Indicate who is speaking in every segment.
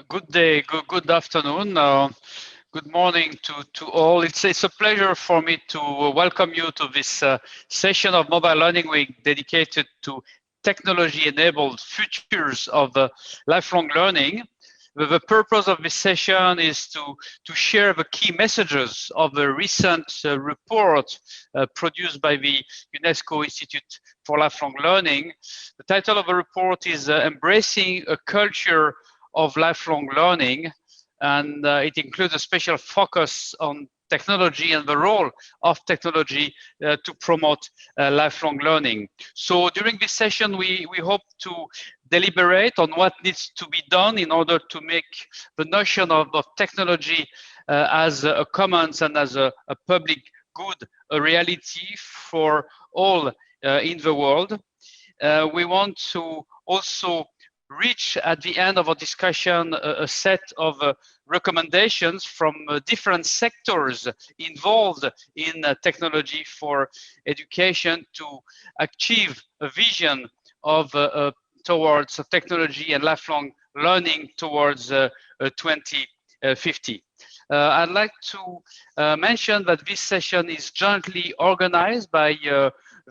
Speaker 1: Good day, good afternoon, good morning to all. It's a pleasure for me to welcome you to this session of Mobile Learning Week dedicated to technology-enabled futures of lifelong learning. The purpose of this session is to share the key messages of a recent report produced by the UNESCO Institute for Lifelong Learning. The title of the report is Embracing a Culture of Lifelong Learning, and it includes a special focus on technology and the role of technology to promote lifelong learning. So during this session, we hope to deliberate on what needs to be done in order to make the notion of technology as a commons and as a public good a reality for all in the world. We want to also reach at the end of our discussion a set of recommendations from different sectors involved in technology for education to achieve a vision of towards technology and lifelong learning towards 2050. I'd like to mention that this session is jointly organized by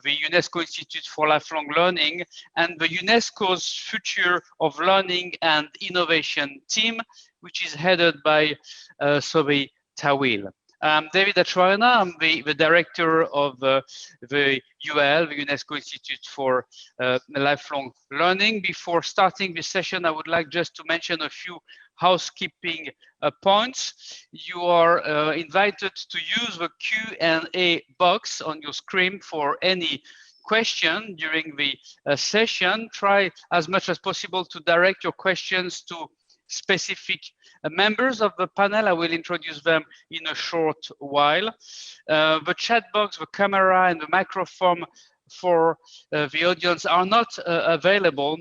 Speaker 1: the UNESCO Institute for Lifelong Learning and the UNESCO's Future of Learning and Innovation team, which is headed by Sobi Tawil. I'm David Achuarena. I'm the director of the UL, the UNESCO Institute for Lifelong Learning. Before starting this session, I would like just to mention a few housekeeping points. You are invited to use the Q&A box on your screen for any question during the session. Try as much as possible to direct your questions to specific members of the panel. I will introduce them in a short while. The chat box, the camera, and the microphone for the audience are not available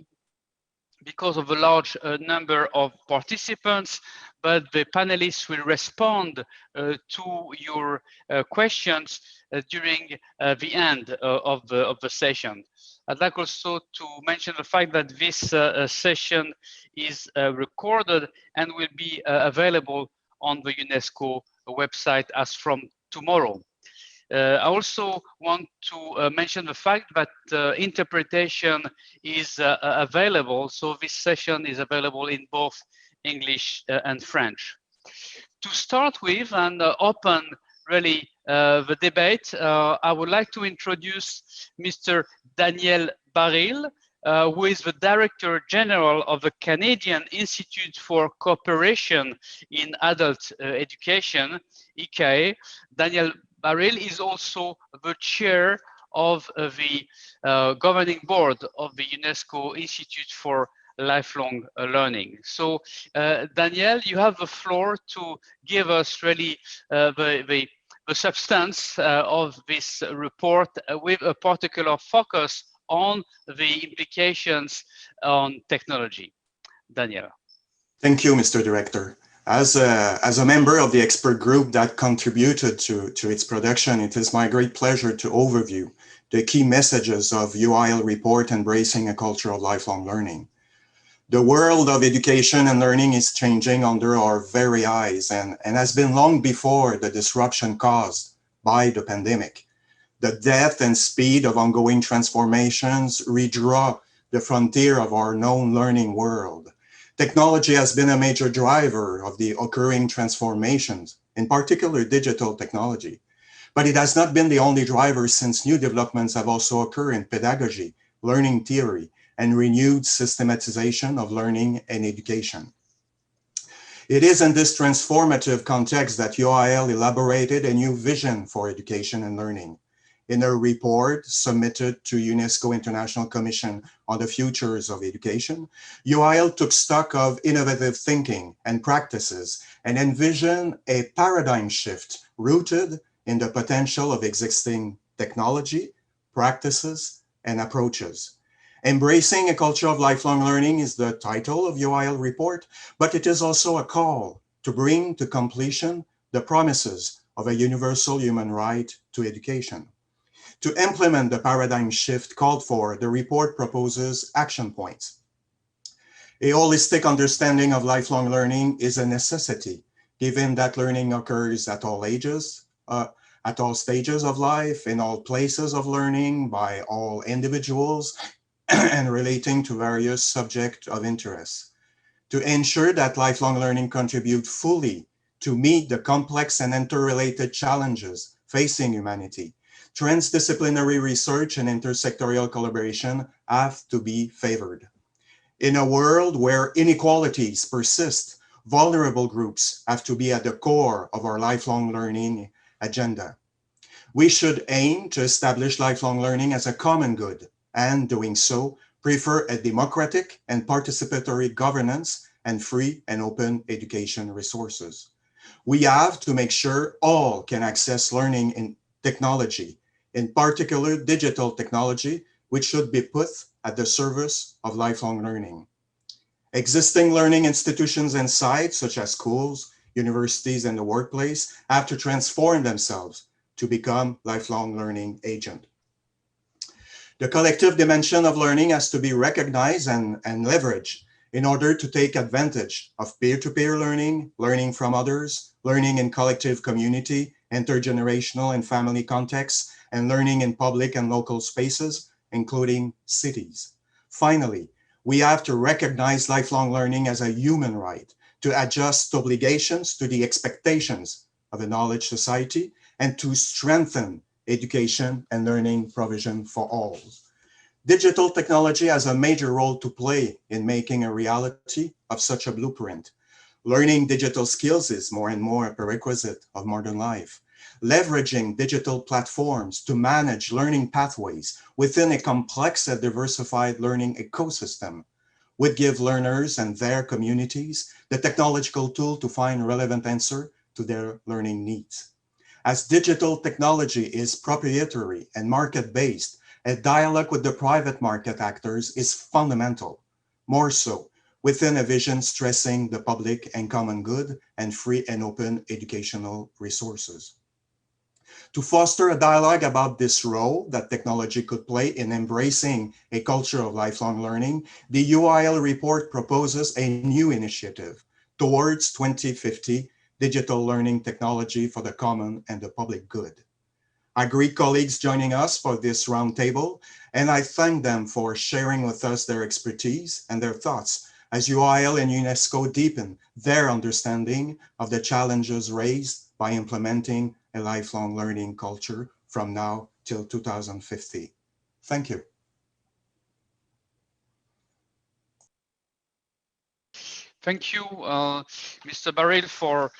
Speaker 1: because of the large number of participants, but the panelists will respond to your questions during the end of the session. I'd like also to mention the fact that this session is recorded and will be available on the UNESCO website as from tomorrow. I also want to mention the fact that interpretation is available, so this session is available in both English and French. To start with and open really the debate, I would like to introduce Mr. Daniel Baril, who is the Director General of the Canadian Institute for Cooperation in Adult Education, ICAE. Daniel Baril is also the chair of the governing board of the UNESCO Institute for Lifelong Learning. So, Daniel, you have the floor to give us really the substance of this report with a particular focus on the implications on technology. Daniel.
Speaker 2: Thank you, Mr. Director. As a member of the expert group that contributed to its production, it is my great pleasure to overview the key messages of UIL report Embracing a Culture of Lifelong Learning. The world of education and learning is changing under our very eyes and has been long before the disruption caused by the pandemic. The depth and speed of ongoing transformations redraw the frontier of our known learning world. Technology has been a major driver of the occurring transformations, in particular digital technology. But it has not been the only driver, since new developments have also occurred in pedagogy, learning theory, and renewed systematization of learning and education. It is in this transformative context that UIL elaborated a new vision for education and learning. In a report submitted to UNESCO International Commission on the Futures of Education, UIL took stock of innovative thinking and practices and envisioned a paradigm shift rooted in the potential of existing technology, practices, and approaches. Embracing a Culture of Lifelong Learning is the title of UIL report, but it is also a call to bring to completion the promises of a universal human right to education. To implement the paradigm shift called for, the report proposes action points. A holistic understanding of lifelong learning is a necessity, given that learning occurs at all ages, at all stages of life, in all places of learning, by all individuals, and relating to various subjects of interest. To ensure that lifelong learning contributes fully to meet the complex and interrelated challenges facing humanity, transdisciplinary research and intersectorial collaboration have to be favored. In a world where inequalities persist, vulnerable groups have to be at the core of our lifelong learning agenda. We should aim to establish lifelong learning as a common good, and doing so, prefer a democratic and participatory governance and free and open education resources. We have to make sure all can access learning in technology, in particular digital technology, which should be put at the service of lifelong learning. Existing learning institutions and sites, such as schools, universities, and the workplace, have to transform themselves to become lifelong learning agents. The collective dimension of learning has to be recognized and leveraged in order to take advantage of peer-to-peer learning, learning from others, learning in collective community, intergenerational and family contexts, and learning in public and local spaces, including cities. Finally, we have to recognize lifelong learning as a human right, to adjust obligations to the expectations of a knowledge society, and to strengthen education and learning provision for all. Digital technology has a major role to play in making a reality of such a blueprint. Learning digital skills is more and more a prerequisite of modern life. Leveraging digital platforms to manage learning pathways within a complex and diversified learning ecosystem would give learners and their communities the technological tool to find relevant answers to their learning needs. As digital technology is proprietary and market-based, a dialogue with the private market actors is fundamental, more so within a vision stressing the public and common good and free and open educational resources. To foster a dialogue about this role that technology could play in embracing a culture of lifelong learning, the UIL report proposes a new initiative towards 2050 digital learning technology for the common and the public good. I greet colleagues joining us for this roundtable, and I thank them for sharing with us their expertise and their thoughts as UIL and UNESCO deepen their understanding of the challenges raised by implementing a lifelong learning culture from now till 2050. Thank you.
Speaker 1: Thank you, Mr. Baril, for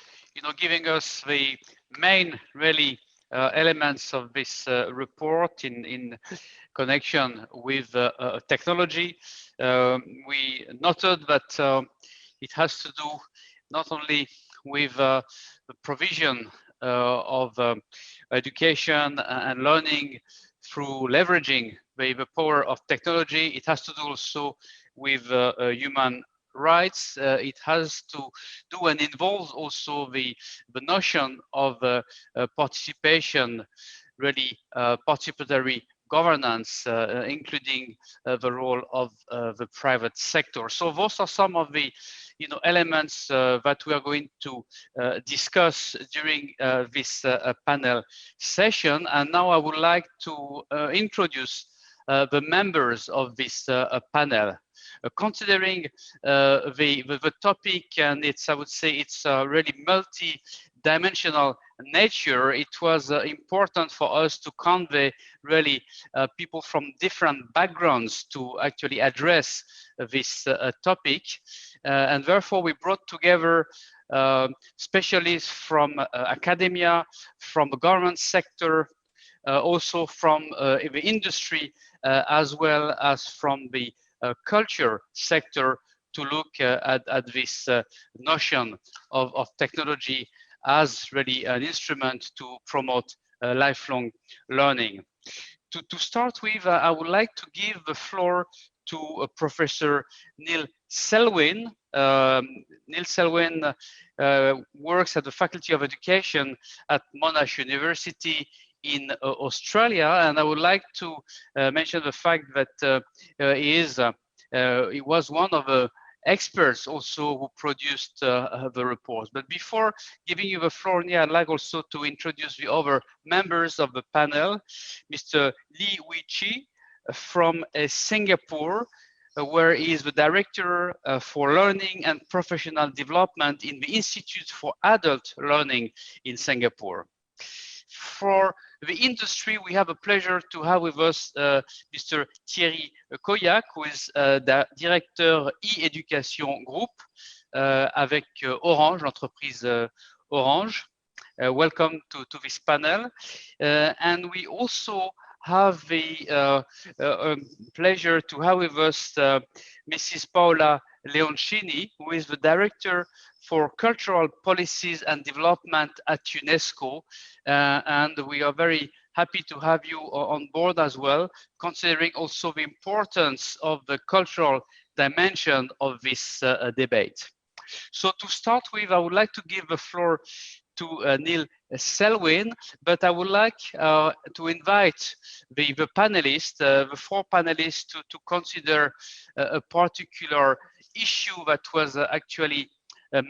Speaker 1: giving us the main really elements of this report in connection with technology. We noted that it has to do not only with the provision of education and learning through leveraging the power of technology, it has to do also with human rights. It has to do and involves also the notion of participation, really participatory governance, including the role of the private sector. So those are some of the elements that we are going to discuss during this panel session. And now I would like to introduce the members of this panel. Considering the topic and I would say it's really multi-dimensional nature, it was important for us to convey really people from different backgrounds to actually address this topic. And therefore we brought together specialists from academia, from the government sector, also from the industry, as well as from the culture sector, to look at this notion of technology as really an instrument to promote lifelong learning. To start with, I would like to give the floor to Professor Neil Selwyn. Neil Selwyn works at the Faculty of Education at Monash University in Australia, and I would like to mention the fact that he was one of the experts also who produced the reports. But before giving you the floor, Neil, I'd like also to introduce the other members of the panel. Mr. Li Wei-chi from Singapore, where he is the Director for Learning and Professional Development in the Institute for Adult Learning in Singapore. For the industry, we have a pleasure to have with us Mr. Thierry Coyac, who is the Directeur e-Éducation Group avec Orange, l'entreprise Orange. Welcome to this panel. And we also have the pleasure to have with us Mrs. Paola Leoncini, who is the Director for Cultural Policies and Development at UNESCO. And we are very happy to have you on board as well, considering also the importance of the cultural dimension of this debate. So to start with, I would like to give the floor to Neil Selwyn, but I would like to invite the panelists, the four panelists, to consider a particular issue that was actually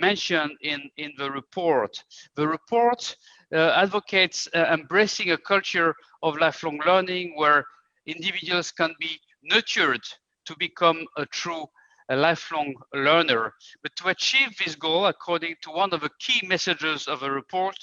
Speaker 1: mentioned in the report. The report advocates embracing a culture of lifelong learning where individuals can be nurtured to become a true lifelong learner. But to achieve this goal, according to one of the key messages of the report,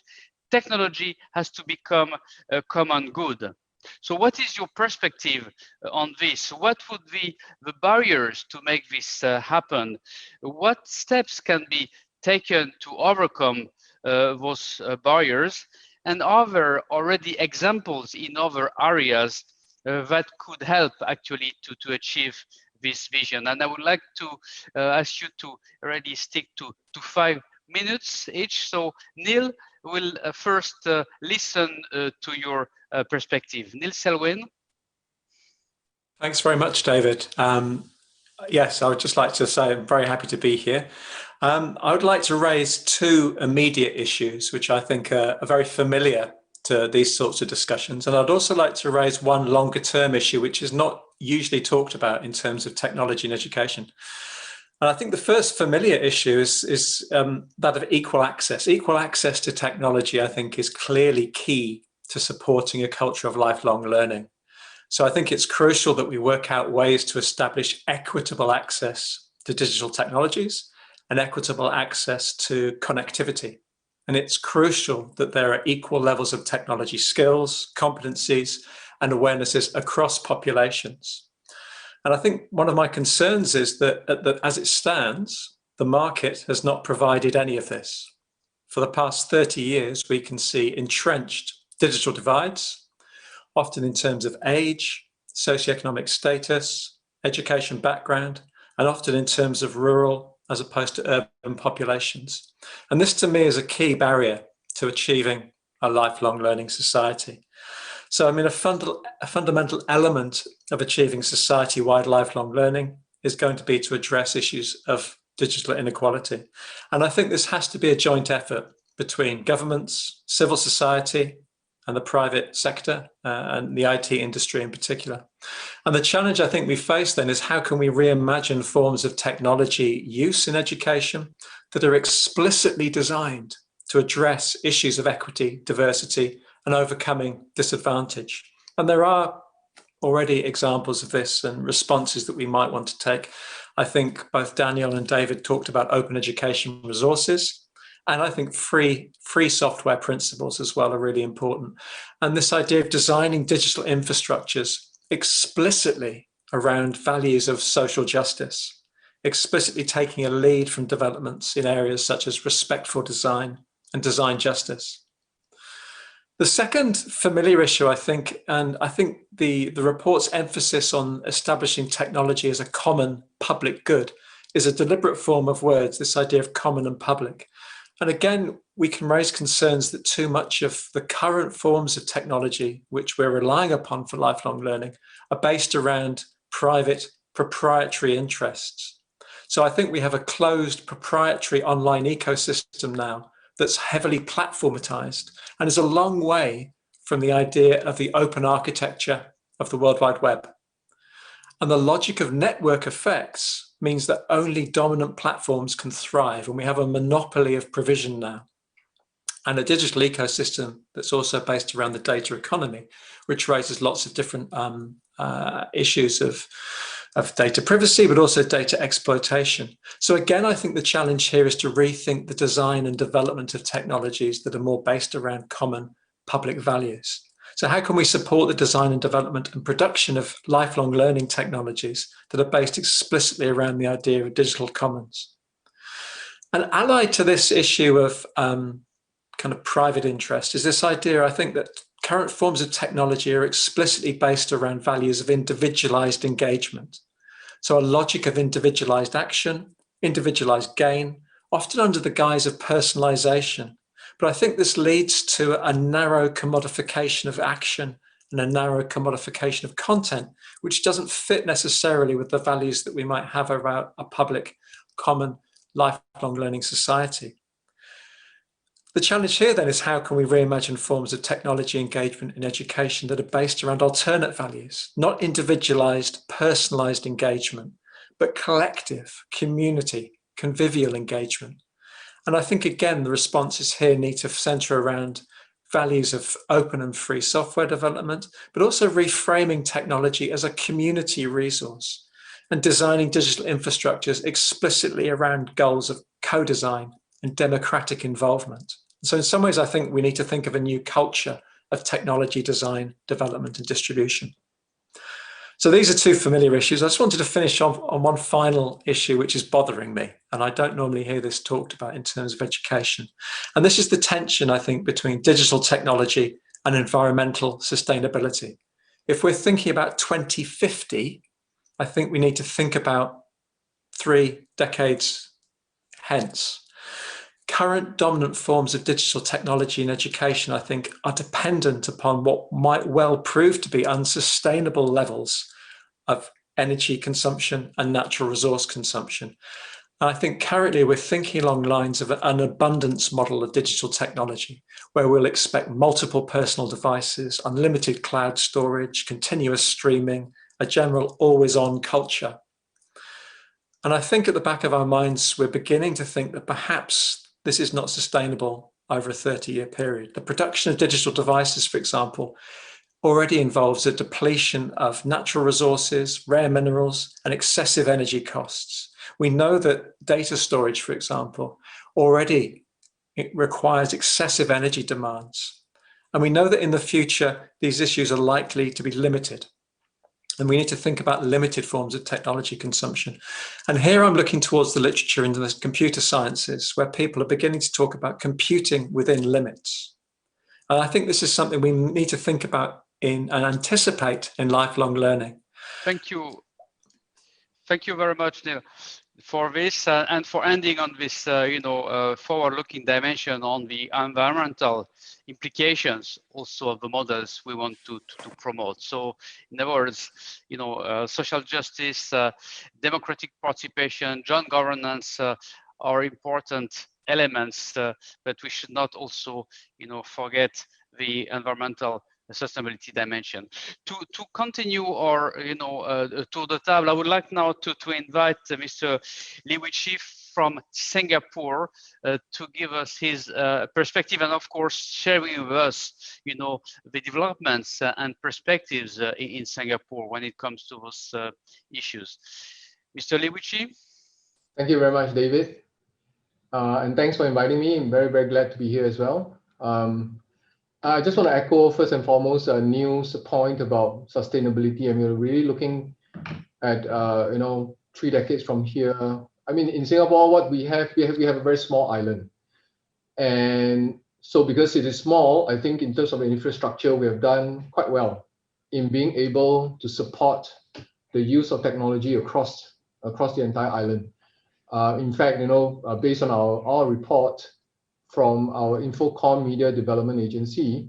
Speaker 1: technology has to become a common good. So what is your perspective on this? What would be the barriers to make this happen? What steps can be taken to overcome those barriers? And are there already examples in other areas that could help actually to achieve this vision? And I would like to ask you to already stick to 5 minutes each. So Neil will first listen to your perspective. Neil Selwyn.
Speaker 3: Thanks very much, David. Yes, I would just like to say I'm very happy to be here. I would like to raise two immediate issues, which I think are very familiar to these sorts of discussions. And I'd also like to raise one longer term issue, which is not usually talked about in terms of technology and education. And I think the first familiar issue is that of equal access. Equal access to technology, I think, is clearly key to supporting a culture of lifelong learning. So I think it's crucial that we work out ways to establish equitable access to digital technologies and equitable access to connectivity. And it's crucial that there are equal levels of technology skills, competencies, and awarenesses across populations. And I think one of my concerns is that as it stands, the market has not provided any of this. For the past 30 years, we can see entrenched digital divides, often in terms of age, socioeconomic status, education background, and often in terms of rural as opposed to urban populations. And this to me is a key barrier to achieving a lifelong learning society. So I mean, a fundamental element of achieving society-wide lifelong learning is going to be to address issues of digital inequality. And I think this has to be a joint effort between governments, civil society, and the private sector, and the IT industry in particular. And the challenge I think we face then is how can we reimagine forms of technology use in education that are explicitly designed to address issues of equity, diversity, and overcoming disadvantage. And there are already examples of this and responses that we might want to take. I think both Daniel and David talked about open education resources. And I think free software principles as well are really important. And this idea of designing digital infrastructures explicitly around values of social justice, explicitly taking a lead from developments in areas such as respectful design and design justice. The second familiar issue, I think, and I think the report's emphasis on establishing technology as a common public good is a deliberate form of words, this idea of common and public. And again, we can raise concerns that too much of the current forms of technology, which we're relying upon for lifelong learning, are based around private proprietary interests. So I think we have a closed proprietary online ecosystem now that's heavily platformatized and is a long way from the idea of the open architecture of the World Wide Web. And the logic of network effects means that only dominant platforms can thrive, and we have a monopoly of provision now. And a digital ecosystem that's also based around the data economy, which raises lots of different issues of data privacy, but also data exploitation. So again, I think the challenge here is to rethink the design and development of technologies that are more based around common public values. So how can we support the design and development and production of lifelong learning technologies that are based explicitly around the idea of digital commons? And allied to this issue of kind of private interest is this idea, I think, that current forms of technology are explicitly based around values of individualized engagement. So a logic of individualized action, individualized gain, often under the guise of personalization. But I think this leads to a narrow commodification of action and a narrow commodification of content, which doesn't fit necessarily with the values that we might have around a public, common, lifelong learning society. The challenge here then is how can we reimagine forms of technology engagement in education that are based around alternate values, not individualized, personalized engagement, but collective, community, convivial engagement. And I think, again, the responses here need to center around values of open and free software development, but also reframing technology as a community resource and designing digital infrastructures explicitly around goals of co-design and democratic involvement. So in some ways, I think we need to think of a new culture of technology design, development, and distribution. So these are two familiar issues. I just wanted to finish on one final issue, which is bothering me. And I don't normally hear this talked about in terms of education. And this is the tension, I think, between digital technology and environmental sustainability. If we're thinking about 2050, I think we need to think about 3 decades hence. Current dominant forms of digital technology in education, I think, are dependent upon what might well prove to be unsustainable levels of energy consumption and natural resource consumption. And I think currently we're thinking along lines of an abundance model of digital technology, where we'll expect multiple personal devices, unlimited cloud storage, continuous streaming, a general always-on culture. And I think at the back of our minds, we're beginning to think that perhaps this is not sustainable over a 30-year period. The production of digital devices, for example, already involves a depletion of natural resources, rare minerals, and excessive energy costs. We know that data storage, for example, already requires excessive energy demands. And we know that in the future, these issues are likely to be limited. And we need to think about limited forms of technology consumption. And here I'm looking towards the literature in the computer sciences, where people are beginning to talk about computing within limits. And I think this is something we need to think about and anticipate in lifelong learning.
Speaker 1: Thank you. Thank you very much, Neil, for this and for ending on this, forward-looking dimension on the environmental implications also of the models we want to promote. So in other words, social justice, democratic participation, joint governance are important elements, but we should not also, forget the environmental sustainability dimension. To continue our, tour de table, I would like now to invite Mr. Liwichi from Singapore to give us his perspective, and of course sharing with us, the developments and perspectives in Singapore when it comes to those issues. Mr. Liwichi.
Speaker 4: Thank you very much, David. And thanks for inviting me. I'm very, very glad to be here as well. I just want to echo first and foremost Neil's point about sustainability. I mean, we're really looking at 3 decades from here. I mean, in Singapore, what we have a very small island, and so because it is small, I think in terms of the infrastructure, we have done quite well in being able to support the use of technology across the entire island. In fact, based on our report from our Infocom Media Development Agency,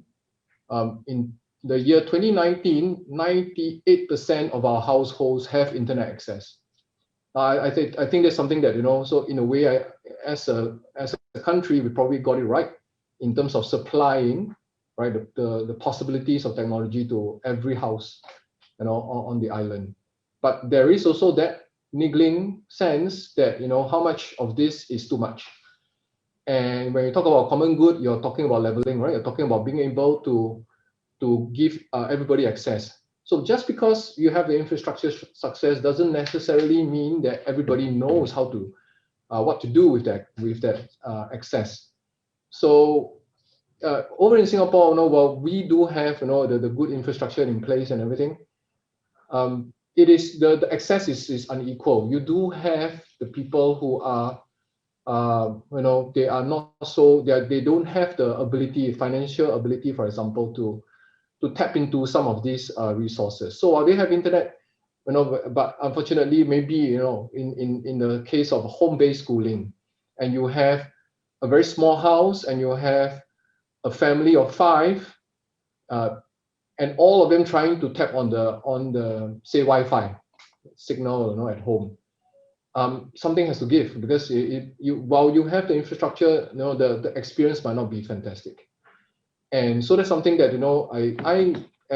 Speaker 4: in the year 2019, 98% of our households have internet access. I think there's something that, so in a way, as a country, we probably got it right in terms of supplying, right, the possibilities of technology to every house, on the island. But there is also that niggling sense that, how much of this is too much. And when you talk about common good, you're talking about leveling, right? You're talking about being able to give everybody access. So just because you have the infrastructure success doesn't necessarily mean that everybody knows how to what to do with that access. So over in Singapore, while we do have the good infrastructure in place and everything, it is the access is unequal. You do have the people who are they are not they don't have the financial ability, for example, to tap into some of these resources. So while they have internet, but unfortunately, maybe in the case of home-based schooling, and you have a very small house, and you have a family of 5, and all of them trying to tap on the say Wi-Fi signal, at home. Something has to give, because while you have the infrastructure, the experience might not be fantastic. And so that's something that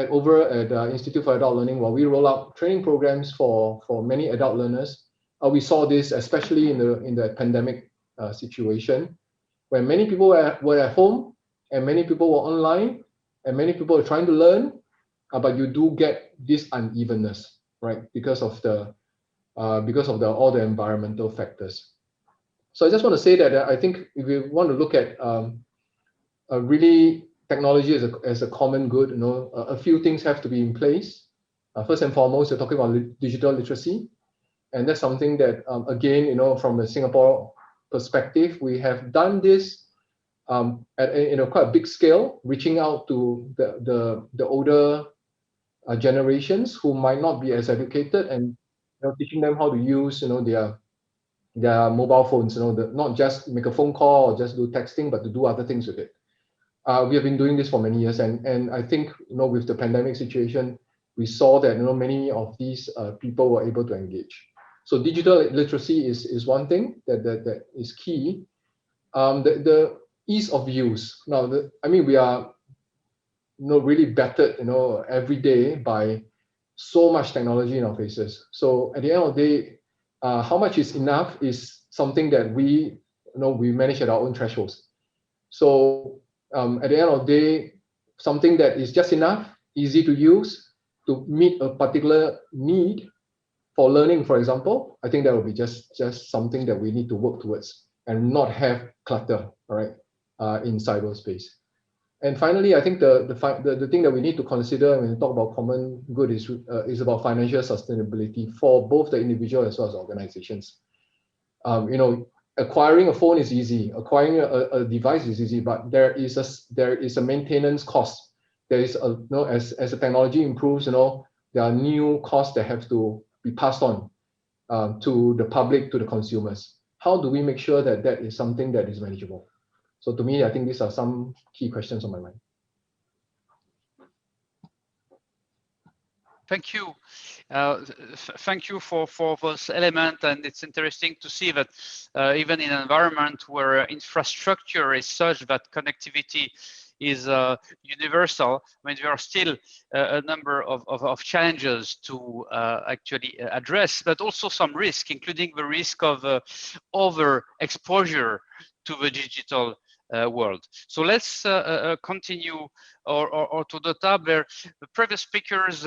Speaker 4: over at the Institute for Adult Learning, while we roll out training programs for many adult learners, we saw this especially in the pandemic situation, where many people were at home, and many people were online, and many people were trying to learn, but you do get this unevenness, right? Because of all the environmental factors. So I just want to say that I think if we want to look at really technology as a common good, a few things have to be in place. First and foremost, you're talking about digital literacy, and that's something that again, from a Singapore perspective, we have done this at quite a big scale, reaching out to the older generations who might not be as educated, and teaching them how to use their mobile phones, not just make a phone call or just do texting, but to do other things with it. We have been doing this for many years, and I think with the pandemic situation, we saw that many of these people were able to engage. So digital literacy is one thing that is key. The ease of use. Now, we are really battered every day by so much technology in our faces. So at the end of the day, how much is enough is something that we manage at our own thresholds. So at the end of the day, something that is just enough, easy to use to meet a particular need for learning, for example, I think that will be just something that we need to work towards and not have clutter, all right, in cyberspace. And finally, I think the thing that we need to consider when we talk about common good is about financial sustainability for both the individual as well as organizations. Acquiring a phone is easy, acquiring a device is easy, but there is a maintenance cost. There is as the technology improves, there are new costs that have to be passed on to the public, to the consumers. How do we make sure that that is something that is manageable? So to me, I think these are some key questions on my mind.
Speaker 1: Thank you. Thank you for those elements, and it's interesting to see that even in an environment where infrastructure is such that connectivity is universal, there are still a number of challenges to actually address, but also some risk, including the risk of overexposure to the digital world. So let's continue or to the top there. The previous speakers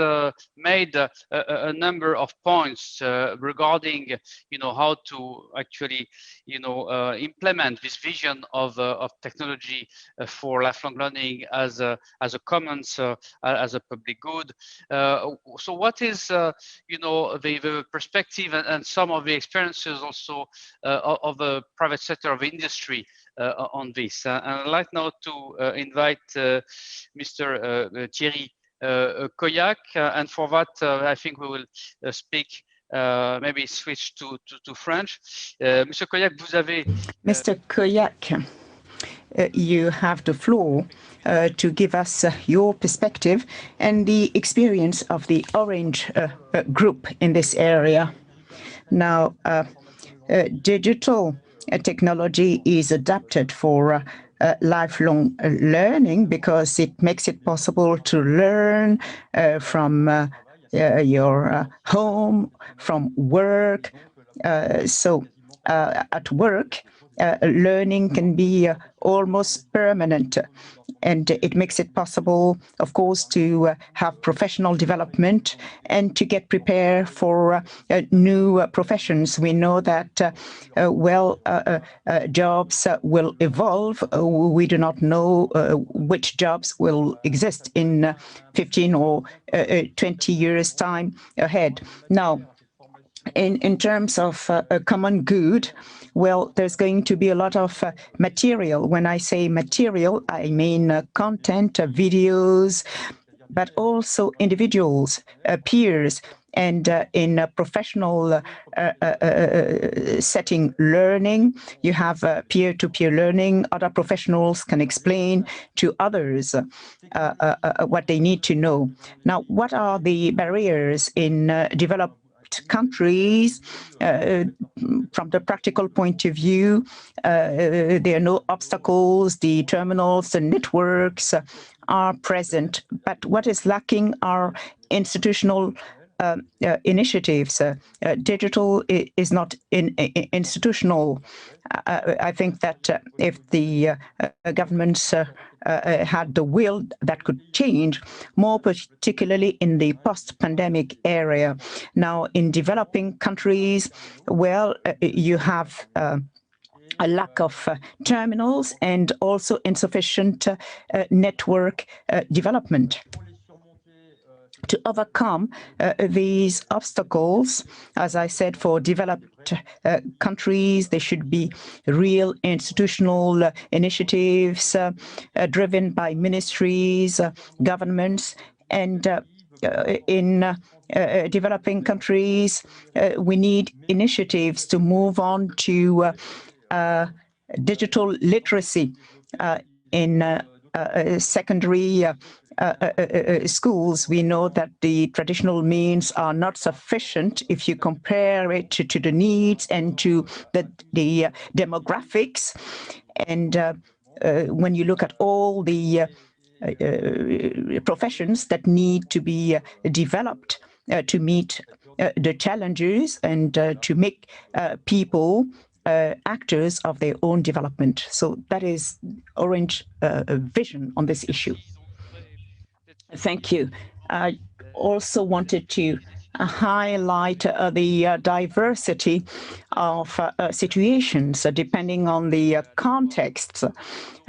Speaker 1: made a number of points regarding how to actually implement this vision of technology for lifelong learning as a commons, as a public good. So what is the perspective and some of the experiences also of the private sector of industry on this? And I'd like now to invite Mr. Thierry Koyak, and for that I think we will speak, maybe switch to French. Mr. Koyak, vous avez...
Speaker 5: Mr. Koyak, you have the floor to give us your perspective and the experience of the Orange group in this area. Now, digital technology is adapted for lifelong learning because it makes it possible to learn from your home, from work. So at work, learning can be almost permanent. And it makes it possible, of course, to have professional development and to get prepared for new professions. We know that, jobs will evolve. We do not know which jobs will exist in 15 or 20 years' time ahead. Now, in terms of a common good, well, there's going to be a lot of material. When I say material, I mean content, videos, but also individuals, peers, and in a professional setting learning, you have peer-to-peer learning. Other professionals can explain to others what they need to know. Now, what are the barriers in developed countries? From the practical point of view, there are no obstacles. The terminals and networks are present, but what is lacking are institutional initiatives. Digital is not institutional. I think that if the governments had the will, that could change, more particularly in the post-pandemic area. Now, in developing countries, well, you have a lack of terminals and also insufficient network development. To overcome these obstacles, as I said, for developed countries, there should be real institutional initiatives driven by ministries, governments, and in developing countries, we need initiatives to move on to digital literacy in secondary schools. We know that the traditional means are not sufficient if you compare it to the needs and to the demographics. And when you look at all the professions that need to be developed to meet the challenges and to make people actors of their own development. So that is Orange vision on this issue. Thank you. I also wanted to highlight the diversity of situations depending on the context.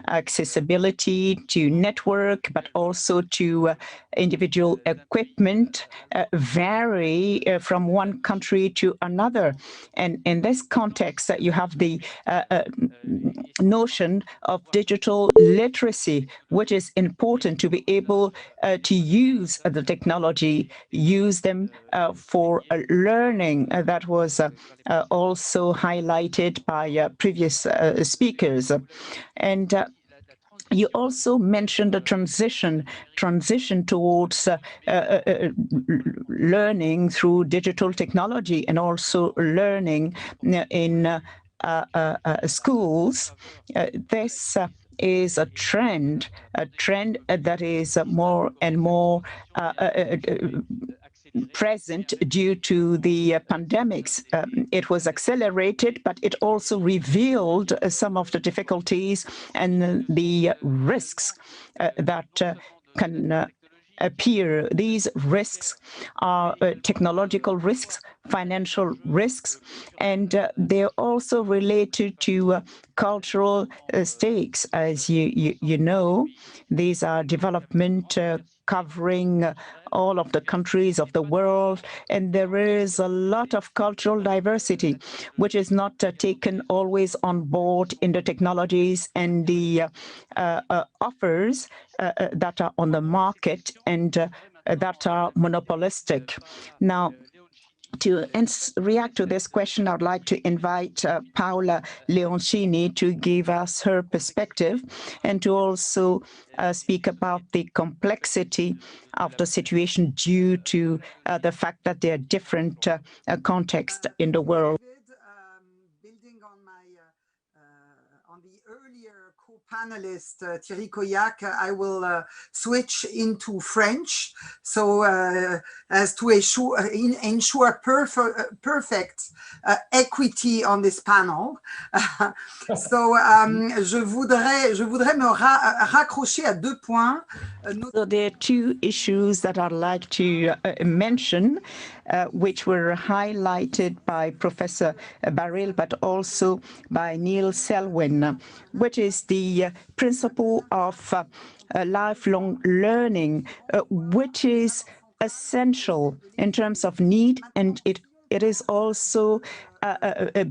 Speaker 5: Accessibility to network, but also to individual equipment vary from one country to another. And in this context, you have the notion of digital literacy, which is important to be able to use the technology, use them for learning. That was also highlighted by previous speakers. And you also mentioned the transition towards learning through digital technology and also learning in schools. This is a trend that is more and more present due to the pandemics. It was accelerated, but it also revealed some of the difficulties and the risks that can appear. These risks are technological risks, financial risks, and they're also related to cultural stakes. As you know, these are development covering all of the countries of the world, and there is a lot of cultural diversity, which is not taken always on board in the technologies and the offers that are on the market and that are monopolistic. Now, to react to this question, I'd like to invite Paola Leoncini to give us her perspective and to also speak about the complexity of the situation due to the fact that there are different contexts in the world.
Speaker 6: Building on the earlier panelist Thierry Coyac, I will switch into French, so as to ensure perfect equity on this panel. So je voudrais me raccrocher à deux points.
Speaker 5: So there are two issues that I'd like to mention, which were highlighted by Professor Baril, but also by Neil Selwyn, which is the principle of lifelong learning, which is essential in terms of need, and it is also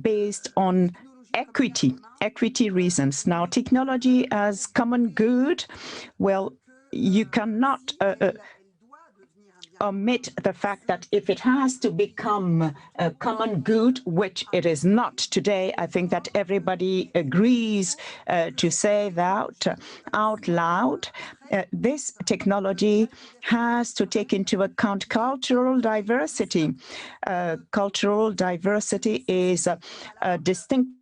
Speaker 5: based on equity reasons. Now, technology as common good, well, you cannot omit the fact that if it has to become a common good, which it is not today, I think that everybody agrees to say that out loud. This technology has to take into account cultural diversity. Cultural diversity is a distinctive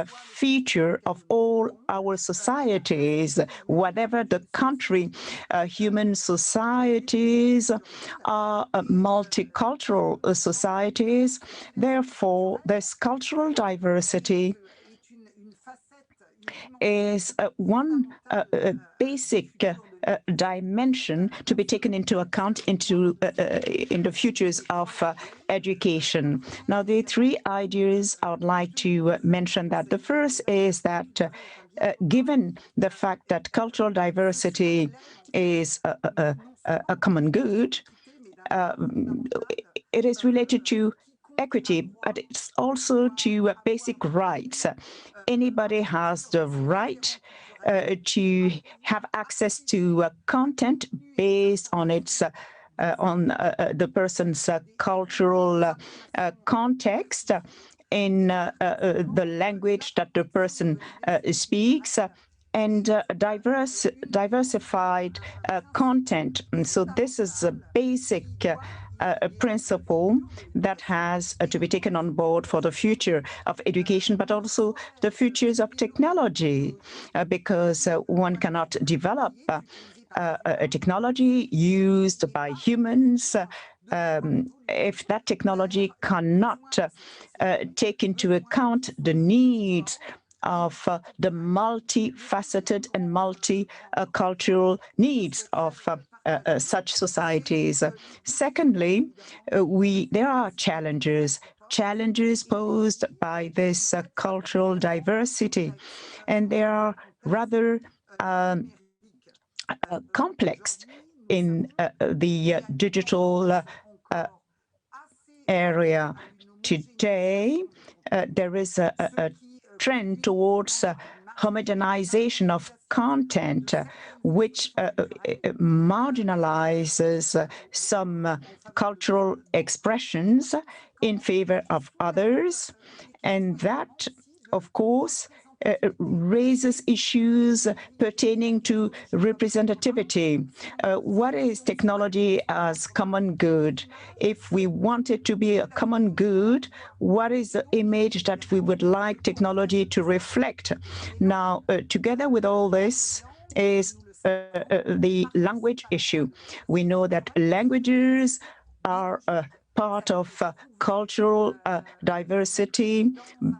Speaker 5: feature of all our societies, whatever the country. Human societies are multicultural societies. Therefore, this cultural diversity is one basic dimension to be taken into account in the futures of education. Now, the three ideas I would like to mention that the first is that given the fact that cultural diversity is a common good, it is related to equity, but it's also to basic rights. Anybody has the right to have access to content based on its the person's cultural context in the language that the person speaks, and diversified content. And so this is a basic principle that has to be taken on board for the future of education, but also the futures of technology, because one cannot develop a technology used by humans if that technology cannot take into account the needs of the multifaceted and multicultural needs of such societies. Secondly, there are challenges posed by this cultural diversity, and they are rather complex in the digital area. Today, there is a trend towards homogenization of content, which marginalizes some cultural expressions in favor of others. And that, of course, raises issues pertaining to representativity. What is technology as common good? If we want it to be a common good, what is the image that we would like technology to reflect? Now, together with all this is the language issue. We know that languages are part of cultural diversity,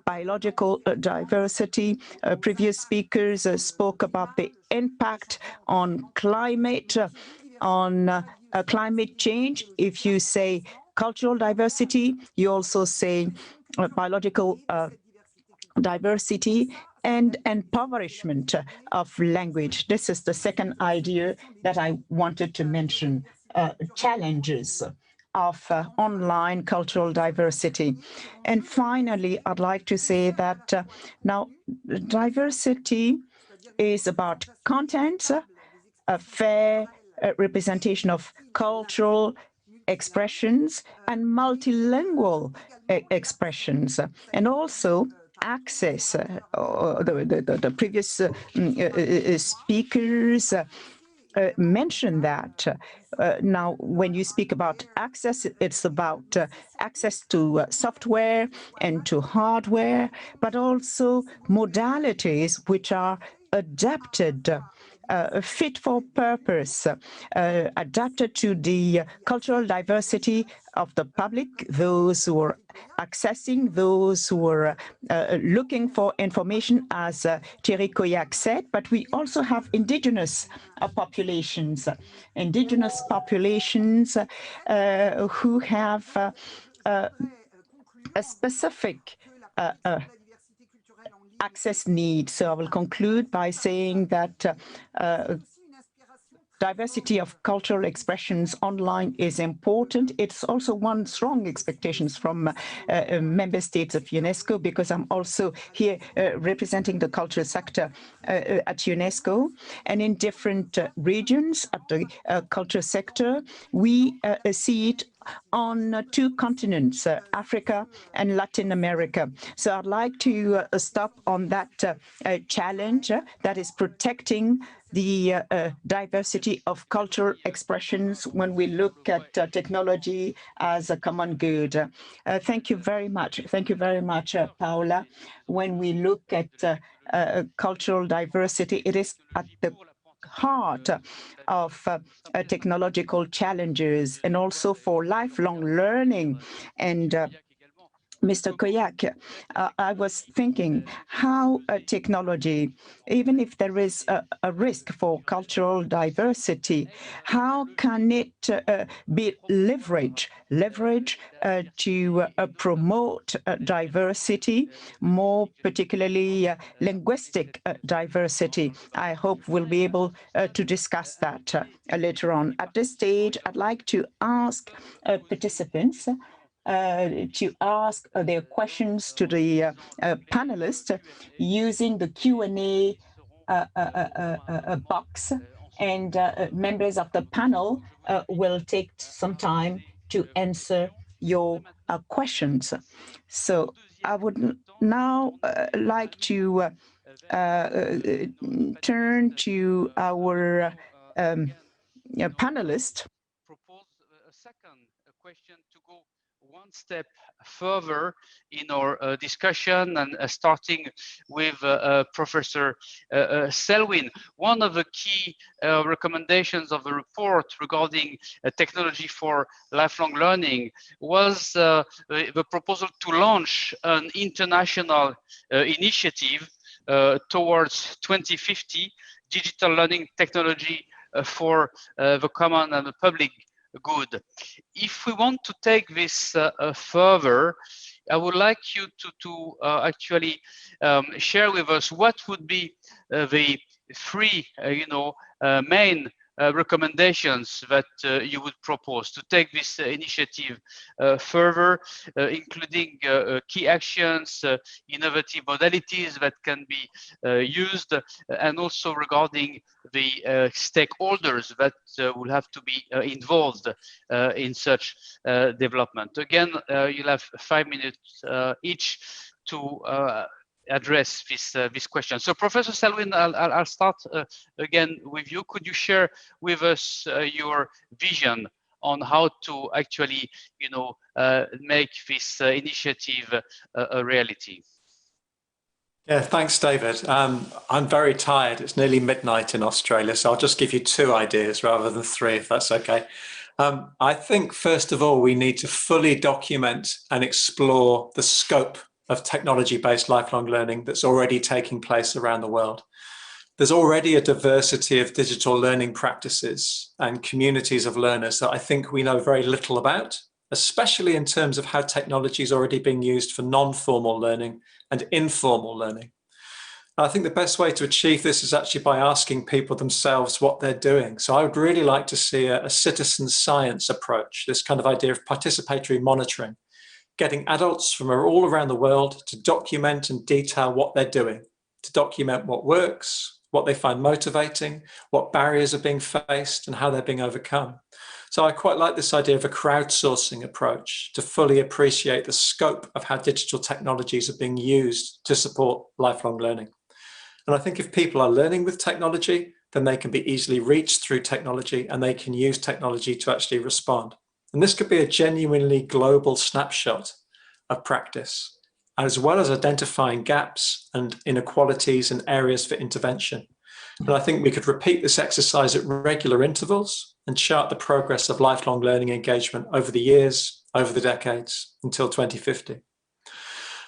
Speaker 5: biological diversity. Previous speakers spoke about the impact on climate, climate change. If you say cultural diversity, you also say biological diversity and impoverishment of language. This is the second idea that I wanted to mention, challenges of online cultural diversity. And finally, I'd like to say that now diversity is about content, a fair representation of cultural expressions and multilingual expressions, and also access. The previous speakers mentioned that. Now, when you speak about access, it's about access to software and to hardware, but also modalities which are adapted, fit for purpose, adapted to the cultural diversity of the public, those who are accessing, those who are looking for information, as Thierry Coyac said, but we also have indigenous populations who have a specific access need. So I will conclude by saying that diversity of cultural expressions online is important. It's also one strong expectations from member states of UNESCO, because I'm also here representing the cultural sector at UNESCO. And in different regions of the cultural sector, we see it on two continents, Africa and Latin America. So I'd like to stop on that challenge that is protecting the diversity of cultural expressions when we look at technology as a common good. Thank you very much. Thank you very much, Paola. When we look at cultural diversity, it is at the heart of technological challenges and also for lifelong learning. And Mr. Koyak, I was thinking how technology, even if there is a risk for cultural diversity, how can it be leveraged to promote diversity, more particularly linguistic diversity? I hope we'll be able to discuss that later on. At this stage, I'd like to ask participants to ask their questions to the panelists using the Q&A box, and members of the panel will take some time to answer your questions. So I would now like to turn to our panelist.
Speaker 1: Propose a second question to go one step further in our discussion, and starting with Professor Selwyn. One of the key recommendations of the report regarding technology for lifelong learning was the proposal to launch an international initiative towards 2050, digital learning technology for the common and the public good. If we want to take this further, I would like you to actually share with us what would be the three, main recommendations that you would propose to take this initiative further, including key actions, innovative modalities that can be used, and also regarding the stakeholders that will have to be involved in such development. Again, you'll have 5 minutes each to address this question. So Professor Selwyn, I'll start again with you. Could you share with us your vision on how to actually, make this initiative a reality?
Speaker 3: Yeah, thanks, David. I'm very tired. It's nearly midnight in Australia, so I'll just give you 2 ideas rather than 3, if that's okay. I think, first of all, we need to fully document and explore the scope of technology-based lifelong learning that's already taking place around the world. There's already a diversity of digital learning practices and communities of learners that I think we know very little about, especially in terms of how technology is already being used for non-formal learning and informal learning. I think the best way to achieve this is actually by asking people themselves what they're doing. So I would really like to see a citizen science approach, this kind of idea of participatory monitoring, getting adults from all around the world to document and detail what they're doing, to document what works, what they find motivating, what barriers are being faced, and how they're being overcome. So I quite like this idea of a crowdsourcing approach to fully appreciate the scope of how digital technologies are being used to support lifelong learning. And I think if people are learning with technology, then they can be easily reached through technology, and they can use technology to actually respond. And this could be a genuinely global snapshot of practice. as well as identifying gaps and inequalities and areas for intervention. And I think we could repeat this exercise at regular intervals and chart the progress of lifelong learning engagement over the years, over the decades, until 2050.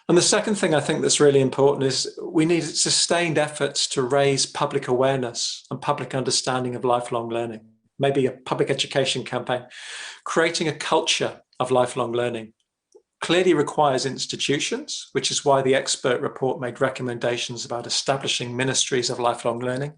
Speaker 3: And the second thing I think that's really important is we need sustained efforts to raise public awareness and public understanding of lifelong learning, maybe a public education campaign. Creating a culture of lifelong learning clearly requires institutions, which is why the expert report made recommendations about establishing ministries of lifelong learning.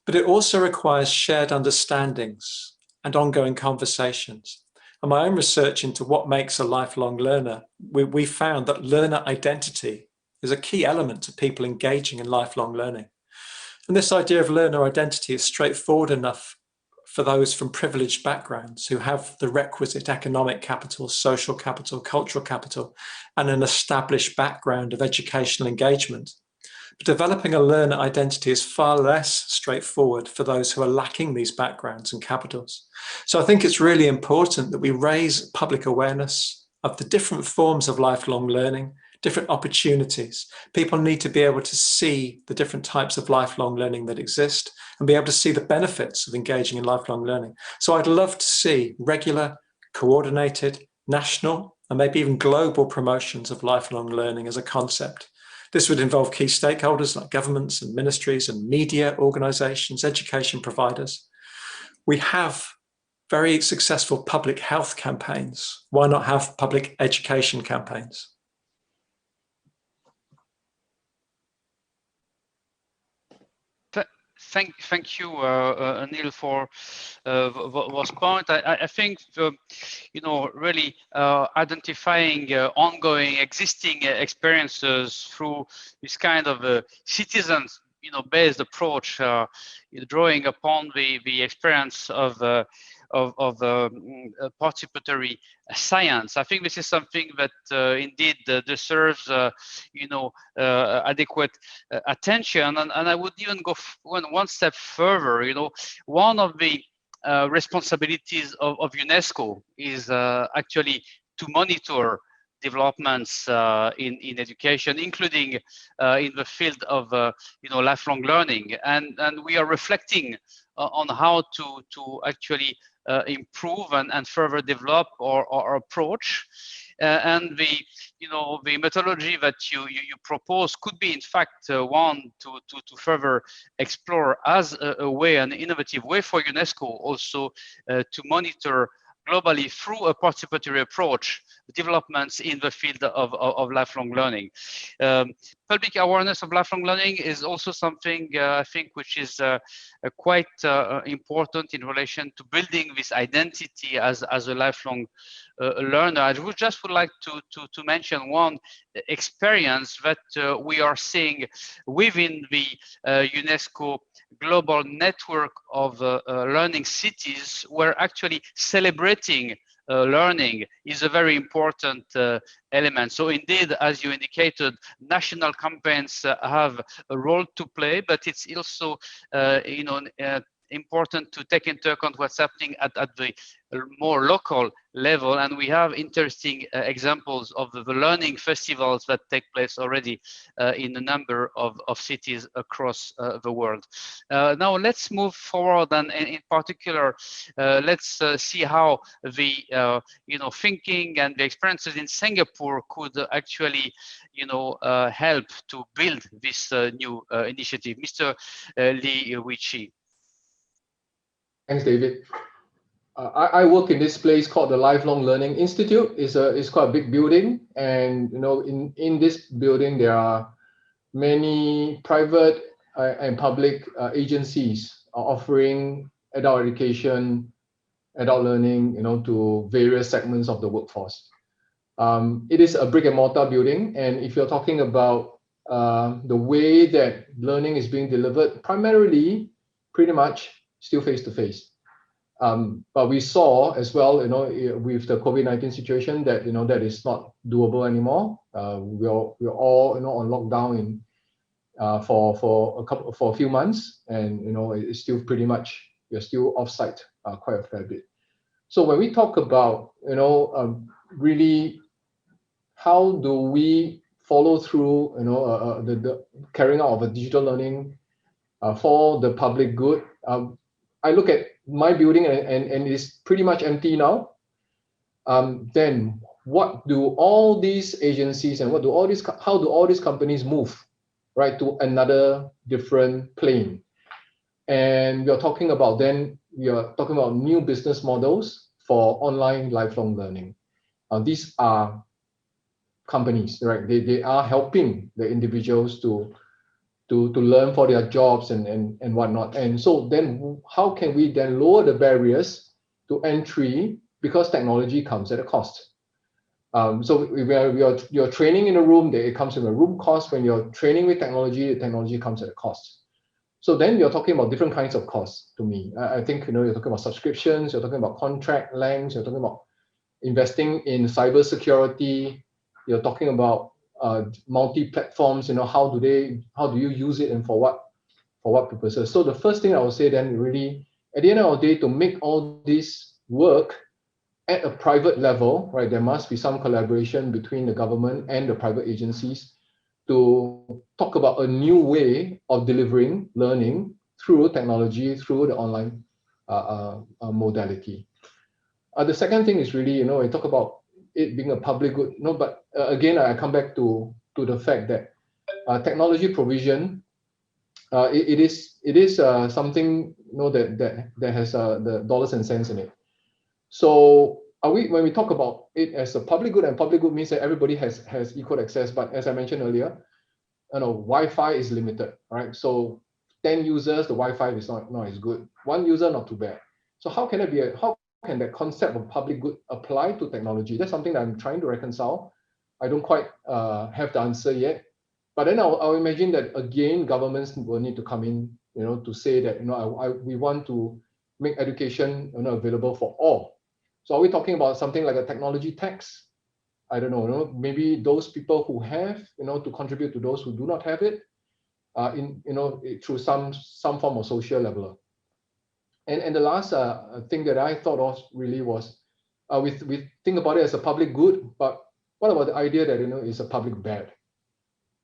Speaker 3: But it also requires shared understandings and ongoing conversations. And my own research into what makes a lifelong learner, we found that learner identity is a key element to people engaging in lifelong learning. And this idea of learner identity is straightforward enough for those from privileged backgrounds who have the requisite economic capital, social capital, cultural capital, and an established background of educational engagement. But developing a learner identity is far less straightforward for those who are lacking these backgrounds and capitals. So I think it's really important that we raise public awareness of the different forms of lifelong learning, different opportunities. People need to be able to see the different types of lifelong learning that exist and be able to see the benefits of engaging in lifelong learning. So I'd love to see regular, coordinated, national, and maybe even global promotions of lifelong learning as a concept. This would involve key stakeholders like governments and ministries and media organizations, education providers. We have very successful public health campaigns. Why not have public education campaigns?
Speaker 1: Thank you, Neil, for those points. I think, really identifying ongoing existing experiences through this kind of citizens, based approach, drawing upon the experience of participatory science. I think this is something that indeed deserves, adequate attention. And I would even go one step further. One of the responsibilities of UNESCO is actually to monitor developments in education, including in the field of lifelong learning, and we are reflecting on how to actually improve and further develop our approach. And the methodology that you propose could be, in fact, one to further explore as a way, an innovative way for UNESCO also to monitor globally through a participatory approach developments in the field of lifelong learning. Public awareness of lifelong learning is also something I think which is quite important in relation to building this identity as a lifelong learner. I would like to mention one experience that we are seeing within the UNESCO global network of learning cities, where actually celebrating learning is a very important element. So indeed, as you indicated, national campaigns have a role to play, but it's also important to take into account what's happening at the more local level. And we have interesting examples of the learning festivals that take place already in a number of cities across the world. Now let's move forward, and in particular, let's see how the thinking and the experiences in Singapore could actually help to build this new initiative. Mr. Li Weiqi.
Speaker 4: Thanks, David. I work in this place called the Lifelong Learning Institute. It's quite a big building, and in this building there are many private and public agencies offering adult education, adult learning, to various segments of the workforce. It is a brick and mortar building, and if you're talking about the way that learning is being delivered, primarily, pretty much still face-to-face. But we saw as well, with the COVID-19 situation, that that is not doable anymore. We're all on lockdown for a few months, and it's still pretty much, we're still off-site quite a fair bit. So when we talk about really how do we follow through, the carrying out of a digital learning for the public good. I look at my building and it's pretty much empty now. Then what do all these agencies and how do all these companies move, right, to another different plane? And we are talking about new business models for online lifelong learning. These are companies, right? They are helping the individuals to learn for their jobs and whatnot. And so then how can we then lower the barriers to entry, because technology comes at a cost? So you're training in a room, it comes with a room cost. When you're training with technology, the technology comes at a cost. So then you're talking about different kinds of costs to me. I think, you're talking about subscriptions, you're talking about contract lengths, you're talking about investing in cybersecurity, you're talking about multi-platforms, how do you use it and for what purposes? So the first thing I would say then, really, at the end of the day, to make all this work at a private level, right, there must be some collaboration between the government and the private agencies to talk about a new way of delivering learning through technology, through the online modality. The second thing is really, we talk about it being a public good, but again, I come back to the fact that technology provision, it is something, that has the dollars and cents in it. So when we talk about it as a public good, and public good means that everybody has equal access, but as I mentioned earlier, Wi-Fi is limited, right? So 10 users, the Wi-Fi is not as good. 1 user, not too bad. So how can that concept of public good apply to technology? That's something that I'm trying to reconcile. I don't quite have the answer yet. But then I'll imagine that, again, governments will need to come in, to say that, we want to make education, available for all. So are we talking about something like a technology tax? I don't know, maybe those people who have, to contribute to those who do not have it, through some form of social leveler. And the last thing that I thought of really was, we think about it as a public good, but what about the idea that, is a public bad,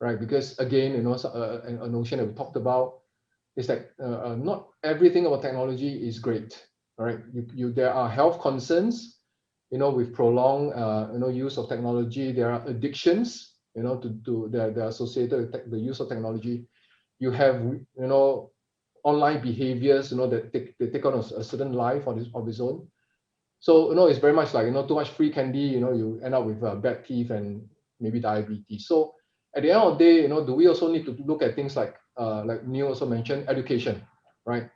Speaker 4: right? Because again, a notion that we talked about is that not everything about technology is great, right? There are health concerns, with prolonged, use of technology. There are addictions, that are associated with the use of technology. You have, online behaviors, that they take on a certain life of its own. So, it's very much like, too much free candy, you end up with bad teeth and maybe diabetes. So at the end of the day, do we also need to look at things like Neil also mentioned, education, right?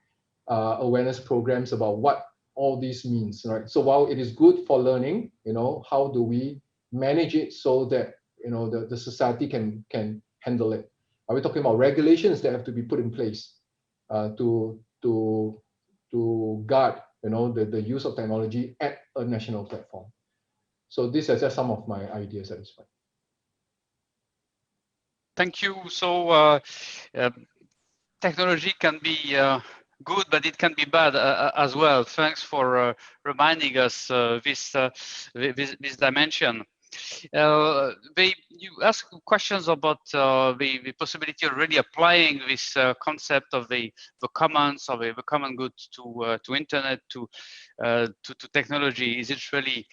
Speaker 4: Awareness programs about what all this means, right? So while it is good for learning, how do we manage it so that, the society can handle it? Are we talking about regulations that have to be put in place to guard, the use of technology at a national platform? So these are just some of my ideas at this point.
Speaker 1: Thank you. So technology can be good, but it can be bad as well. Thanks for reminding us this dimension. You ask questions about the possibility of really applying this concept of the commons, of the common good to internet, to technology. Is it really,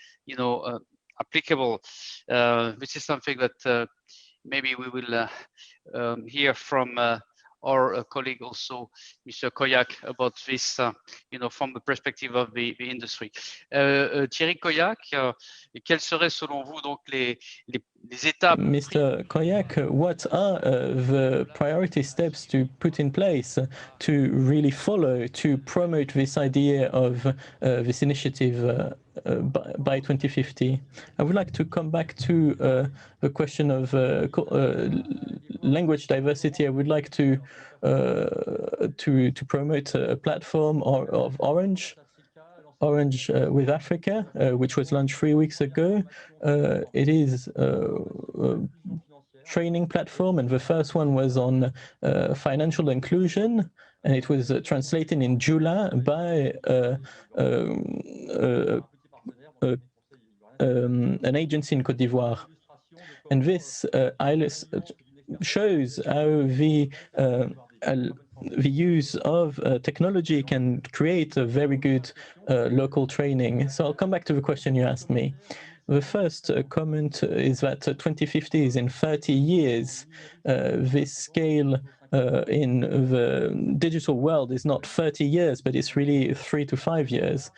Speaker 1: applicable? This is something that maybe we will hear from our colleague also, Mr. Koyak, about this, from the perspective of the industry. Thierry Koyak, quelles seraient selon vous donc les étapes?
Speaker 7: Mr. Koyak, what are the priority steps to put in place to really follow, to promote this idea of this initiative by 2050? I would like to come back to the question of language diversity. I would like to promote a platform of Orange with Africa, which was launched 3 weeks ago. It is a training platform, and the first one was on financial inclusion, and it was translated in July by an agency in Côte d'Ivoire. And this shows how the use of technology can create a very good local training. So I'll come back to the question you asked me. The first comment is that 2050 is in 30 years. This scale in the digital world is not 30 years, but it's really 3 to 5 years.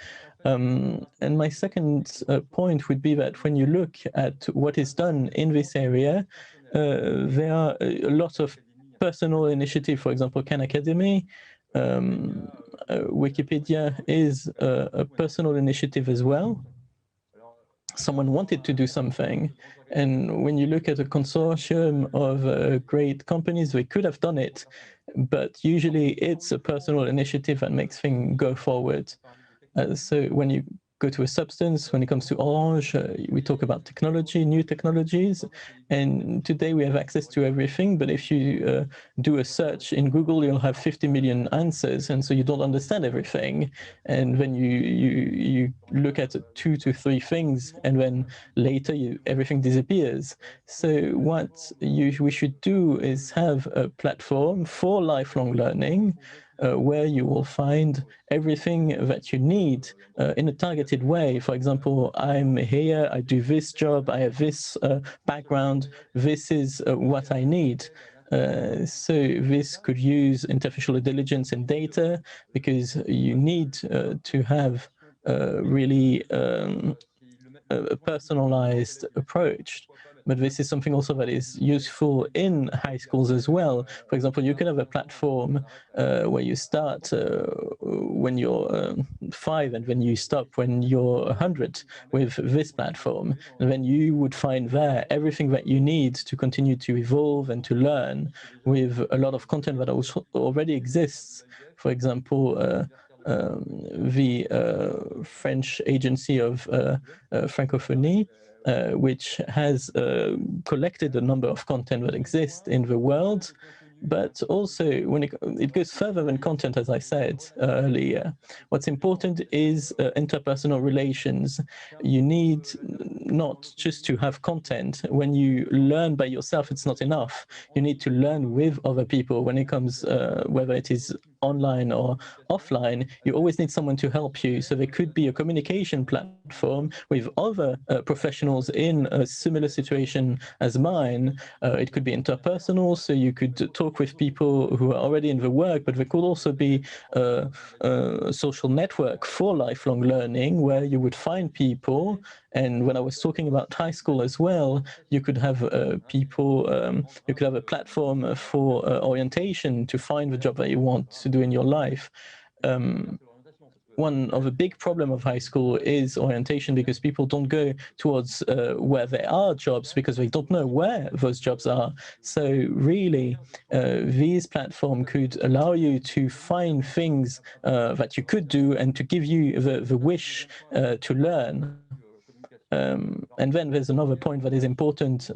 Speaker 7: And my second point would be that when you look at what is done in this area, there are a lot of personal initiative. For example, Khan Academy, Wikipedia is a personal initiative as well. Someone wanted to do something, and when you look at a consortium of great companies, they could have done it, but usually it's a personal initiative that makes things go forward. So when you go to a substance, when it comes to Orange, we talk about technology, new technologies, and today we have access to everything, but if you do a search in Google, you'll have 50 million answers, and so you don't understand everything. And when you look at 2 to 3 things, and then later everything disappears. So what we should do is have a platform for lifelong learning, where you will find everything that you need in a targeted way. For example, I'm here, I do this job, I have this background, this is what I need. So this could use artificial intelligence and data, because you need to have really a personalized approach. But this is something also that is useful in high schools as well. For example, you can have a platform where you start when you're 5, and then you stop when you're 100 with this platform. And then you would find there everything that you need to continue to evolve and to learn, with a lot of content that already exists. For example, the French Agency of Francophonie, which has collected a number of content that exist in the world, but also when it goes further than content, as I said earlier. What's important is interpersonal relations. You need not just to have content. When you learn by yourself, it's not enough. You need to learn with other people. When it comes, whether it is online or offline, you always need someone to help you. So there could be a communication platform with other professionals in a similar situation as mine. It could be interpersonal, so you could talk with people who are already in the work, but there could also be a social network for lifelong learning, where you would find people. And when I was talking about high school as well, you could have people, you could have a platform for orientation to find the job that you want to do in your life. One of the big problem of high school is orientation, because people don't go towards where there are jobs, because they don't know where those jobs are. So really, these platforms could allow you to find things that you could do, and to give you the wish to learn. And then there's another point that is important,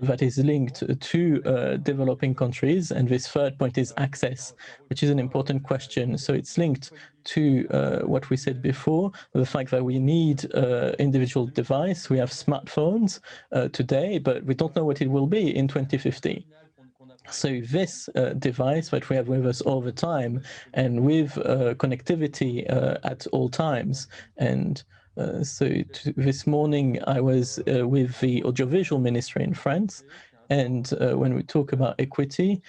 Speaker 7: that is linked to developing countries, and this third point is access, which is an important question. So it's linked to what we said before, the fact that we need individual device. We have smartphones today, but we don't know what it will be in 2050. So this device that we have with us all the time, and with connectivity at all times. And this morning I was with the audiovisual ministry in France, and when we talk about equity,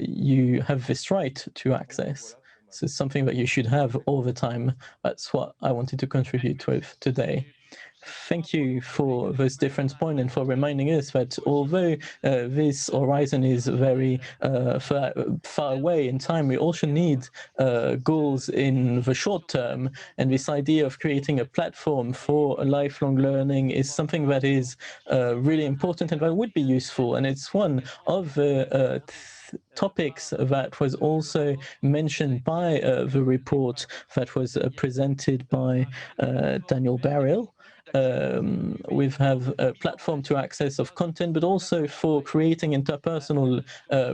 Speaker 7: you have this right to access. So it's something that you should have all the time. That's what I wanted to contribute with today. Thank you for those different points, and for reminding us that although this horizon is very far away in time, we also need goals in the short term. And this idea of creating a platform for lifelong learning is something that is really important, and that would be useful. And it's one of the topics that was also mentioned by the report that was presented by Daniel Barrell. we have a platform to access of content, but also for creating interpersonal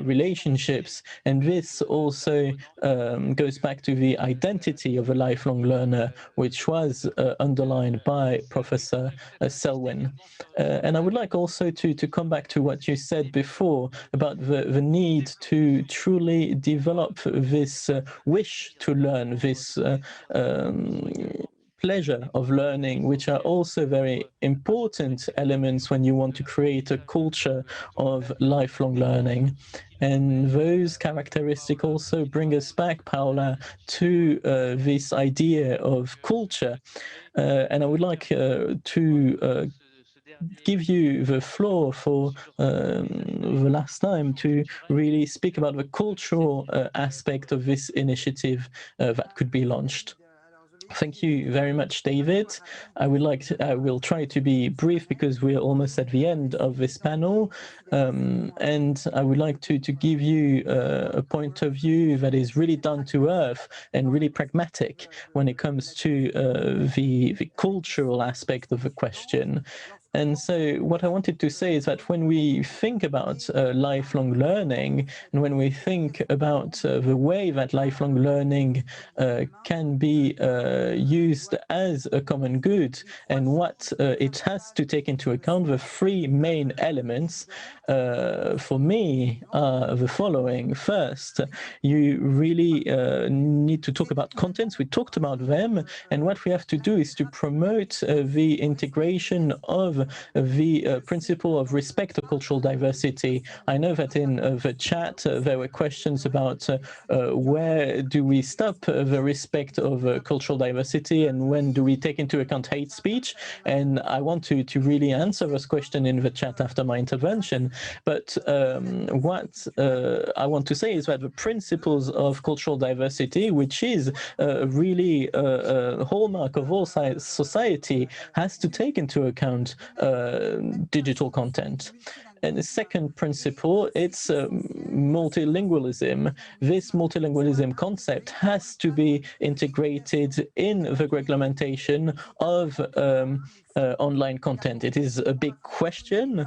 Speaker 7: relationships. And this also goes back to the identity of a lifelong learner, which was underlined by Professor Selwyn. And I would like also to come back to what you said before about the need to truly develop this wish to learn, this pleasure of learning, which are also very important elements when you want to create a culture of lifelong learning. And those characteristics also bring us back, Paula, to this idea of culture. And I would like to give you the floor for the last time to really speak about the cultural aspect of this initiative that could be launched. Thank you very much, David. I will try to be brief because we're almost at the end of this panel. And I would like to give you a point of view that is really down to earth and really pragmatic when it comes to the cultural aspect of the question. And so what I wanted to say is that when we think about lifelong learning, and when we think about the way that lifelong learning can be used as a common good, and what it has to take into account, the three main elements for me are the following. First, you really need to talk about contents. We talked about them, and what we have to do is to promote the integration of the principle of respect of cultural diversity. I know that in the chat there were questions about where do we stop the respect of cultural diversity and when do we take into account hate speech, and I want to really answer this question in the chat after my intervention. But what I want to say is that the principles of cultural diversity, which is really a hallmark of all society, has to take into account digital content. And the second principle, it's multilingualism. This multilingualism concept has to be integrated in the regulation of online content. It is a big question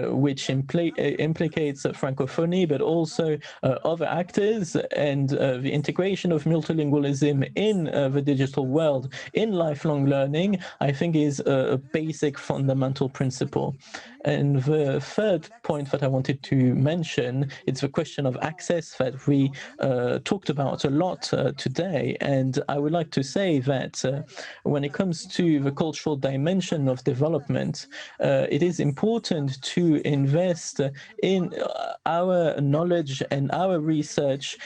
Speaker 7: which implicates Francophonie, but also other actors, and the integration of multilingualism in the digital world in lifelong learning, I think, is a basic fundamental principle. And the third point that I wanted to mention, it's the question of access that we talked about a lot today. And I would like to say that when it comes to the cultural dimension of development, it is important to invest in our knowledge and our research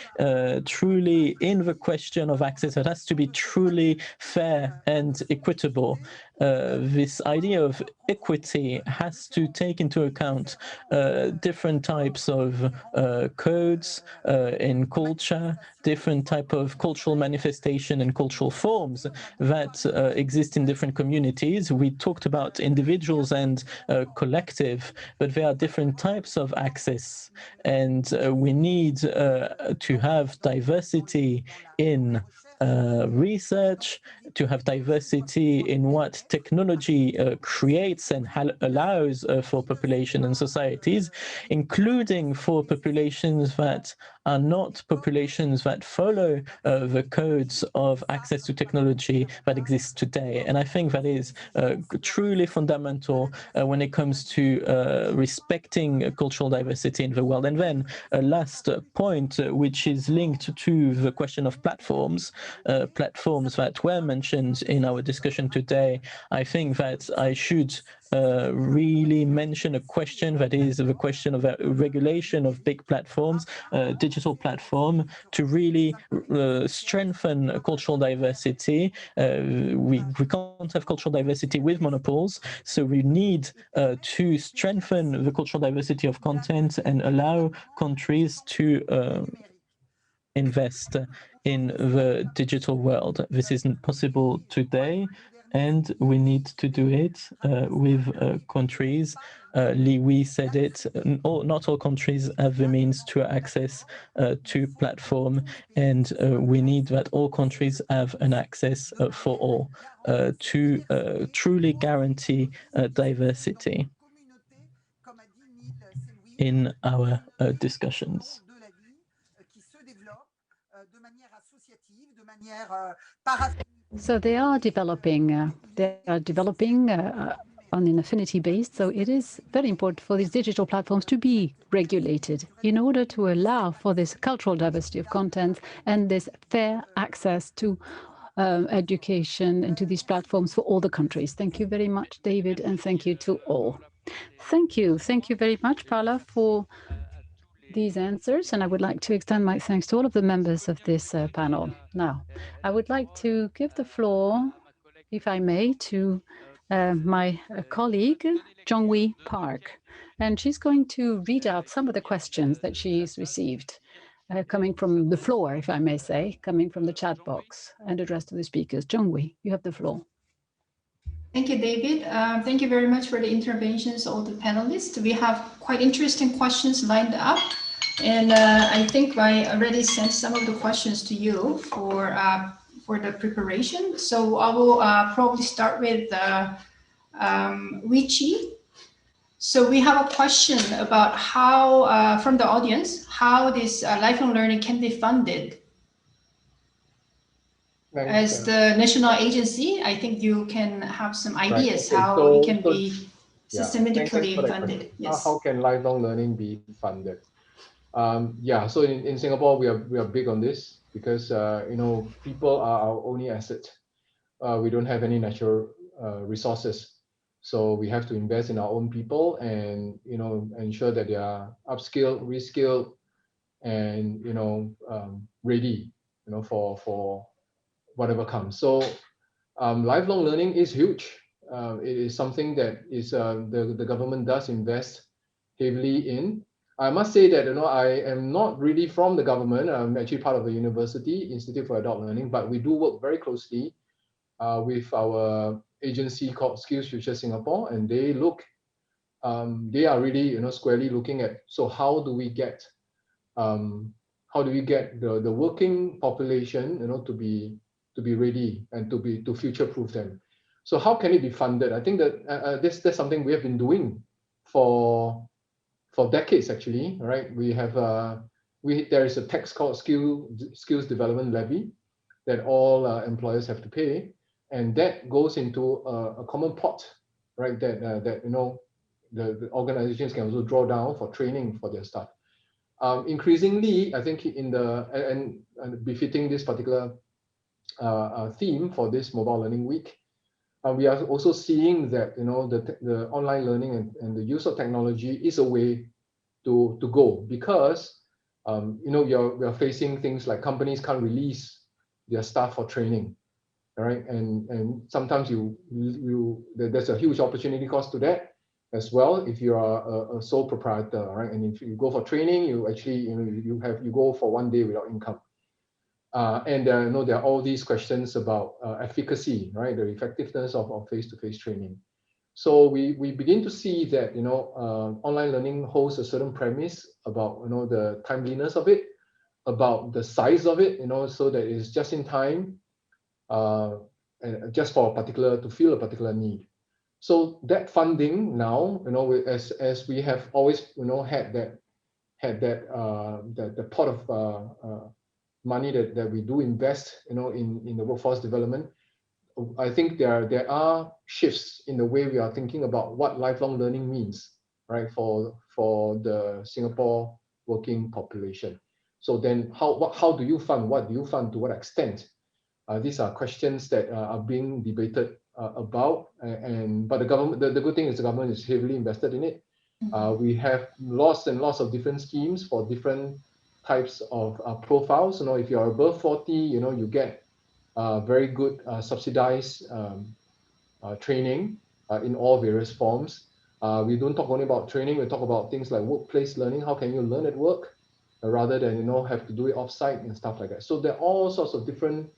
Speaker 7: truly in the question of access. It has to be truly fair and equitable. This idea of equity has to take into account different types of codes in culture, different type of cultural manifestation and cultural forms that exist in different communities. We talked about individuals and collective, but there are different types of access, and we need to have diversity in research, to have diversity in what technology creates and allows for population and societies, including for populations that are not populations that follow the codes of access to technology that exists today. And I think that is truly fundamental when it comes to respecting cultural diversity in the world. And then a last point, which is linked to the question of platforms, platforms that were mentioned in our discussion today. I think that I should really mention a question that is the question of regulation of big platforms, digital platform, to really strengthen cultural diversity. We can't have cultural diversity with monopoles, so we need to strengthen the cultural diversity of content and allow countries to invest in the digital world. This isn't possible today. and we need to do it with countries. Liwi said it, not all countries have the means to access to platform, and we need that all countries have an access for all to truly guarantee diversity in our discussions.
Speaker 8: So they are developing on an affinity base. So it is very important for these digital platforms to be regulated in order to allow for this cultural diversity of content and this fair access to education and to these platforms for all the countries. Thank you very much, David, and thank you to all. Thank you. Thank you very much, Paula, for these answers, and I would like to extend my thanks to all of the members of this panel. Now, I would like to give the floor, if I may, to my colleague, Jongwee Park, and she's going to read out some of the questions that she's received, coming from the floor, if I may say, coming from the chat box, and addressed to the speakers. Jongwee, you have the floor.
Speaker 9: Thank you, David. Thank you very much for the interventions of the panelists. We have quite interesting questions lined up. And I think I already sent some of the questions to you for the preparation. So I will probably start with Richie. So we have a question about how, from the audience, how this lifelong learning can be funded. As the national agency, I think you can have some ideas how it can be systematically funded.
Speaker 4: Yes. How can lifelong learning be funded? So in Singapore, we are big on this because people are our only asset. We don't have any natural resources, so we have to invest in our own people and ensure that they are upskilled, reskilled, and ready for whatever comes. So lifelong learning is huge. It is something that is the government does invest heavily in. I must say that I am not really from the government. I'm actually part of a university, Institute for Adult Learning, but we do work very closely with our agency called Skills Future Singapore, and they are really squarely looking at, so how do we get the working population to be ready and to future-proof them. So how can it be funded? I think that that's something we have been doing for decades, actually, right? We have there is a tax called Skills Development Levy that all employers have to pay, and that goes into a common pot, right? That the organizations can also draw down for training for their staff. Increasingly, I think and befitting this particular theme for this Mobile Learning Week, we are also seeing that the online learning and the use of technology is a way to go, because we are facing things like companies can't release their staff for training, right? And sometimes there's a huge opportunity cost to that as well if you are a sole proprietor, right? And if you go for training, you actually you go for one day without income. And there are all these questions about efficacy, right? The effectiveness of face-to-face training. So we begin to see that online learning holds a certain premise about the timeliness of it, about the size of it, so that it's just in time, and just for to fill a particular need. So that funding now, as we have always had the pot of money that we do invest in the workforce development. I think there are shifts in the way we are thinking about what lifelong learning means, right, for the Singapore working population. So then how do you fund? What do you fund? To what extent? These are questions that are being debated about, but the government, the good thing is the government is heavily invested in it. We have lots and lots of different schemes for different types of profiles. If you are above 40, you get very good subsidized training in all various forms. We don't talk only about training, we talk about things like workplace learning. How can you learn at work rather than have to do it offsite and stuff like that. So there are all sorts of different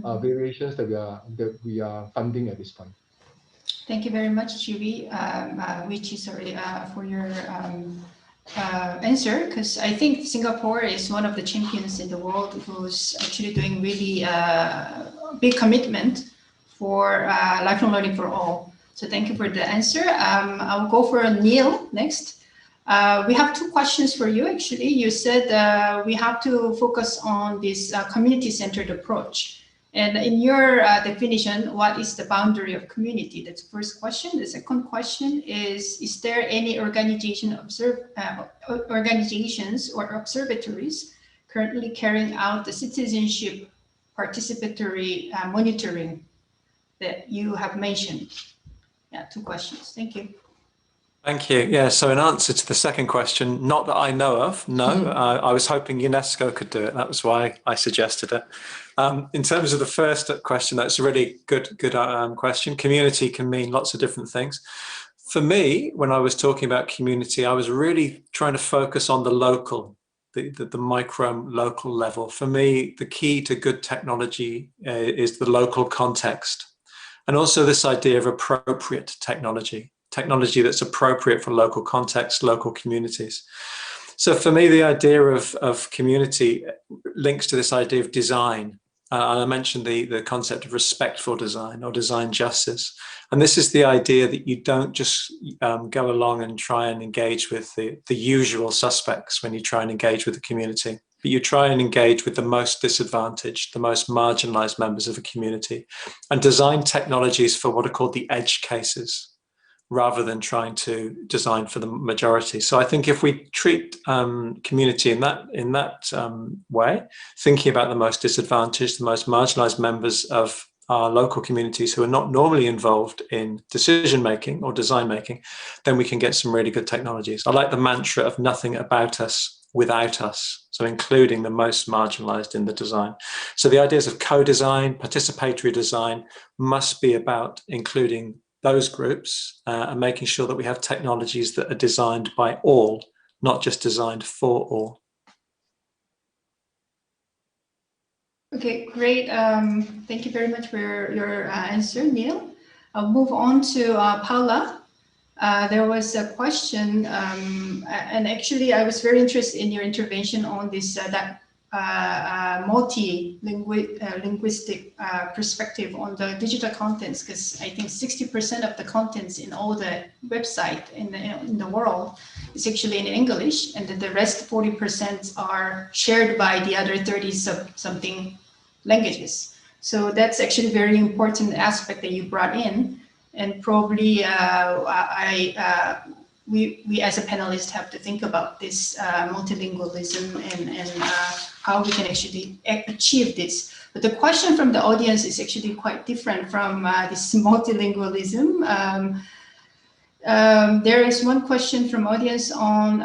Speaker 4: variations that we are funding at this point.
Speaker 9: Thank you very much, Chiwi, for your answer, because I think Singapore is one of the champions in the world who's actually doing really big commitment for lifelong learning for all. So thank you for the answer. I'll go for Neil next. We have two questions for you, actually. You said we have to focus on this community-centered approach. And in your definition, what is the boundary of community? That's the first question. The second question is there any organizations or observatories currently carrying out the citizenship participatory monitoring that you have mentioned? Yeah, two questions. Thank you.
Speaker 3: Thank you. Yeah, so in answer to the second question, not that I know of, no. I was hoping UNESCO could do it. That was why I suggested it. In terms of the first question, that's a really good question. Community can mean lots of different things. For me, when I was talking about community, I was really trying to focus on the local, the micro local level. For me, the key to good technology is the local context. And also this idea of appropriate technology that's appropriate for local context, local communities. So for me, the idea of community links to this idea of design. I mentioned the concept of respectful design or design justice. And this is the idea that you don't just go along and try and engage with the usual suspects when you try and engage with the community, but you try and engage with the most disadvantaged, the most marginalized members of a community, and design technologies for what are called the edge cases, rather than trying to design for the majority. So I think if we treat community in that way, thinking about the most disadvantaged, the most marginalized members of our local communities who are not normally involved in decision making or design making, then we can get some really good technologies. I like the mantra of nothing about us without us, so including the most marginalized in the design. So the ideas of co-design, participatory design must be about including those groups and making sure that we have technologies that are designed by all, not just designed for all.
Speaker 9: Okay, great. Thank you very much for your answer, Neil. I'll move on to Paula. There was a question, and actually I was very interested in your intervention on this multi-linguistic perspective on the digital contents, because I think 60% of the contents in all the website in the world is actually in English, and then the rest 40% are shared by the other 30-something languages. So that's actually a very important aspect that you brought in, and probably we as a panelist have to think about this multilingualism and how we can actually achieve this. But the question from the audience is actually quite different from this multilingualism. There is one question from audience on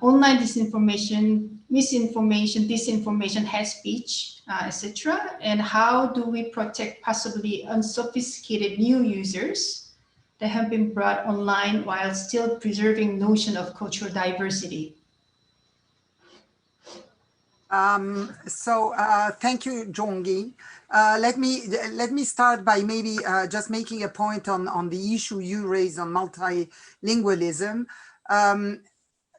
Speaker 9: online disinformation, misinformation, disinformation, hate speech, etc. And how do we protect possibly unsophisticated new users that have been brought online while still preserving notion of cultural diversity?
Speaker 6: Thank you, Jongi. Let me start by maybe just making a point on the issue you raised on multilingualism.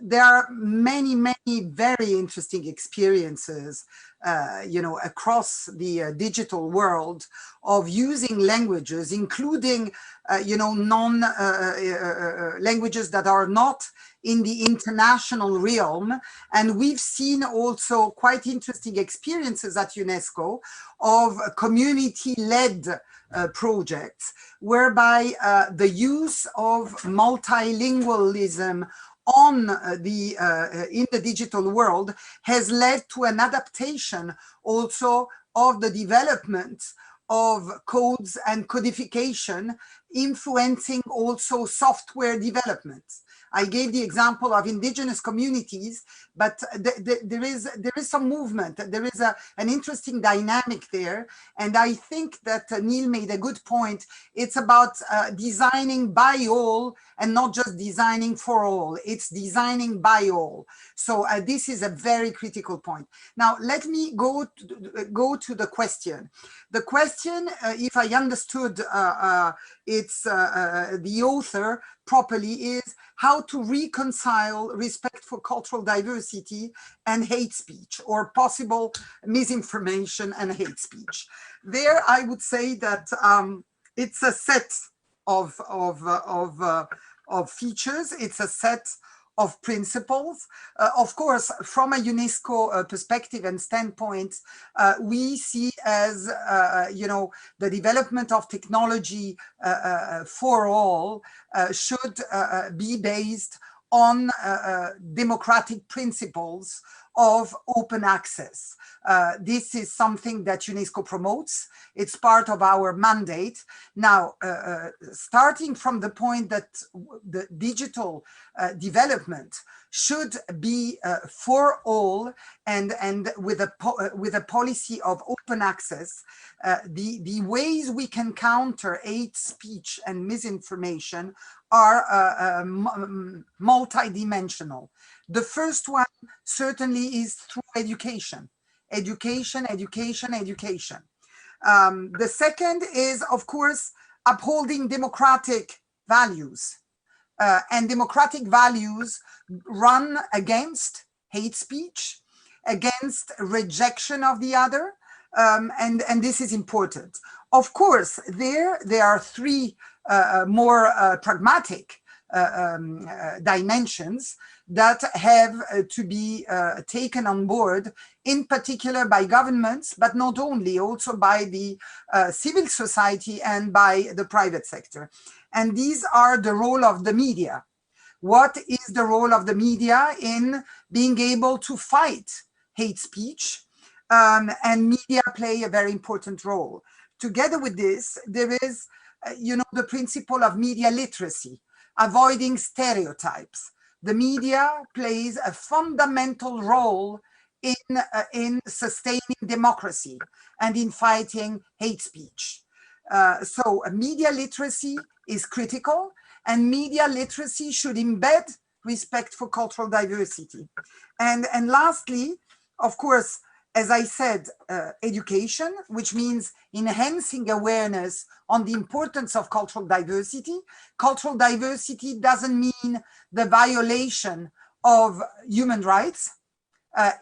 Speaker 6: There are many very interesting experiences, across the digital world of using languages, including, languages that are not in the international realm. And we've seen also quite interesting experiences at UNESCO of community-led projects, whereby the use of multilingualism in the digital world has led to an adaptation also of the development of codes and codification, influencing also software development. I gave the example of indigenous communities, but there is some movement. There is an interesting dynamic there. And I think that Neil made a good point. It's about designing by all and not just designing for all. It's designing by all. So this is a very critical point. Now, let me go to the question. The question, if I understood it's the author properly, is how to reconcile respect for cultural diversity and hate speech, or possible misinformation and hate speech. There, I would say that it's a set of features. It's a set of principles. Of course, from a UNESCO perspective and standpoint, we see as, the development of technology for all should be based on democratic principles of open access. This is something that UNESCO promotes. It's part of our mandate. Now, starting from the point that the digital development should be for all and with a policy of open access, the ways we can counter hate speech and misinformation are multidimensional. The first one certainly is through education. Education. The second is, of course, upholding democratic values. And democratic values run against hate speech, against rejection of the other, and this is important. Of course, there are three more pragmatic dimensions that have to be taken on board, in particular by governments, but not only, also by the civil society and by the private sector. And these are the role of the media. What is the role of the media in being able to fight hate speech? And media play a very important role. Together with this, there is, the principle of media literacy, avoiding stereotypes. The media plays a fundamental role in sustaining democracy and in fighting hate speech. So media literacy is critical, and media literacy should embed respect for cultural diversity. And lastly, of course, as I said, education, which means enhancing awareness on the importance of cultural diversity. Cultural diversity doesn't mean the violation of human rights,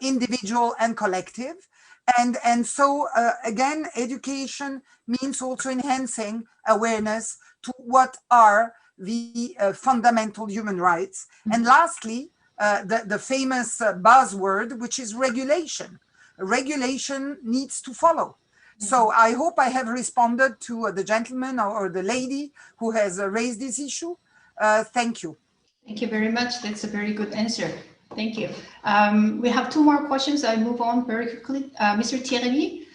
Speaker 6: individual and collective. And so, again, education means also enhancing awareness to what are the fundamental human rights. And lastly, the famous buzzword, which is regulation. Regulation needs to follow. So I hope I have responded to the gentleman or the lady who has raised this issue. Thank you.
Speaker 9: Thank you very much. That's a very good answer. Thank you. We have two more questions. I move on very quickly. Mr. Thierry,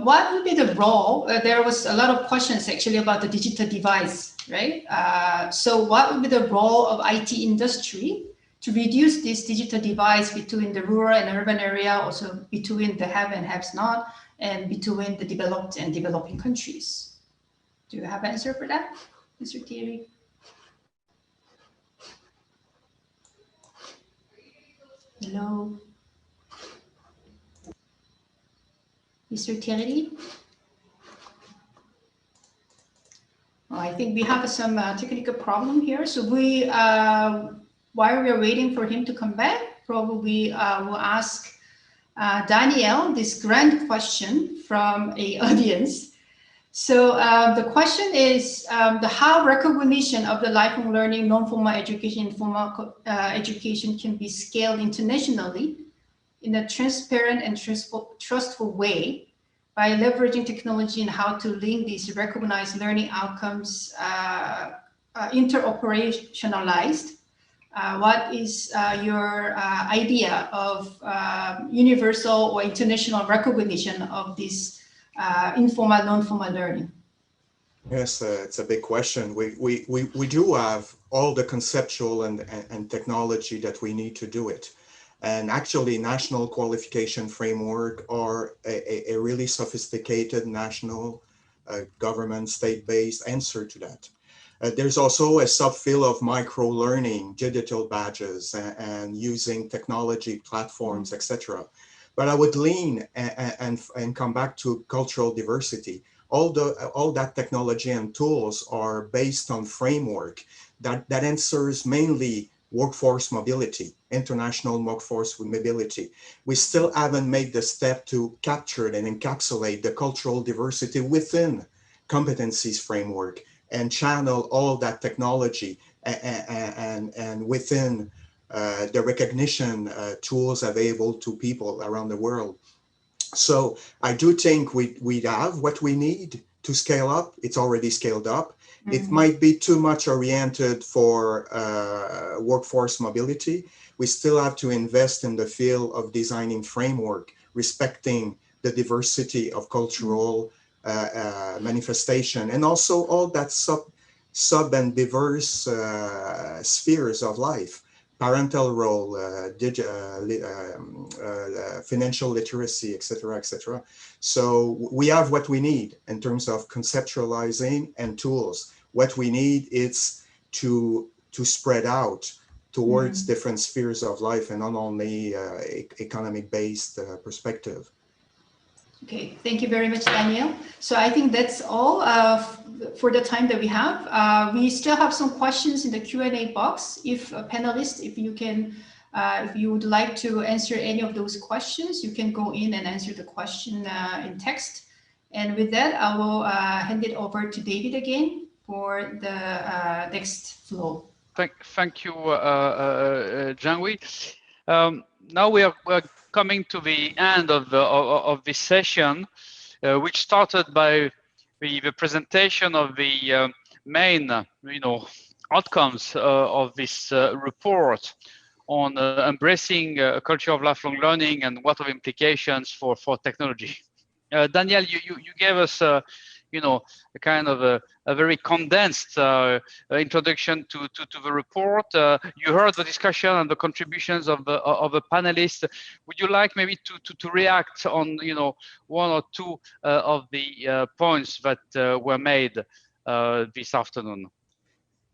Speaker 9: what would be the role? There was a lot of questions actually about the digital device, right? So what would be the role of IT industry to reduce this digital divide between the rural and urban area, also between the have and haves not, and between the developed and developing countries? Do you have an answer for that, Mr. Thierry? Hello, Mr. Thierry? Oh, I think we have some technical problem here. So we, while we are waiting for him to come back, probably we'll ask Danielle this grand question from an audience. So the question is the how recognition of the lifelong learning, non-formal education, informal education can be scaled internationally in a transparent and trustful way by leveraging technology and how to link these recognized learning outcomes interoperationalized. What is your idea of universal or international recognition of this informal, non-formal learning?
Speaker 2: Yes, it's a big question. We do have all the conceptual and technology that we need to do it. And actually, national qualification framework are a really sophisticated national government state-based answer to that. There's also a subfield of micro-learning, digital badges, and using technology platforms, etc. But I would lean and come back to cultural diversity. All that technology and tools are based on framework that answers mainly workforce mobility, international workforce mobility. We still haven't made the step to capture and encapsulate the cultural diversity within competencies framework and channel all that technology and within the recognition tools available to people around the world. So I do think we have what we need to scale up. It's already scaled up. It might be too much oriented for workforce mobility. We still have to invest in the field of designing framework, respecting the diversity of cultural manifestation, and also all that sub and diverse spheres of life. Parental role, financial literacy, etc., etc. So we have what we need in terms of conceptualizing and tools. What we need is to spread out towards different spheres of life and not only economic-based perspective.
Speaker 9: Okay, thank you very much, Daniel. So I think that's all for the time that we have. We still have some questions in the Q&A box. If panelists, if you would like to answer any of those questions, you can go in and answer the question in text. And with that, I will hand it over to David again for the next flow.
Speaker 1: Thank you, Jean-Louis. Now we are coming to the end of this session, which started by the presentation of the main, outcomes of this report on embracing a culture of lifelong learning and what are the implications for technology. Daniel, you gave us a kind of a very condensed introduction to the report. You heard the discussion and the contributions of the panelists. Would you like maybe to react on one or two of the points that were made this afternoon?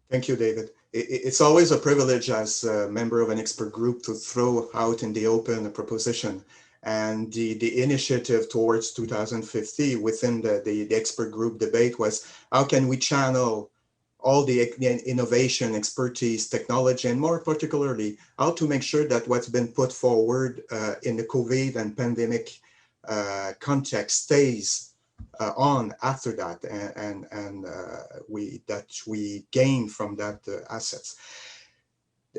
Speaker 2: Thank you, David. It's always a privilege as a member of an expert group to throw out in the open a proposition. And the initiative towards 2050 within the expert group debate was, how can we channel all the innovation, expertise, technology, and more particularly, how to make sure that what's been put forward in the COVID and pandemic context stays on after that, and we gain from that assets.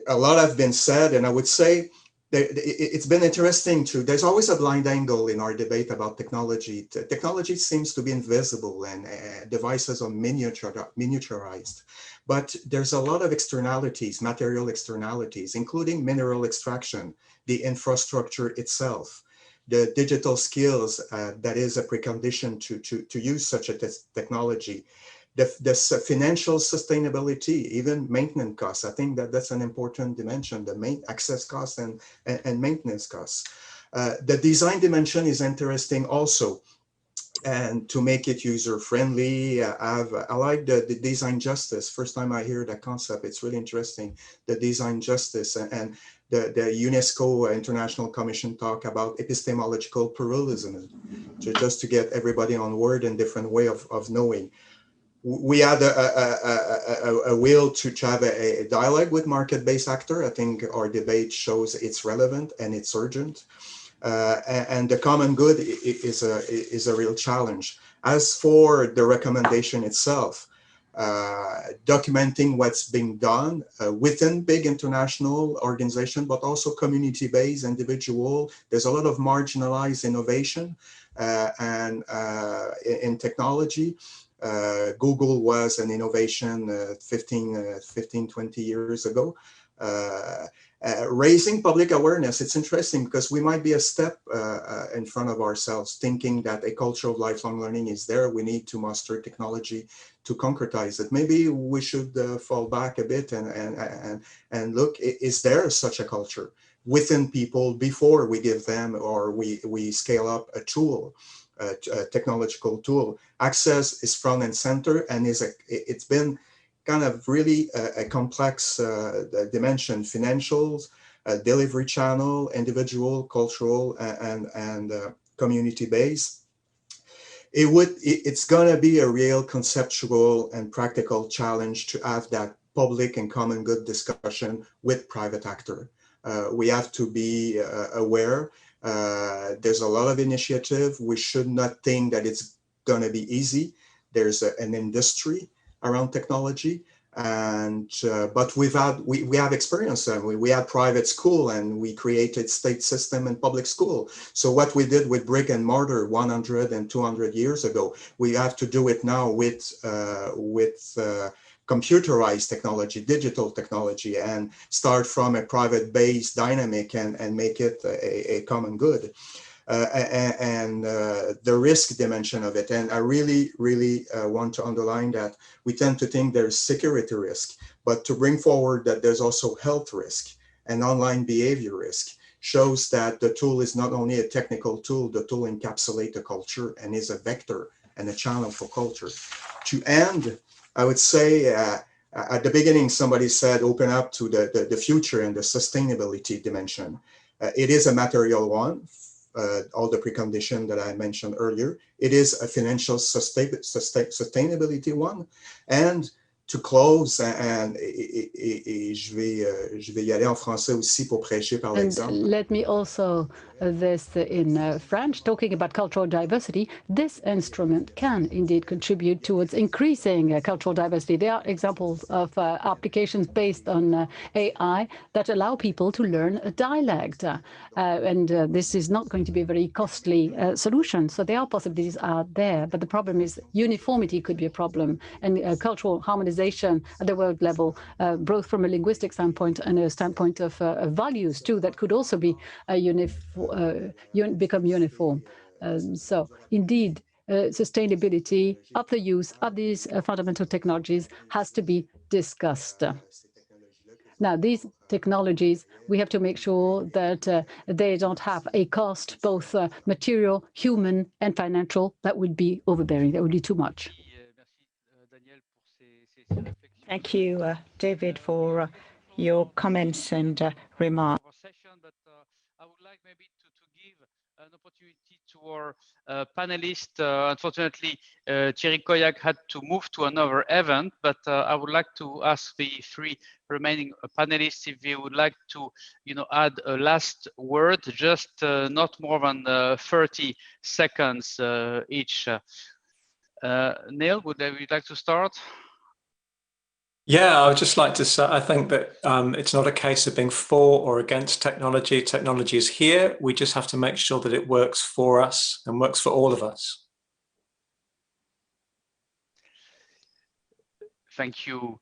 Speaker 2: A lot have been said, and I would say it's been interesting too. There's always a blind angle in our debate about technology. Technology seems to be invisible and devices are miniaturized, but there's a lot of externalities, material externalities, including mineral extraction, the infrastructure itself, the digital skills that is a precondition to use such a technology, the financial sustainability, even maintenance costs. I think that's an important dimension, the access costs and maintenance costs. The design dimension is interesting also. And to make it user-friendly, I like the design justice. First time I hear that concept, it's really interesting, the design justice. And the UNESCO International Commission talk about epistemological pluralism, just to get everybody on board and different way of knowing. We had a will to have a dialogue with market-based actor. I think our debate shows it's relevant and it's urgent. And the common good is a real challenge. As for the recommendation itself, documenting what's being done within big international organizations, but also community-based, individual. There's a lot of marginalized innovation and in technology. Google was an innovation 15, 20 years ago. Raising public awareness, it's interesting because we might be a step in front of ourselves, thinking that a culture of lifelong learning is there. We need to master technology to concretize it. Maybe we should fall back a bit and look, is there such a culture within people before we give them or we scale up a tool, a technological tool? Access is front and center, and it's been kind of really a complex dimension: financials, delivery channel, individual, cultural, and community based. It's gonna be a real conceptual and practical challenge to have that public and common good discussion with private actor. We have to be aware. There's a lot of initiative. We should not think that it's gonna be easy. There's an industry around technology, and but we have experience. We had private school, and we created state system and public school. So what we did with brick and mortar 100 and 200 years ago, we have to do it now with computerized technology, digital technology, and start from a private base dynamic and make it a common good. And the risk dimension of it. And I really want to underline that we tend to think there's security risk, but to bring forward that there's also health risk and online behavior risk shows that the tool is not only a technical tool, the tool encapsulates a culture and is a vector and a channel for culture. To end, I would say at the beginning, somebody said, open up to the future and the sustainability dimension. It is a material one. All the preconditions that I mentioned earlier. It is a financial sustainability one. And to close, and je vais y aller en français aussi pour prêcher par l'exemple.
Speaker 8: Let me also this in French, talking about cultural diversity. This instrument can indeed contribute towards increasing cultural diversity. There are examples of applications based on AI that allow people to learn a dialect. And this is not going to be a very costly solution. So there are possibilities out there. But the problem is uniformity could be a problem. And cultural harmonization at the world level, both from a linguistic standpoint and a standpoint of values, too, that could also be become uniform. So indeed, sustainability of the use of these fundamental technologies has to be discussed. Now, these technologies, we have to make sure that they don't have a cost, both material, human, and financial, that would be overbearing, that would be too much.
Speaker 5: Thank you, David, for your comments and remarks.
Speaker 1: I would like maybe to give an opportunity to our panelists. Unfortunately, Thierry Koyak had to move to another event, but I would like to ask the three remaining panelists if they would like to, add a last word, just not more than 30 seconds each. Neil, would you like to start?
Speaker 3: Yeah, I would just like to say, I think that it's not a case of being for or against technology. Technology is here. We just have to make sure that it works for us and works for all of us.
Speaker 1: Thank you.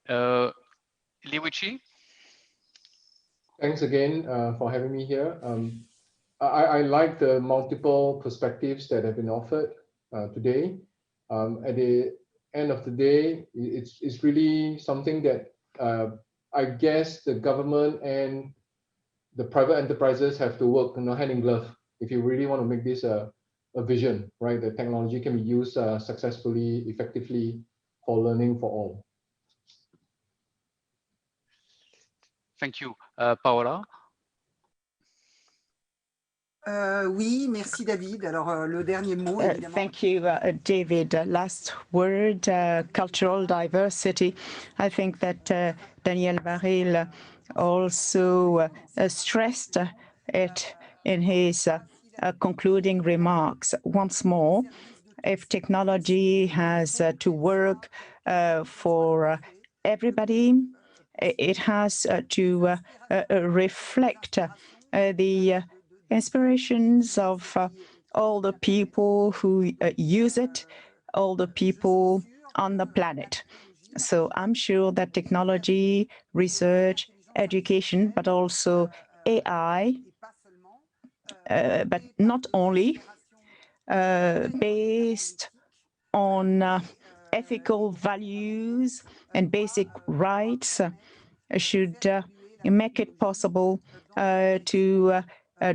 Speaker 1: Liwichi?
Speaker 4: Thanks again for having me here. I like the multiple perspectives that have been offered today. At the end of the day, it's really something that I guess the government and the private enterprises have to work hand in glove if you really want to make this a vision, right? The technology can be used successfully, effectively for learning for all.
Speaker 1: Thank you. Paola?
Speaker 6: Oui, merci David. Alors, le dernier mot, évidemment.
Speaker 5: Thank you, David. Last word, cultural diversity. I think that Daniel Baril also stressed it in his concluding remarks. Once more, if technology has to work for everybody, it has to reflect the inspirations of all the people who use it, all the people on the planet. So I'm sure that technology, research, education, but also AI, but not only, based on ethical values and basic rights, should make it possible to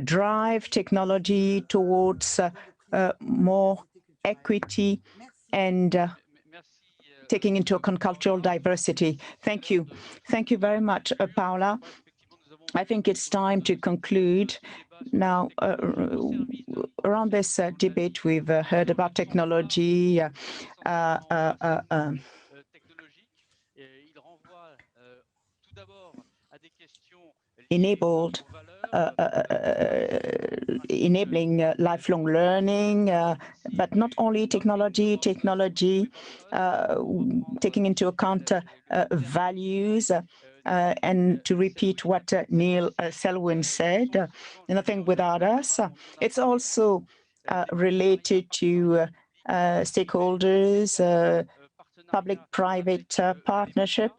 Speaker 5: drive technology towards more equity and taking into account cultural diversity. Thank you. Thank you very much, Paula. I think it's time to conclude. Now, around this debate, we've heard about technology, enabling lifelong learning, but not only technology, taking into account values. And to repeat what Neil Selwyn said, nothing without us. It's also related to stakeholders, public-private partnership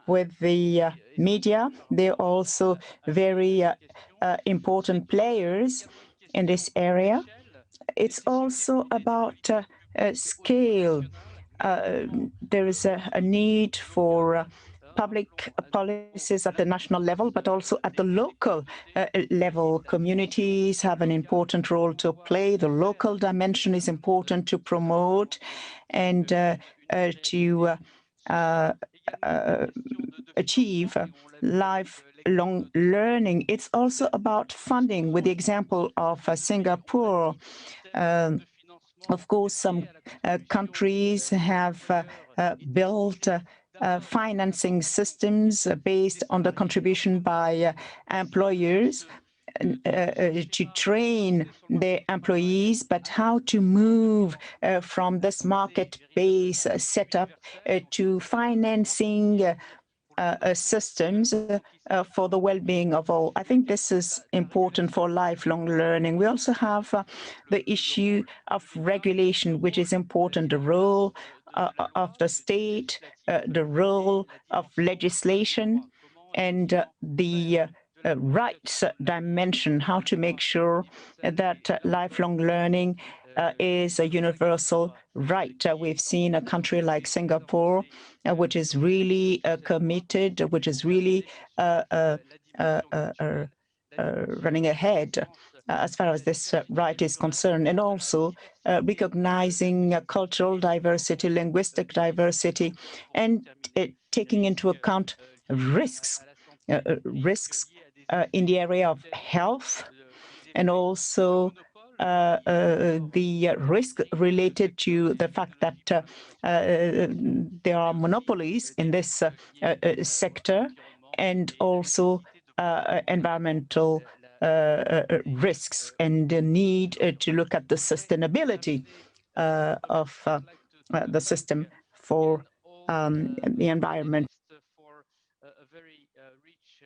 Speaker 5: with the media. They're also very important players in this area. It's also about scale. There is a need for public policies at the national level, but also at the local level. Communities have an important role to play. The local dimension is important to promote and to achieve lifelong learning. It's also about funding, with the example of Singapore. Of course, some countries have built financing systems based on the contribution by employers to train their employees, but how to move from this market-based setup to financing systems for the well-being of all. I think this is important for lifelong learning. We also have the issue of regulation, which is important, the role of the state, the role of legislation, and the rights dimension, how to make sure that lifelong learning is a universal right. We've seen a country like Singapore, which is really committed, which is really running ahead as far as this right is concerned, and also recognizing cultural diversity, linguistic diversity, and taking into account risks in the area of health, and also the risk related to the fact that there are monopolies in this sector, and also environmental risks, and the need to look at the sustainability of the system for the environment.
Speaker 1: For a very rich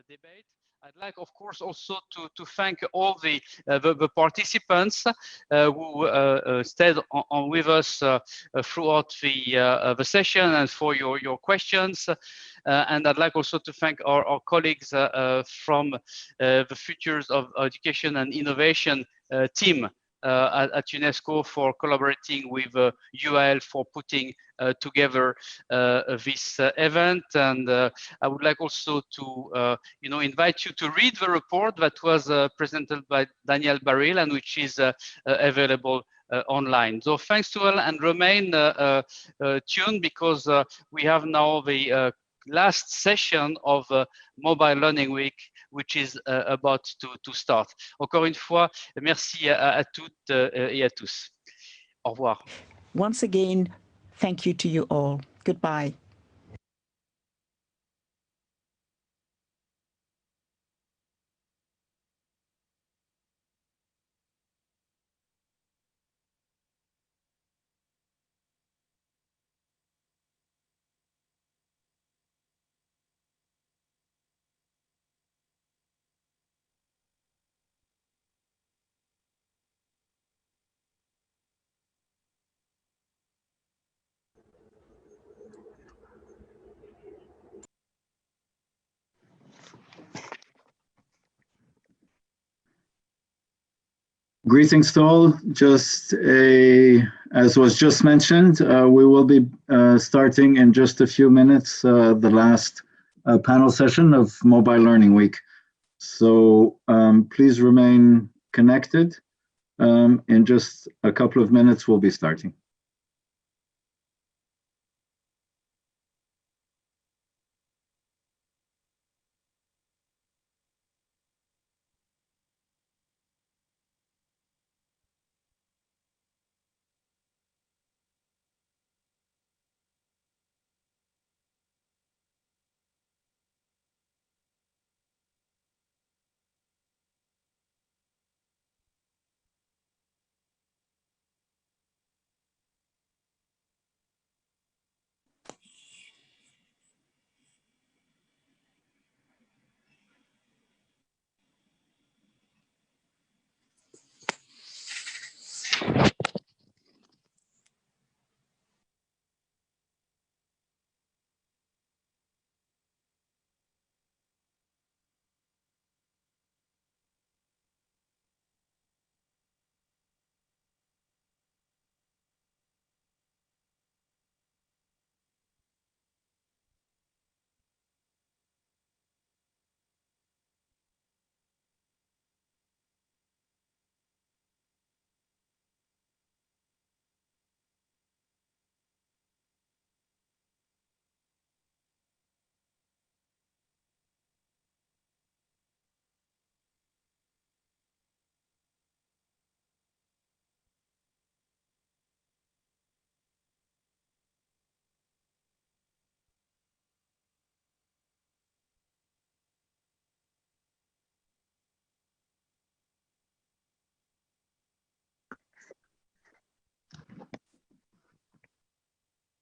Speaker 1: debate. I'd like, of course, also to thank all the participants who stayed on with us throughout the session and for your questions. And I'd like also to thank our colleagues from the Futures of Education and Innovation team at UNESCO for collaborating with UIL for putting together this event. And I would like also to invite you to read the report that was presented by Daniel Baril and which is available online. So thanks to all, and remain tuned, because we have now the last session of Mobile Learning Week, which is about to start. Encore une fois, merci à toutes et à tous. Au revoir.
Speaker 5: Once again, thank you to you all. Goodbye.
Speaker 10: Greetings to all. As was just mentioned, we will be starting in just a few minutes the last panel session of Mobile Learning Week. So please remain connected. In just a couple of minutes, we'll be starting.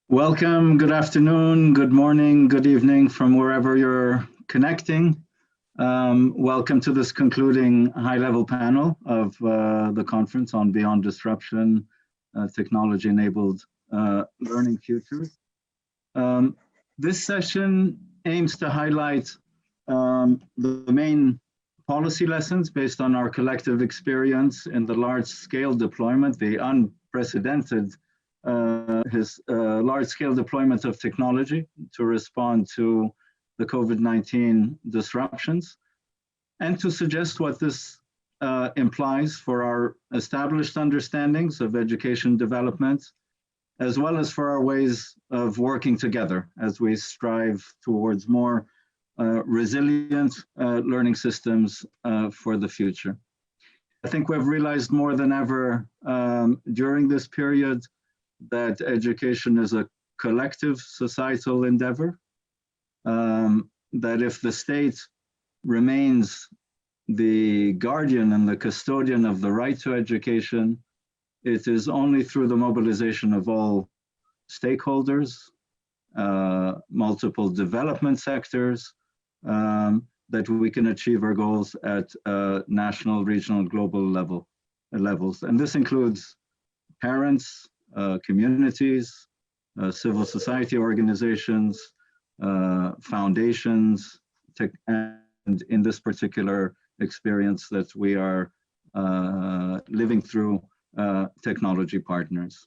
Speaker 10: Welcome, good afternoon, good morning, good evening from wherever you're connecting. Welcome to this concluding high-level panel of the conference on Beyond Disruption, Technology-Enabled Learning Futures. This session aims to highlight the main policy lessons based on our collective experience in the large-scale deployment, the unprecedented large-scale deployment of technology to respond to the COVID-19 disruptions, and to suggest what this implies for our established understandings of education development, as well as for our ways of working together as we strive towards more resilient learning systems for the future. I think we've realized more than ever during this period that education is a collective societal endeavor, that if the state remains the guardian and the custodian of the right to education, it is only through the mobilization of all stakeholders, multiple development sectors, that we can achieve our goals at national, regional, global levels. And this includes parents, communities, civil society organizations, foundations, and in this particular experience that we are living through, technology partners.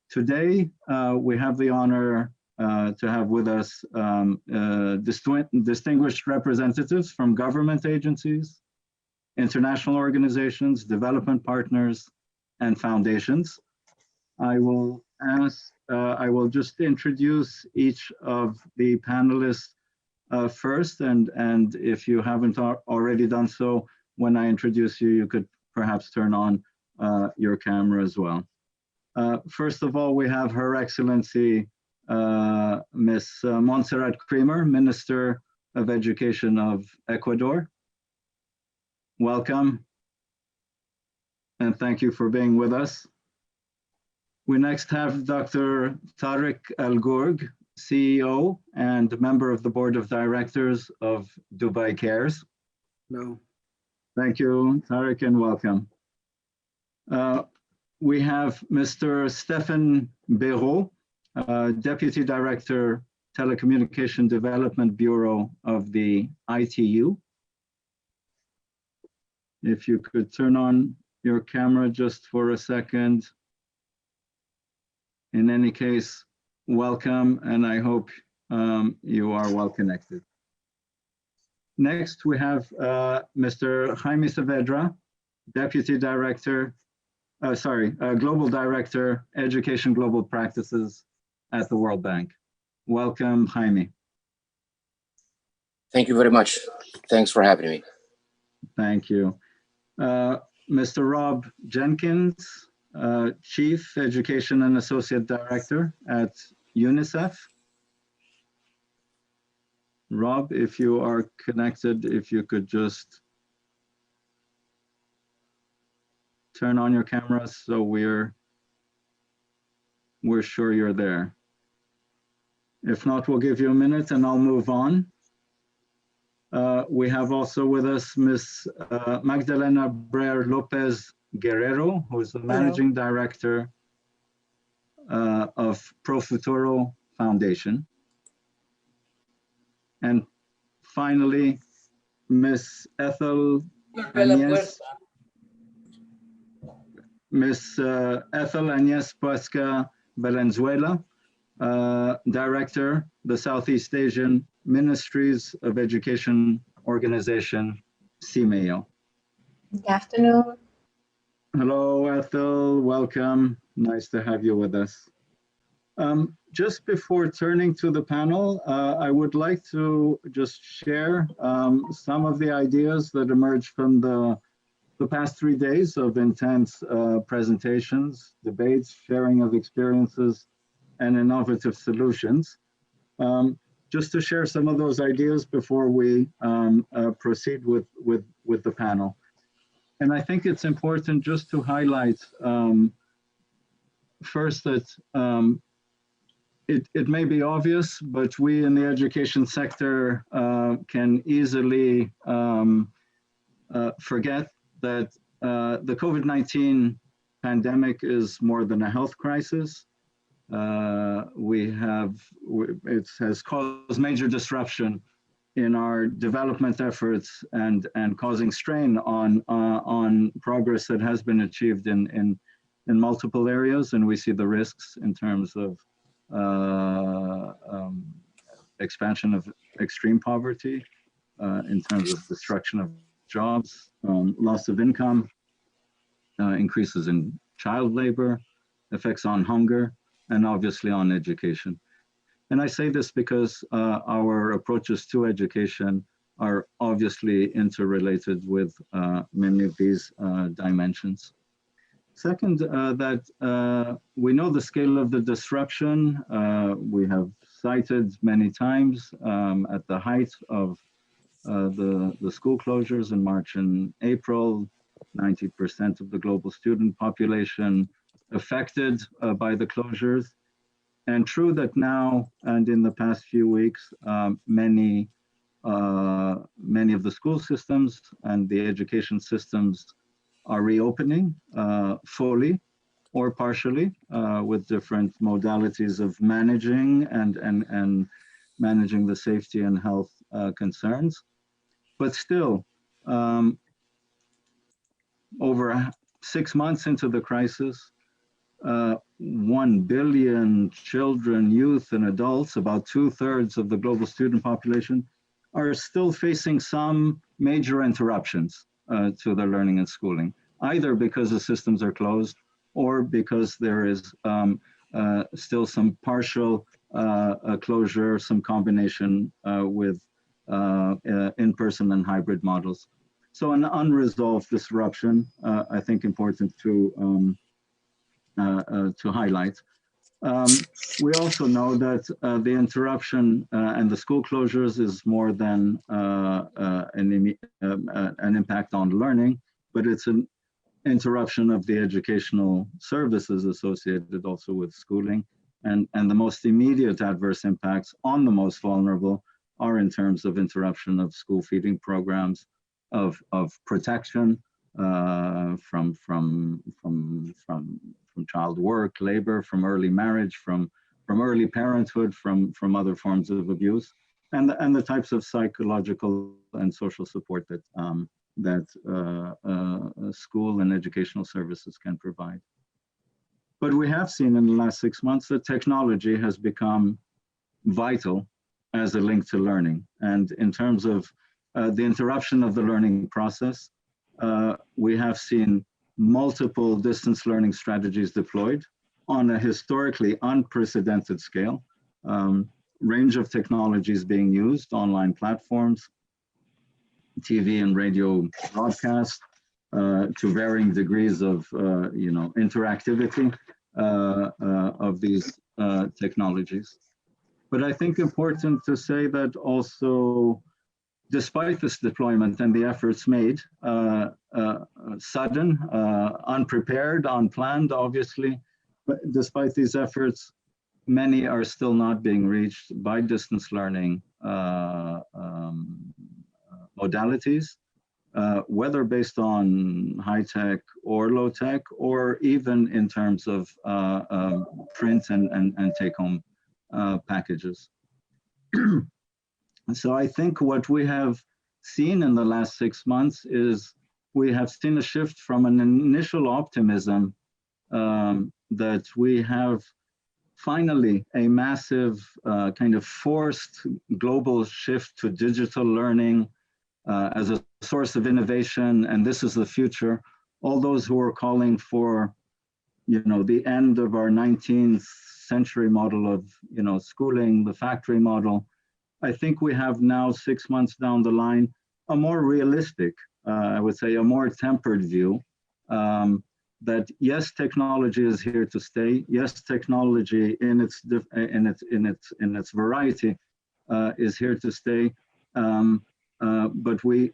Speaker 10: Today, we have the honor to have with us distinguished representatives from government agencies, international organizations, development partners, and foundations. I will just introduce each of the panelists first, and if you haven't already done so, when I introduce you, you could perhaps turn on your camera as well. First of all, we have Her Excellency Ms. Montserrat Creamer, Minister of Education of Ecuador. Welcome, and thank you for being with us. We next have Dr. Tariq Al-Gourg, CEO and member of the Board of Directors of Dubai Cares.
Speaker 11: Hello.
Speaker 10: Thank you, Tariq, and welcome. We have Mr. Stephen Béraud, Deputy Director, Telecommunication Development Bureau of the ITU. If you could turn on your camera just for a second. In any case, welcome, and I hope you are well connected. Next, we have Mr. Jaime Saavedra, Deputy Director, Global Director, Education Global Practices at the World Bank. Welcome, Jaime.
Speaker 11: Thank you very much. Thanks for having me.
Speaker 10: Thank you. Mr. Rob Jenkins, Chief Education and Associate Director at UNICEF. Rob, if you are connected, if you could just turn on your camera so we're sure you're there. If not, we'll give you a minute and I'll move on. We have also with us Ms. Magdalena Brer Lopez Guerrero, who is the Managing Director of Pro Futuro Foundation. And finally, Ms. Ethel Agnes Pasca Valenzuela, Director, the Southeast Asian Ministries of Education Organization, CIMEO.
Speaker 12: Good afternoon.
Speaker 10: Hello, Ethel, welcome. Nice to have you with us. Just before turning to the panel, I would like to just share some of the ideas that emerged from the past 3 days of intense presentations, debates, sharing of experiences, and innovative solutions. Just to share some of those ideas before we proceed with the panel. And I think it's important just to highlight first that it may be obvious, but we in the education sector can easily forget that the COVID-19 pandemic is more than a health crisis. It has caused major disruption in our development efforts and causing strain on progress that has been achieved in multiple areas, and we see the risks in terms of expansion of extreme poverty, in terms of destruction of jobs, loss of income, increases in child labor, effects on hunger, and obviously on education. And I say this because our approaches to education are obviously interrelated with many of these dimensions. Second, that we know the scale of the disruption. We have cited many times at the height of the school closures in March and April, 90% of the global student population affected by the closures. And true that now and in the past few weeks, many of the school systems and the education systems are reopening fully or partially with different modalities of managing and managing the safety and health concerns. But still, over 6 months into the crisis, 1 billion children, youth, and adults, about 2/3 of the global student population, are still facing some major interruptions to their learning and schooling, either because the systems are closed or because there is still some partial closure, some combination with in-person and hybrid models. So an unresolved disruption, I think important to highlight. We also know that the interruption and the school closures is more than an impact on learning, but it's an interruption of the educational services associated also with schooling. And the most immediate adverse impacts on the most vulnerable are in terms of interruption of school feeding programs, of protection from child work, labor, from early marriage, from early parenthood, from other forms of abuse, and the types of psychological and social support that that school and educational services can provide. But we have seen in the last 6 months that technology has become vital as a link to learning. And in terms of the interruption of the learning process, we have seen multiple distance learning strategies deployed on a historically unprecedented scale. Range of technologies being used, online platforms, TV and radio broadcast, to varying degrees of interactivity of these technologies. But I think important to say that also, despite this deployment and the efforts made, sudden, unprepared, unplanned, obviously, but despite these efforts, many are still not being reached by distance learning modalities, whether based on high tech or low tech, or even in terms of print and take home packages. So I think what we have seen in the last 6 months is we have seen a shift from an initial optimism that we have finally a massive kind of forced global shift to digital learning as a source of innovation, and this is the future. All those who are calling for, the end of our 19th century model of, schooling, the factory model, I think we have now 6 months down the line, a more realistic, I would say a more tempered view that yes, technology is here to stay. Yes, technology in its variety is here to stay. But we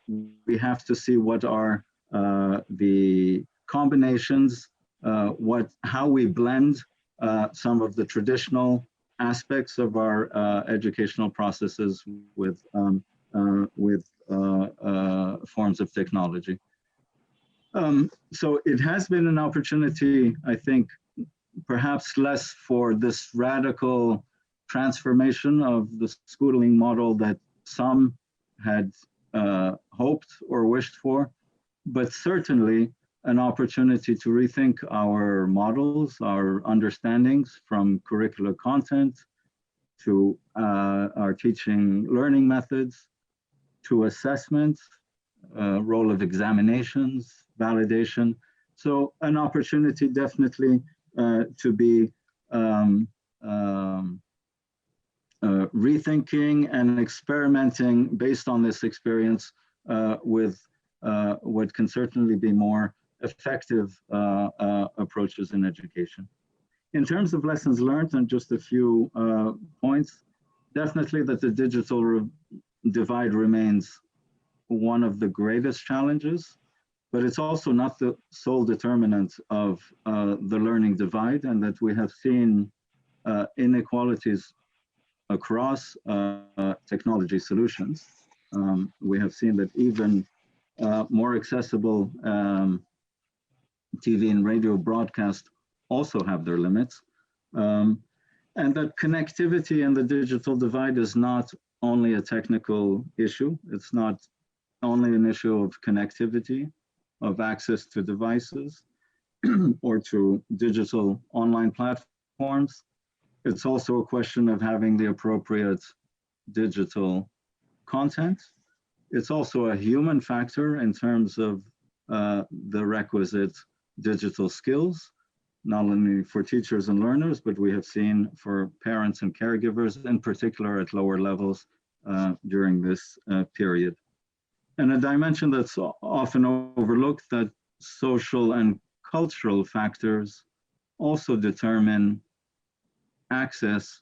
Speaker 10: have to see what are the combinations, how we blend some of the traditional aspects of our educational processes with forms of technology. So it has been an opportunity, I think, perhaps less for this radical transformation of the schooling model that some had hoped or wished for, but certainly an opportunity to rethink our models, our understandings, from curricular content to our teaching learning methods, to assessment, role of examinations, validation. So an opportunity definitely to be rethinking and experimenting based on this experience with what can certainly be more effective approaches in education. In terms of lessons learned, and just a few points, definitely that the digital divide remains one of the greatest challenges, but it's also not the sole determinant of the learning divide, and that we have seen inequalities across technology solutions. We have seen that even more accessible TV and radio broadcast also have their limits. And that connectivity and the digital divide is not only a technical issue. It's not only an issue of connectivity, of access to devices or to digital online platforms. It's also a question of having the appropriate digital content. It's also a human factor in terms of the requisite digital skills, not only for teachers and learners, but we have seen for parents and caregivers, in particular at lower levels during this period. And a dimension that's often overlooked, that social and cultural factors also determine access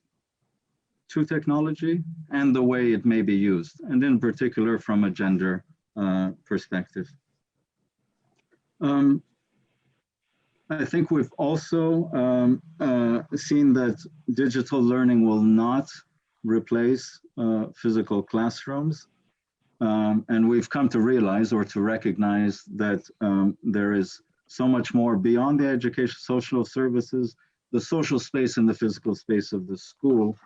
Speaker 10: to technology and the way it may be used, and in particular from a gender perspective. I think we've also seen that digital learning will not replace physical classrooms. And we've come to realize or to recognize that there is so much more beyond the education, social services. The social space and the physical space of the school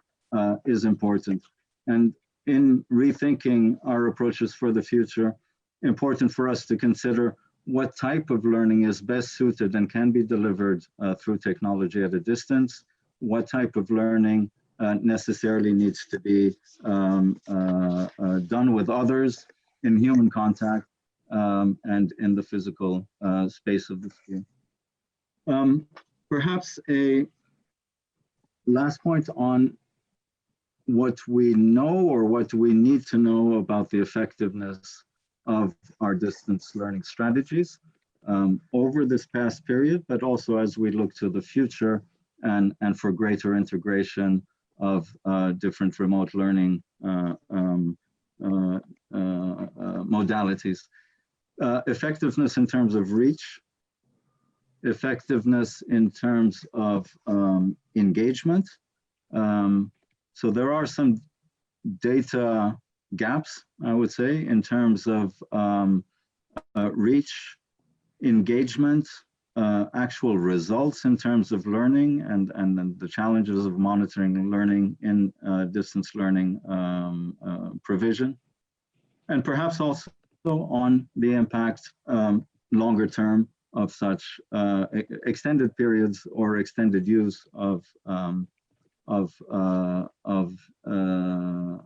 Speaker 10: is important. And in rethinking our approaches for the future, important for us to consider what type of learning is best suited and can be delivered through technology at a distance, what type of learning necessarily needs to be done with others in human contact and in the physical space of the school. Perhaps a last point on what we know or what we need to know about the effectiveness of our distance learning strategies over this past period, but also as we look to the future and for greater integration of different remote learning modalities. Effectiveness in terms of reach, effectiveness in terms of engagement. So there are some data gaps, I would say, in terms of reach, engagement, actual results in terms of learning and the challenges of monitoring learning in distance learning provision. And perhaps also on the impact longer term of such extended periods or extended use of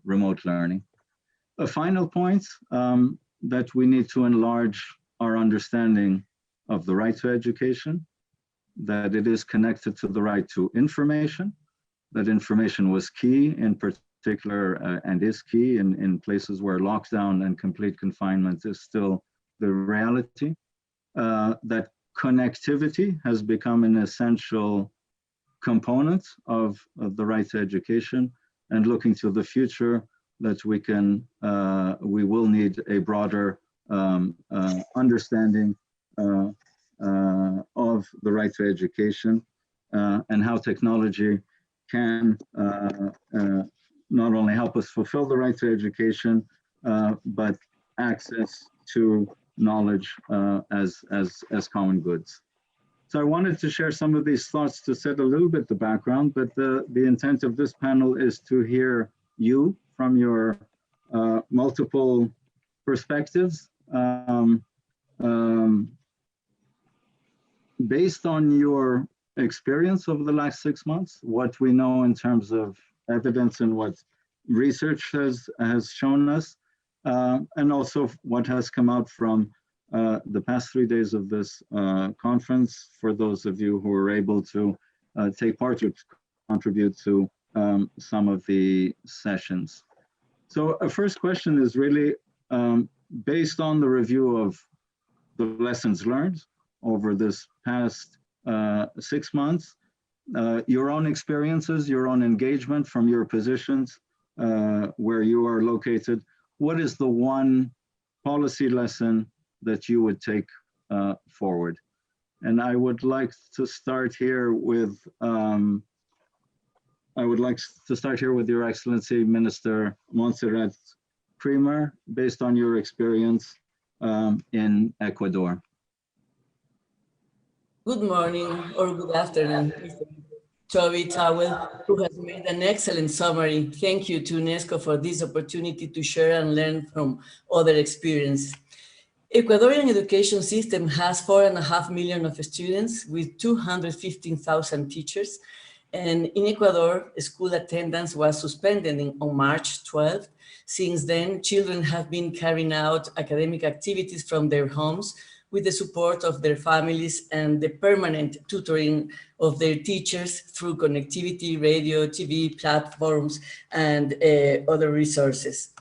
Speaker 10: remote learning. A final point that we need to enlarge our understanding of the right to education, that it is connected to the right to information, that information was key in particular and is key in places where lockdown and complete confinement is still the reality, that connectivity has become an essential component of the right to education, and looking to the future that we will need a broader understanding of the right to education and how technology can not only help us fulfill the right to education, but access to knowledge as common goods. So I wanted to share some of these thoughts to set a little bit the background, but the intent of this panel is to hear you from your multiple perspectives. Based on your experience over the last 6 months, what we know in terms of evidence and what research has shown us, and also what has come out from the past 3 days of this conference, for those of you who were able to take part or contribute to some of the sessions. So a first question is really based on the review of the lessons learned over this past 6 months, your own experiences, your own engagement from your positions where you are located, what is the one policy lesson that you would take forward? And I would like to start here with Your Excellency Minister Montserrat Creamer, based on your experience in Ecuador.
Speaker 13: Good morning or good afternoon, Mr. Toby Towell, who has made an excellent summary. Thank you to UNESCO for this opportunity to share and learn from other experience. Ecuadorian education system has 4.5 million of students with 215,000 teachers. And in Ecuador, school attendance was suspended on March 12th. Since then, children have been carrying out academic activities from their homes with the support of their families and the permanent tutoring of their teachers through connectivity, radio, TV platforms, and other resources.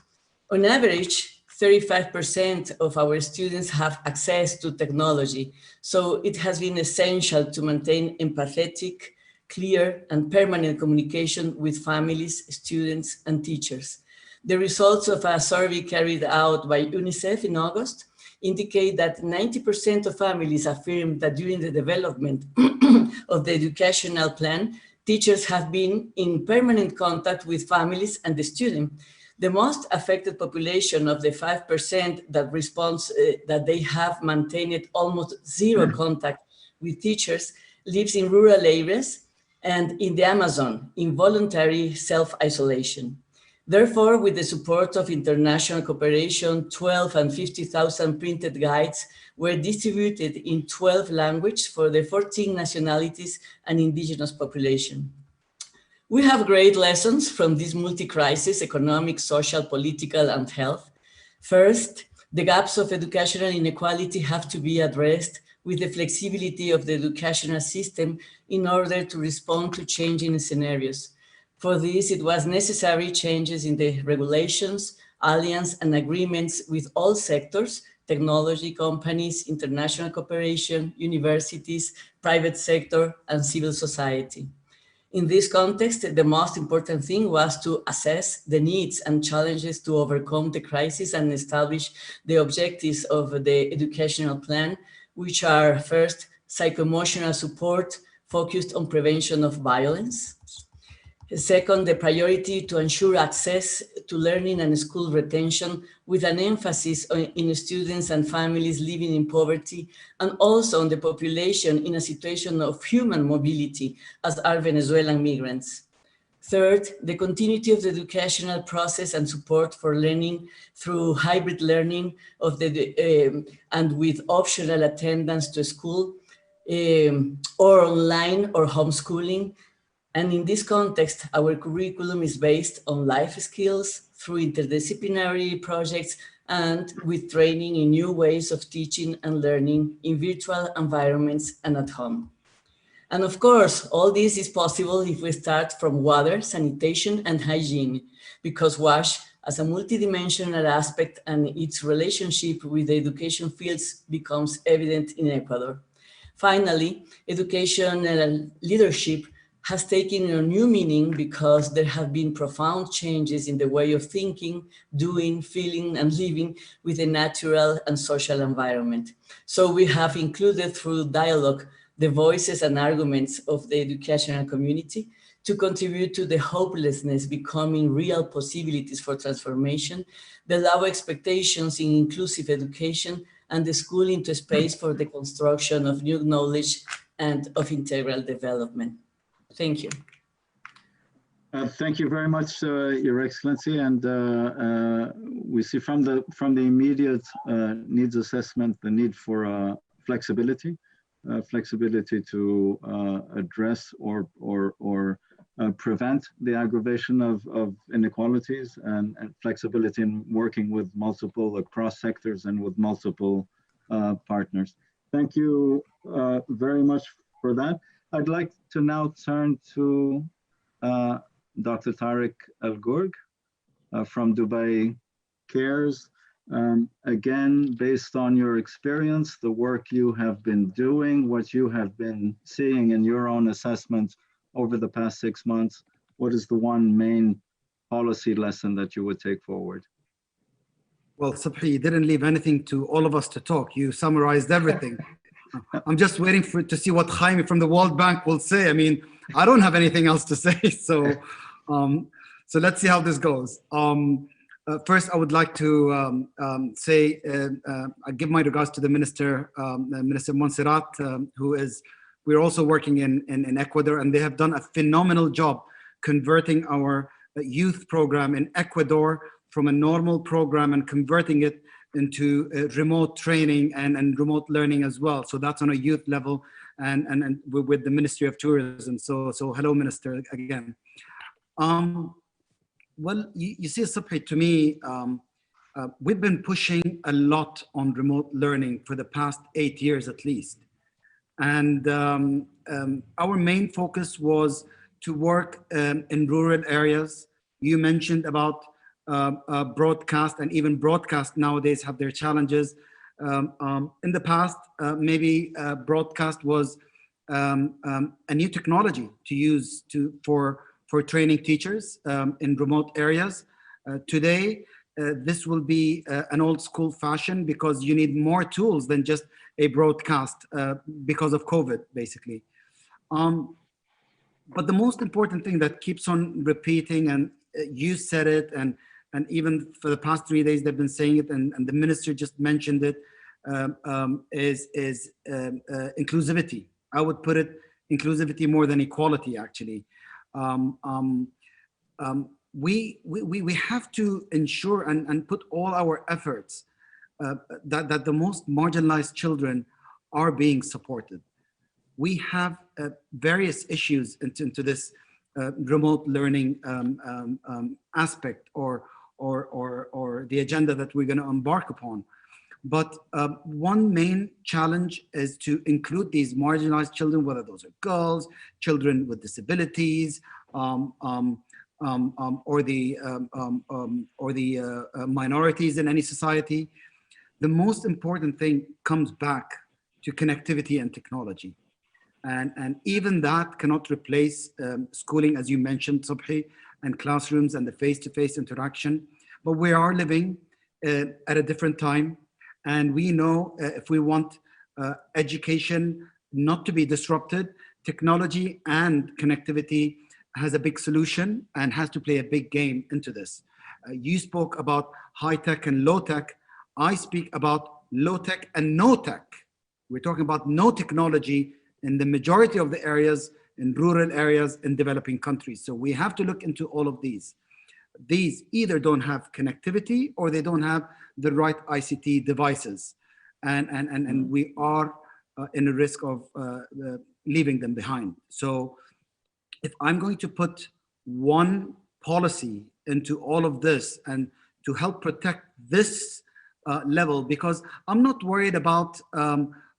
Speaker 13: On average, 35% of our students have access to technology, so it has been essential to maintain empathetic, clear, and permanent communication with families, students, and teachers. The results of a survey carried out by UNICEF in August indicate that 90% of families affirm that during the development of the educational plan, teachers have been in permanent contact with families and the student. The most affected population of the 5% that responds that they have maintained almost zero contact with teachers lives in rural areas and in the Amazon in voluntary self-isolation. Therefore, with the support of international cooperation, 12 and 50,000 printed guides were distributed in 12 languages for the 14 nationalities and indigenous population. We have great lessons from this multi-crisis, economic, social, political, and health. First, the gaps of educational inequality have to be addressed with the flexibility of the educational system in order to respond to changing scenarios. For this, it was necessary changes in the regulations, alliance, and agreements with all sectors, technology companies, international cooperation, universities, private sector, and civil society. In this context, the most important thing was to assess the needs and challenges to overcome the crisis and establish the objectives of the educational plan, which are first, psycho-emotional support focused on prevention of violence. Second, the priority to ensure access to learning and school retention with an emphasis in students and families living in poverty, and also on the population in a situation of human mobility, as are Venezuelan migrants. Third, the continuity of the educational process and support for learning through hybrid learning and with optional attendance to school or online or homeschooling. And in this context, our curriculum is based on life skills through interdisciplinary projects and with training in new ways of teaching and learning in virtual environments and at home. And of course, all this is possible if we start from water, sanitation, and hygiene, because WASH as a multidimensional aspect and its relationship with the education fields becomes evident in Ecuador. Finally, educational leadership has taken a new meaning because there have been profound changes in the way of thinking, doing, feeling, and living with the natural and social environment. So we have included through dialogue the voices and arguments of the educational community to contribute to the hopelessness becoming real possibilities for transformation, the low expectations in inclusive education, and the school into space for the construction of new knowledge and of integral development. Thank you.
Speaker 10: Thank you very much, Your Excellency. And we see from the immediate needs assessment the need for flexibility to address or prevent the aggravation of inequalities, and flexibility in working with multiple across sectors and with multiple partners. Thank you very much for that. I'd like to now turn to Dr. Tariq Al Ghorg from Dubai Cares. Again, based on your experience, the work you have been doing, what you have been seeing in your own assessment over the past 6 months, what is the one main policy lesson that you would take forward?
Speaker 14: Well, Subhi, you didn't leave anything to all of us to talk. You summarized everything. I'm just waiting to see what Jaime from the World Bank will say. I mean, I don't have anything else to say. So let's see how this goes. First, I would like to I give my regards to the Minister, Minister Montserrat, we're also working in Ecuador, and they have done a phenomenal job converting our youth program in Ecuador from a normal program and converting it into remote training and remote learning as well. So that's on a youth level and with the Ministry of Tourism. So hello, Minister, again. Well, you see, Subhi, to me, we've been pushing a lot on remote learning for the past 8 years at least. And our main focus was to work in rural areas. You mentioned about broadcast, and even broadcast nowadays have their challenges. In the past, maybe broadcast was a new technology to use for training teachers in remote areas. Today, this will be an old school fashion because you need more tools than just a broadcast because of COVID, basically. But the most important thing that keeps on repeating, and you said it, and even for the past 3 days they've been saying it, and the minister just mentioned it, is inclusivity. I would put it inclusivity more than equality, actually. we have to ensure and put all our efforts that the most marginalized children are being supported. We have various issues into this remote learning aspect or the agenda that we're going to embark upon. But one main challenge is to include these marginalized children, whether those are girls, children with disabilities, or the minorities in any society. The most important thing comes back to connectivity and technology. And even that cannot replace schooling, as you mentioned, Subhi, and classrooms and the face-to-face interaction. But we are living at a different time. And we know if we want education not to be disrupted, technology and connectivity has a big solution and has to play a big game into this. You spoke about high tech and low tech. I speak about low tech and no tech. We're talking about no technology in the majority of the areas, in rural areas, in developing countries. So we have to look into all of these. These either don't have connectivity or they don't have the right ICT devices. And we are in a risk of leaving them behind. So if I'm going to put one policy into all of this and to help protect this level, because I'm not worried about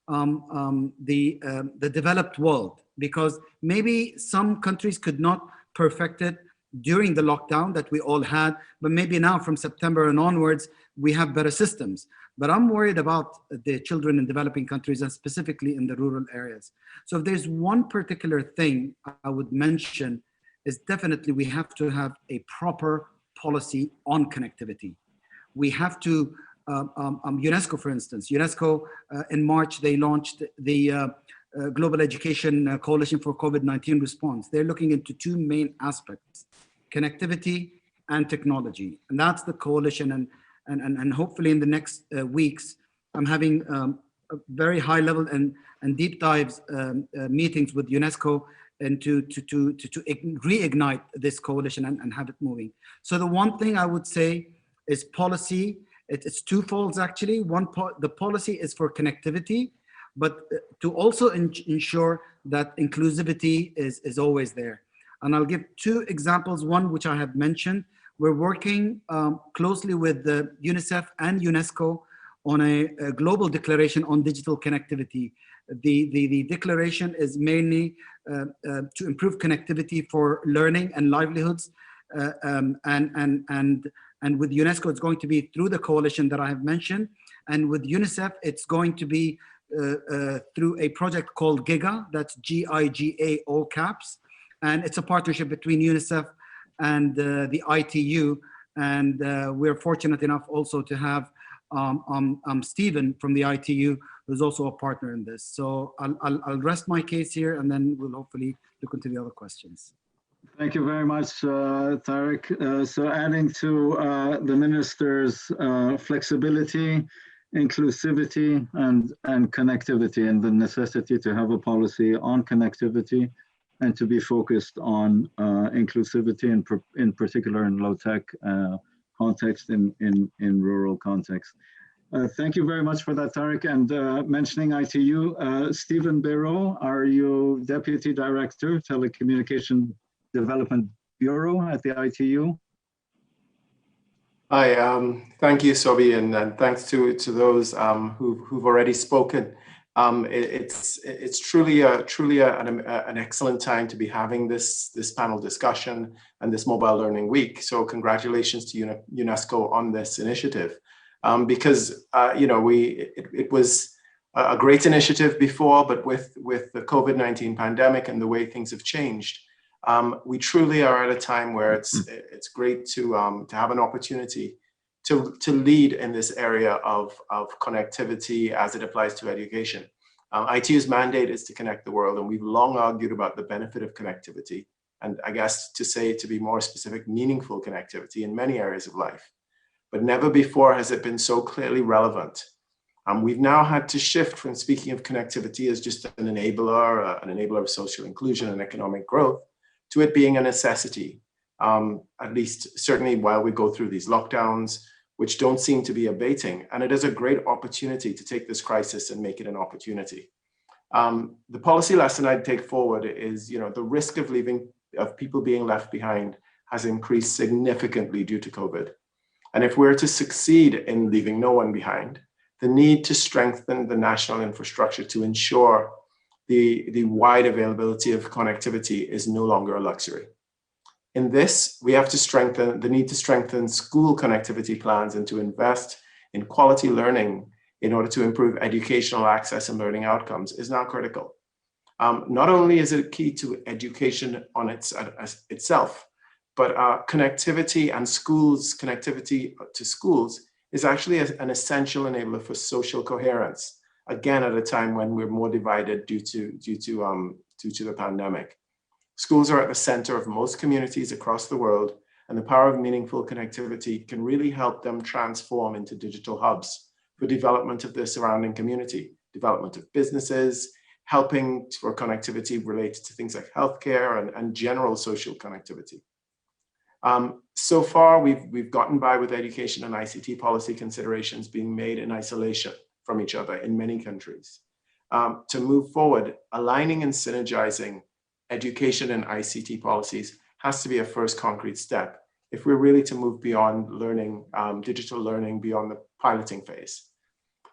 Speaker 14: the developed world, because maybe some countries could not perfect it during the lockdown that we all had, but maybe now from September and onwards, we have better systems. But I'm worried about the children in developing countries and specifically in the rural areas. So if there's one particular thing I would mention is definitely we have to have a proper policy on connectivity. We have to, UNESCO, for instance, UNESCO in March, they launched the Global Education Coalition for COVID-19 Response. They're looking into two main aspects, connectivity and technology. And that's the coalition. And hopefully in the next weeks, I'm having a very high level and deep dives meetings with UNESCO and to reignite this coalition and have it moving. So the one thing I would say is policy. It's twofold actually. One, the policy is for connectivity, but to also ensure that inclusivity is always there. And I'll give two examples, one which I have mentioned. We're working closely with the UNICEF and UNESCO on a global declaration on digital connectivity. The declaration is mainly to improve connectivity for learning and livelihoods. And with UNESCO, it's going to be through the coalition that I have mentioned. And with UNICEF, it's going to be through a project called GIGA, that's G-I-G-A, all caps. And it's a partnership between UNICEF and the ITU. And we're fortunate enough also to have Stephen from the ITU, who's also a partner in this. So I'll rest my case here and then we'll hopefully look into the other questions.
Speaker 10: Thank you very much, Tariq. So adding to the minister's flexibility, inclusivity, and connectivity, and the necessity to have a policy on connectivity and to be focused on inclusivity, in particular in low-tech context, in rural context. Thank you very much for that, Tariq. And mentioning ITU, Stephen Béraud, are you Deputy Director, Telecommunication Development Bureau at the ITU?
Speaker 15: Hi, thank you, Sobi, and thanks to those who've already spoken. It's truly an excellent time to be having this panel discussion and this Mobile Learning Week. So congratulations to UNESCO on this initiative, because it was a great initiative before, but with the COVID-19 pandemic and the way things have changed, we truly are at a time where it's great to have an opportunity to lead in this area of connectivity as it applies to education. ITU's mandate is to connect the world, and we've long argued about the benefit of connectivity, and I guess to be more specific, meaningful connectivity in many areas of life. But never before has it been so clearly relevant. We've now had to shift from speaking of connectivity as just an enabler of social inclusion and economic growth, to it being a necessity at least certainly while we go through these lockdowns, which don't seem to be abating. And it is a great opportunity to take this crisis and make it an opportunity. The policy lesson I'd take forward is, the risk of people being left behind has increased significantly due to COVID. And if we're to succeed in leaving no one behind, the need to strengthen the national infrastructure to ensure the wide availability of connectivity is no longer a luxury. In this, we have to strengthen the need to strengthen school connectivity plans and to invest in quality learning in order to improve educational access and learning outcomes is now critical. Not only is it key to education on itself, but connectivity and connectivity to schools is actually an essential enabler for social coherence. Again, at a time when we're more divided due to the pandemic. Schools are at the center of most communities across the world, and the power of meaningful connectivity can really help them transform into digital hubs for development of their surrounding community, development of businesses, helping for connectivity related to things like healthcare and general social connectivity. So far, we've gotten by with education and ICT policy considerations being made in isolation from each other in many countries. To move forward, aligning and synergizing education and ICT policies has to be a first concrete step if we're really to move beyond learning, digital learning beyond the piloting phase.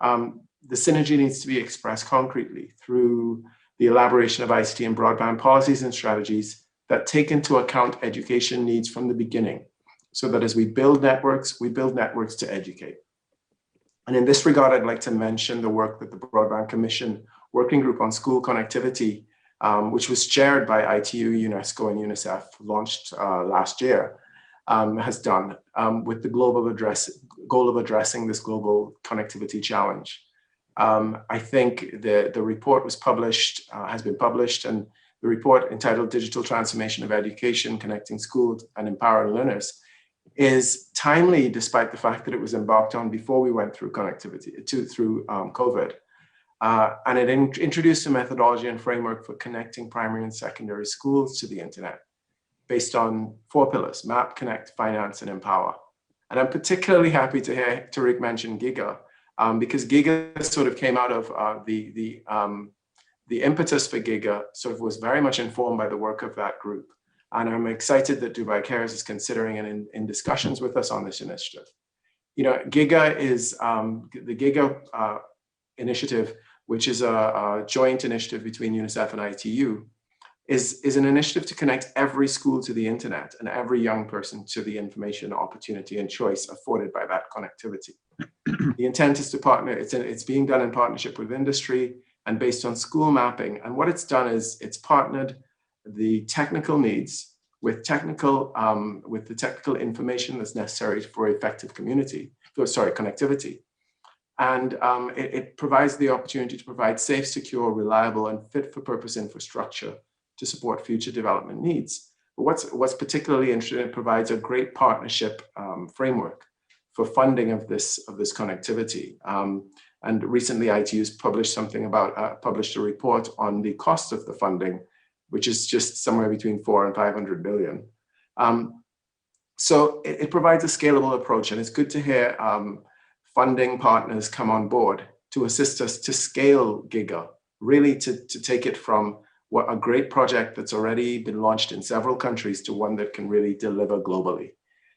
Speaker 15: The synergy needs to be expressed concretely through the elaboration of ICT and broadband policies and strategies that take into account education needs from the beginning, so that as we build networks to educate. And in this regard, I'd like to mention the work that the Broadband Commission Working Group on School Connectivity, which was chaired by ITU, UNESCO, and UNICEF, launched last year, has done with the goal of addressing this global connectivity challenge. I think the report was published, has been published, and the report entitled Digital Transformation of Education, Connecting Schools and Empowering Learners is timely despite the fact that it was embarked on before we went through through COVID. And it introduced a methodology and framework for connecting primary and secondary schools to the internet based on 4 pillars: map, connect, finance, and empower. And I'm particularly happy to hear Tariq mention GIGA, because GIGA sort of came out of the impetus for GIGA sort of was very much informed by the work of that group. And I'm excited that Dubai Cares is considering and in discussions with us on this initiative. GIGA is the GIGA initiative, which is a joint initiative between UNICEF and ITU, is an initiative to connect every school to the internet and every young person to the information, opportunity, and choice afforded by that connectivity. The intent is to partner, it's being done in partnership with industry and based on school mapping. And what it's done is it's partnered the technical needs with the technical information that's necessary for effective connectivity. And it provides the opportunity to provide safe, secure, reliable, and fit for purpose infrastructure to support future development needs. But what's particularly interesting, it provides a great partnership framework for funding of this connectivity. And recently ITU's published published a report on the cost of the funding, which is just somewhere between 4 and 500 billion. So it provides a scalable approach, and it's good to hear funding partners come on board to assist us to scale GIGA, really to take it from a great project that's already been launched in several countries to one that can really deliver globally.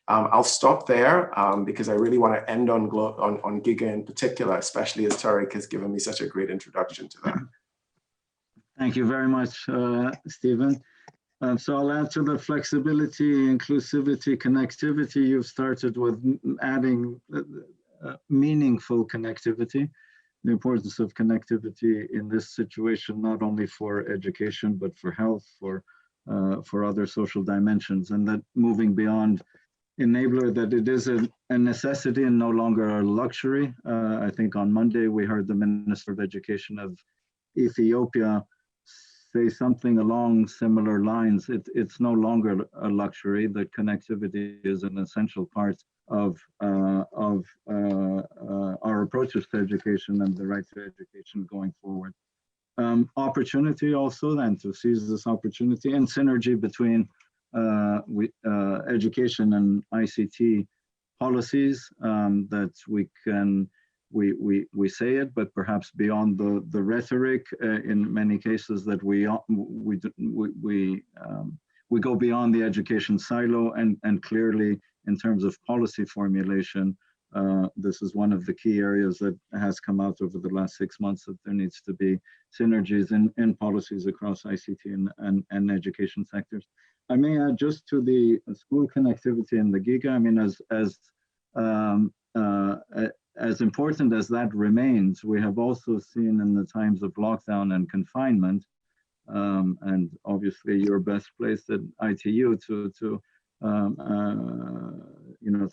Speaker 15: I'll stop there because I really want to end on GIGA in particular, especially as Tariq has given me such a great introduction to that.
Speaker 10: Thank you very much, Stephen. So I'll add to the flexibility, inclusivity, connectivity. You've started with adding meaningful connectivity, the importance of connectivity in this situation, not only for education, but for health, for other social dimensions, and that moving beyond enabler, that it is a necessity and no longer a luxury. I think on Monday we heard the Minister of Education of Ethiopia say something along similar lines. It's no longer a luxury, that connectivity is an essential part of our approaches to education and the right to education going forward. Opportunity also then to seize this opportunity and synergy between education and ICT policies, that we say it, but perhaps beyond the rhetoric, in many cases that we go beyond the education silo, and clearly in terms of policy formulation, this is one of the key areas that has come out over the last 6 months, that there needs to be synergies in policies across ICT and education sectors. I may add just to the school connectivity and the GIGA, I mean, as important as that remains, we have also seen in the times of lockdown and confinement, and obviously you're best placed at ITU to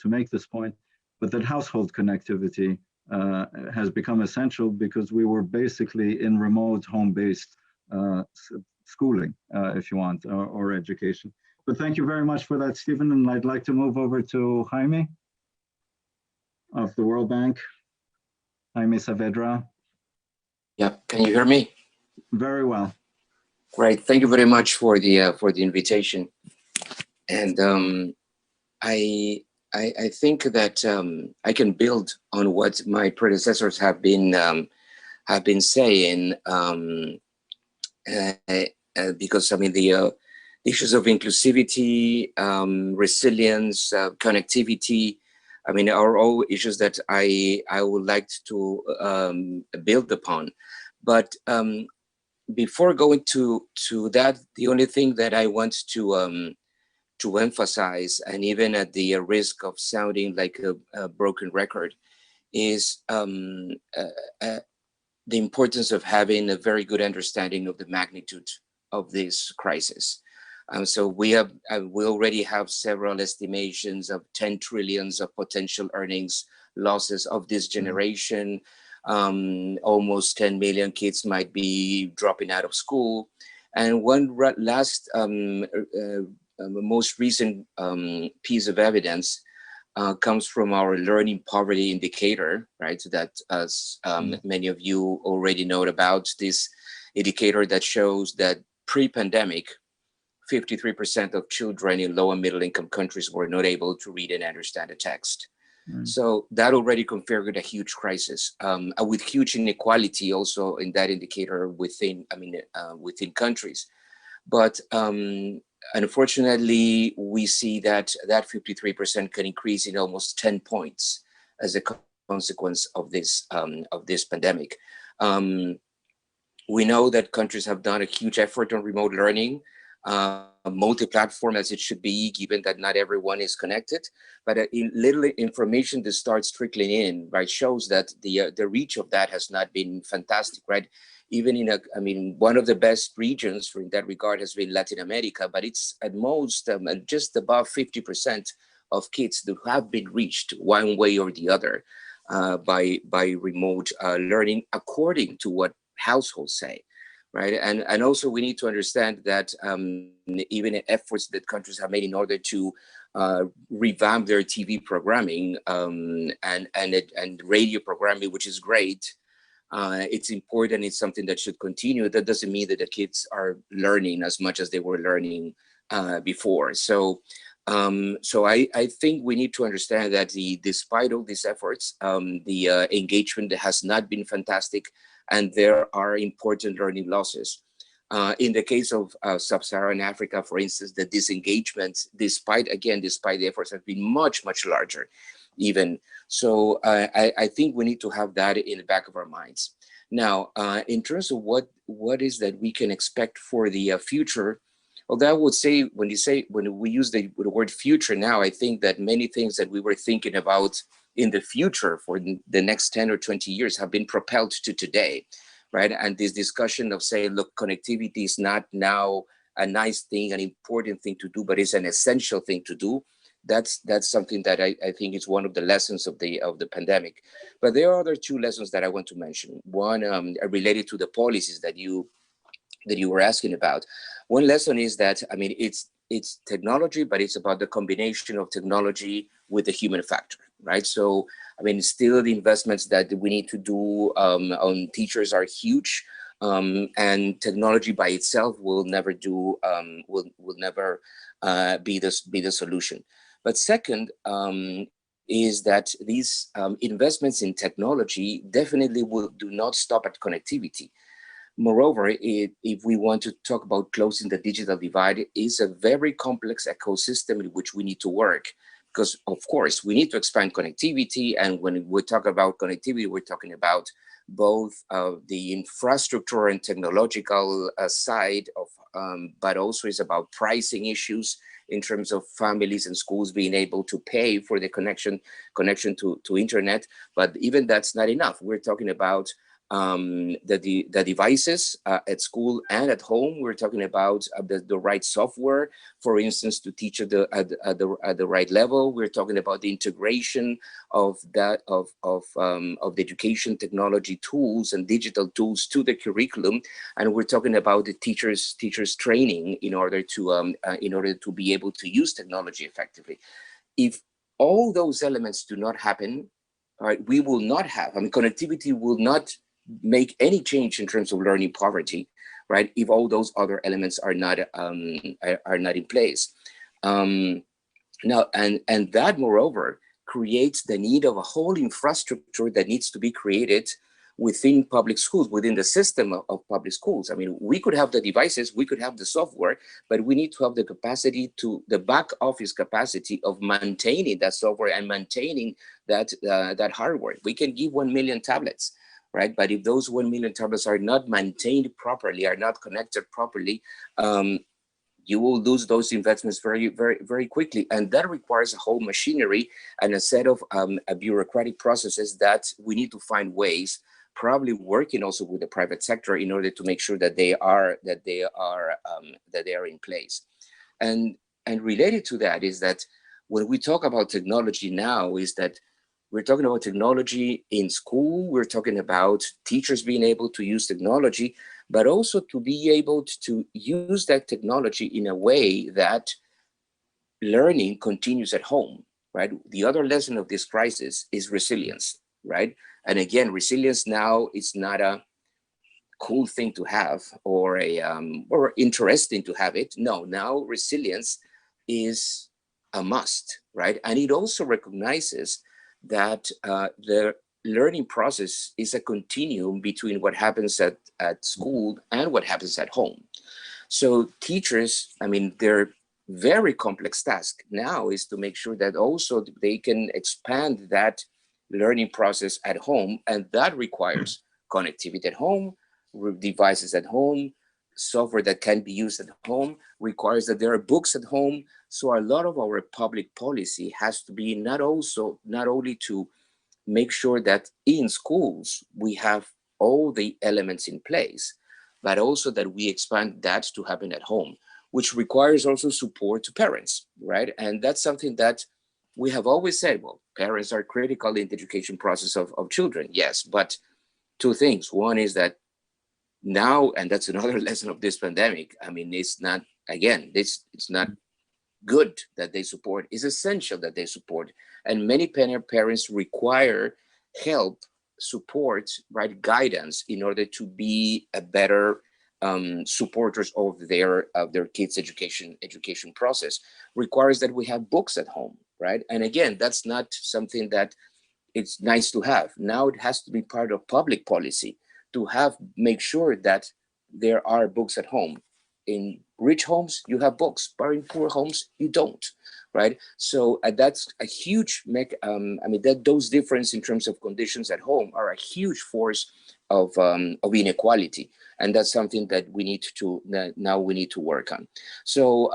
Speaker 10: make this point, but that household connectivity has become essential, because we were basically in remote home-based schooling, if you want, or education. But thank you very much for that, Stephen, and I'd like to move over to Jaime of the World Bank. Jaime Saavedra.
Speaker 11: Yeah, can you hear me?
Speaker 10: Very well.
Speaker 11: Great, thank you very much for the invitation. And I think that I can build on what my predecessors have been saying, because I mean the issues of inclusivity, resilience, connectivity, I mean, are all issues that I would like to build upon. But before going to that, the only thing that I want to emphasize, and even at the risk of sounding like a broken record, is the importance of having a very good understanding of the magnitude of this crisis. So we already have several estimations of 10 trillions of potential earnings losses of this generation. Almost 10 million kids might be dropping out of school. And one last, most recent piece of evidence comes from our learning poverty indicator, right? So that, as many of you already know about, this indicator that shows that pre-pandemic, 53% of children in low and middle income countries were not able to read and understand a text. So that already configured a huge crisis, with huge inequality also in that indicator within, within countries. But unfortunately, we see that 53% can increase in almost 10 points as a consequence of this pandemic. We know that countries have done a huge effort on remote learning, multi-platform as it should be, given that not everyone is connected. But little information that starts trickling in, right, shows that the reach of that has not been fantastic, right? Even in one of the best regions in that regard has been Latin America, but it's at most just above 50% of kids that have been reached one way or the other by remote learning, according to what households say. Right, and also we need to understand that even efforts that countries have made in order to revamp their TV programming and radio programming, which is great, it's important. It's something that should continue. That doesn't mean that the kids are learning as much as they were learning before. So, I think we need to understand that despite all these efforts, the engagement has not been fantastic. And there are important learning losses. In the case of sub-Saharan Africa, for instance, the disengagement, despite the efforts, have been much, much larger even. So I think we need to have that in the back of our minds. Now, in terms of what is that we can expect for the future, although I would say, when we use the word future now, I think that many things that we were thinking about in the future for the next 10 or 20 years have been propelled to today, right? And this discussion of saying, look, connectivity is not now a nice thing, an important thing to do, but it's an essential thing to do. That's something that I think is one of the lessons of the pandemic. But there are other two lessons that I want to mention. One related to the policies that you were asking about. One lesson is that, I mean, it's technology, but it's about the combination of technology with the human factor, right? So, I mean, still the investments that we need to do on teachers are huge. and technology by itself will never do will never be the solution. But second is that these investments in technology definitely do not stop at connectivity. Moreover, if we want to talk about closing the digital divide, is a very complex ecosystem in which we need to work. Because of course, we need to expand connectivity. And when we talk about connectivity, we're talking about both the infrastructure and technological side of, but also is about pricing issues in terms of families and schools being able to pay for the connection to internet. But even that's not enough. We're talking about the devices at school and at home. We're talking about the right software, for instance, to teach at the right level. We're talking about the integration of that of the education technology tools and digital tools to the curriculum, and we're talking about the teachers training in order to be able to use technology effectively. If all those elements do not happen, all right, we will not have. I mean, connectivity will not make any change in terms of learning poverty, right? If all those other elements are not in place. Now, and that, moreover, creates the need of a whole infrastructure that needs to be created within public schools, within the system of public schools. I mean, we could have the devices, we could have the software, but we need to have the capacity the back office capacity of maintaining that software and maintaining that hardware. We can give 1 million tablets, right? But if those 1 million tablets are not maintained properly, are not connected properly, you will lose those investments very, very, very quickly. And that requires a whole machinery and a set of bureaucratic processes that we need to find ways, probably working also with the private sector in order to make sure that they are in place. And related to that is that when we talk about technology now, is that we're talking about technology in school. We're talking about teachers being able to use technology, but also to be able to use that technology in a way that learning continues at home, right? The other lesson of this crisis is resilience, right? And again, resilience now is not a cool thing to have or or interesting to have it. No, now resilience is a must, right? And it also recognizes that the learning process is a continuum between what happens at school and what happens at home. So teachers, I mean, their very complex task now is to make sure that also they can expand that learning process at home, and that requires connectivity at home, devices at home, software that can be used at home, requires that there are books at home. So a lot of our public policy has to be not only to make sure that in schools we have all the elements in place, but also that we expand that to happen at home, which requires also support to parents, right? And that's something that we have always said, well, parents are critical in the education process of children, yes, but two things. One is that now, and that's another lesson of this pandemic, I mean, it's not, again, it's not good that they support, it's essential that they support. And many parents require help, support, right, guidance in order to be a better supporters of their kids' education process. Requires that we have books at home, right? And again, that's not something that it's nice to have. Now it has to be part of public policy to make sure that there are books at home. In rich homes, you have books, but in poor homes, you don't, right? So that's a huge, I mean, those differences in terms of conditions at home are a huge force of inequality. And that's something that we need to work on. So,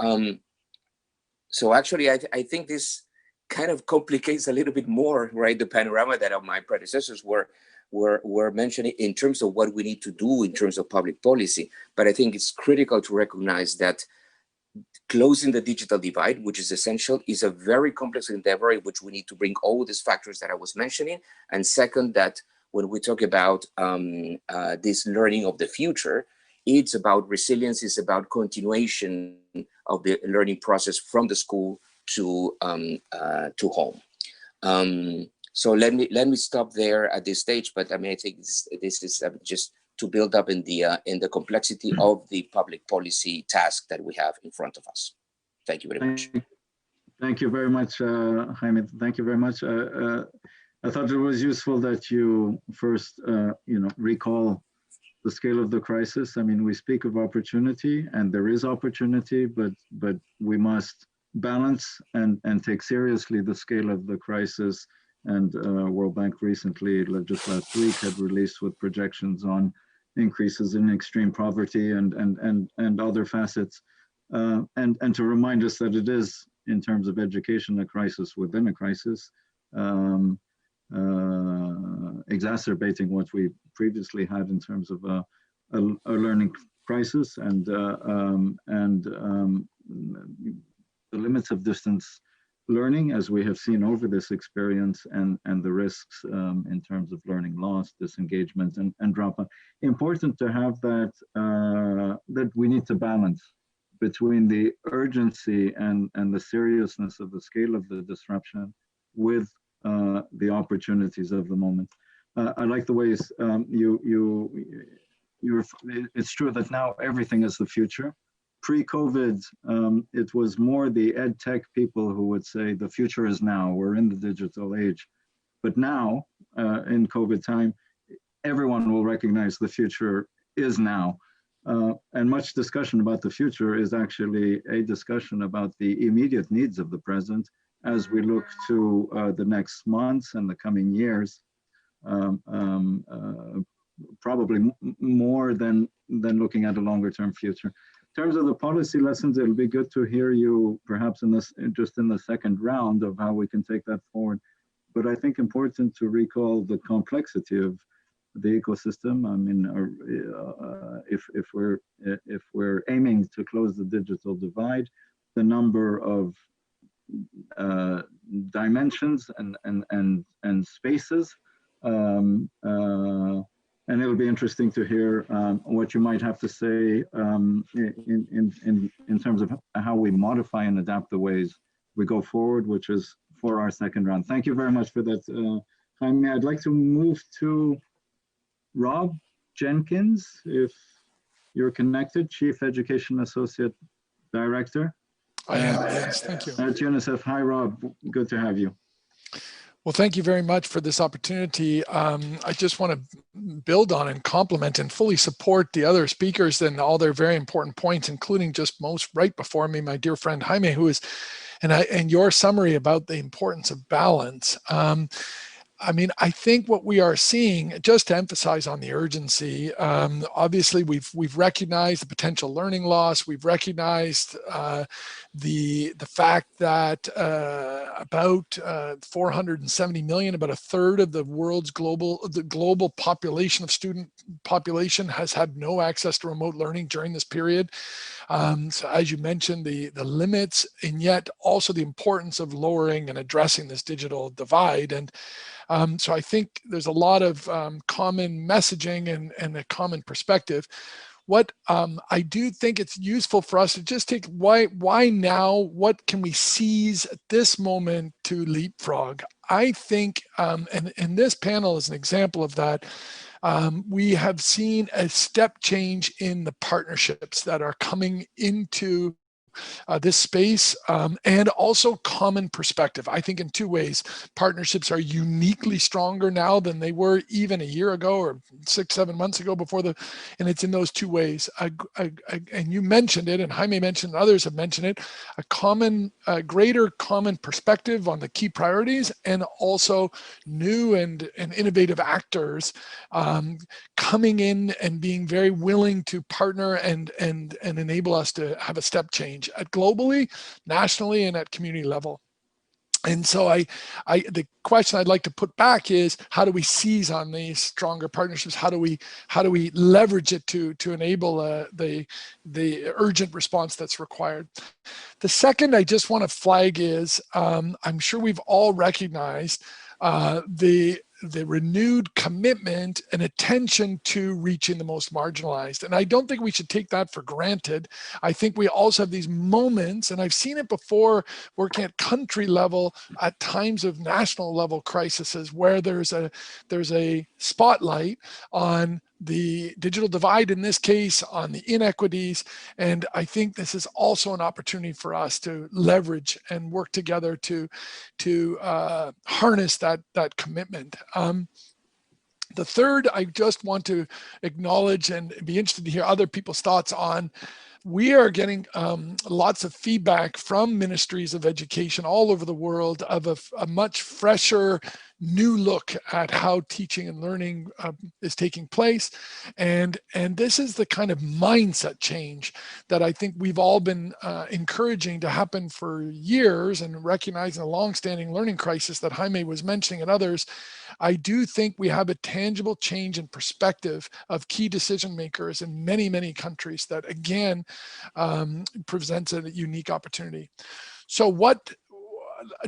Speaker 11: so actually, I think this kind of complicates a little bit more, right, the panorama that my predecessors were mentioning in terms of what we need to do in terms of public policy. But I think it's critical to recognize that closing the digital divide, which is essential, is a very complex endeavor in which we need to bring all these factors that I was mentioning. And second, that when we talk about this learning of the future, it's about resilience, it's about continuation of the learning process from the school to home. So let me stop there at this stage, but I mean, I think this is just to build up in the complexity of the public policy task that we have in front of us. Thank you very much.
Speaker 10: Thank you very much, Jaime. Thank you very much. I thought it was useful that you first, recall the scale of the crisis. I mean, we speak of opportunity, and there is opportunity, but we must balance and take seriously the scale of the crisis. And World Bank recently, just last week, had released with projections on increases in extreme poverty and other facets, and to remind us that it is, in terms of education, a crisis within a crisis, exacerbating what we previously had in terms of a learning crisis and the limits of distance learning, as we have seen over this experience, and the risks in terms of learning loss, disengagement, and dropout. Important to have that that we need to balance between the urgency and the seriousness of the scale of the disruption with the opportunities of the moment. I like the ways it's true that now everything is the future. Pre-COVID, it was more the ed tech people who would say the future is now, we're in the digital age. But now, in COVID time, everyone will recognize the future is now. And much discussion about the future is actually a discussion about the immediate needs of the present as we look to the next months and the coming years, probably more than looking at a longer term future. In terms of the policy lessons, it'll be good to hear you perhaps just in the second round of how we can take that forward. But I think important to recall the complexity of the ecosystem. I mean, if we're aiming to close the digital divide, the number of dimensions and spaces, and it'll be interesting to hear what you might have to say in terms of how we modify and adapt the ways we go forward, which is for our second round. Thank you very much for that, Jaime. I'd like to move to Rob Jenkins, if you're connected, Chief Education Associate Director.
Speaker 16: I am, yes, thank you.
Speaker 10: At UNICEF. Hi, Rob, good to have you.
Speaker 16: Well, thank you very much for this opportunity. I just want to build on and complement and fully support the other speakers and all their very important points, including just most right before me, my dear friend Jaime, who is, and your summary about the importance of balance. I mean, I think what we are seeing, just to emphasize on the urgency, obviously we've recognized the potential learning loss. We've recognized the fact that about 470 million, about a third of the world's global population of student population has had no access to remote learning during this period. So as you mentioned, the limits, and yet also the importance of lowering and addressing this digital divide. And so I think there's a lot of common messaging and a common perspective. What I do think it's useful for us to just take why now, what can we seize at this moment to leapfrog? I think, and this panel is an example of that, we have seen a step change in the partnerships that are coming into this space, and also common perspective. I think in two ways, partnerships are uniquely stronger now than they were even a year ago or 6-7 months ago and it's in those two ways. And you mentioned it, and Jaime mentioned, others have mentioned it, a greater common perspective on the key priorities, and also new and innovative actors coming in and being very willing to partner and enable us to have a step change at globally, nationally, and at community level. And so the question I'd like to put back is, how do we seize on these stronger partnerships? How do we leverage it to enable the urgent response that's required? The second I just want to flag is, I'm sure we've all recognized the renewed commitment and attention to reaching the most marginalized. And I don't think we should take that for granted. I think we also have these moments, and I've seen it before working at country level, at times of national level crises, where there's a spotlight on the digital divide in this case, on the inequities. And I think this is also an opportunity for us to leverage and work together to harness that commitment. The third, I just want to acknowledge and be interested to hear other people's thoughts on. We are getting lots of feedback from ministries of education all over the world of a much fresher, new look at how teaching and learning is taking place. And this is the kind of mindset change that I think we've all been encouraging to happen for years, and recognizing a longstanding learning crisis that Jaime was mentioning and others. I do think we have a tangible change in perspective of key decision makers in many, many countries that, again, presents a unique opportunity. So what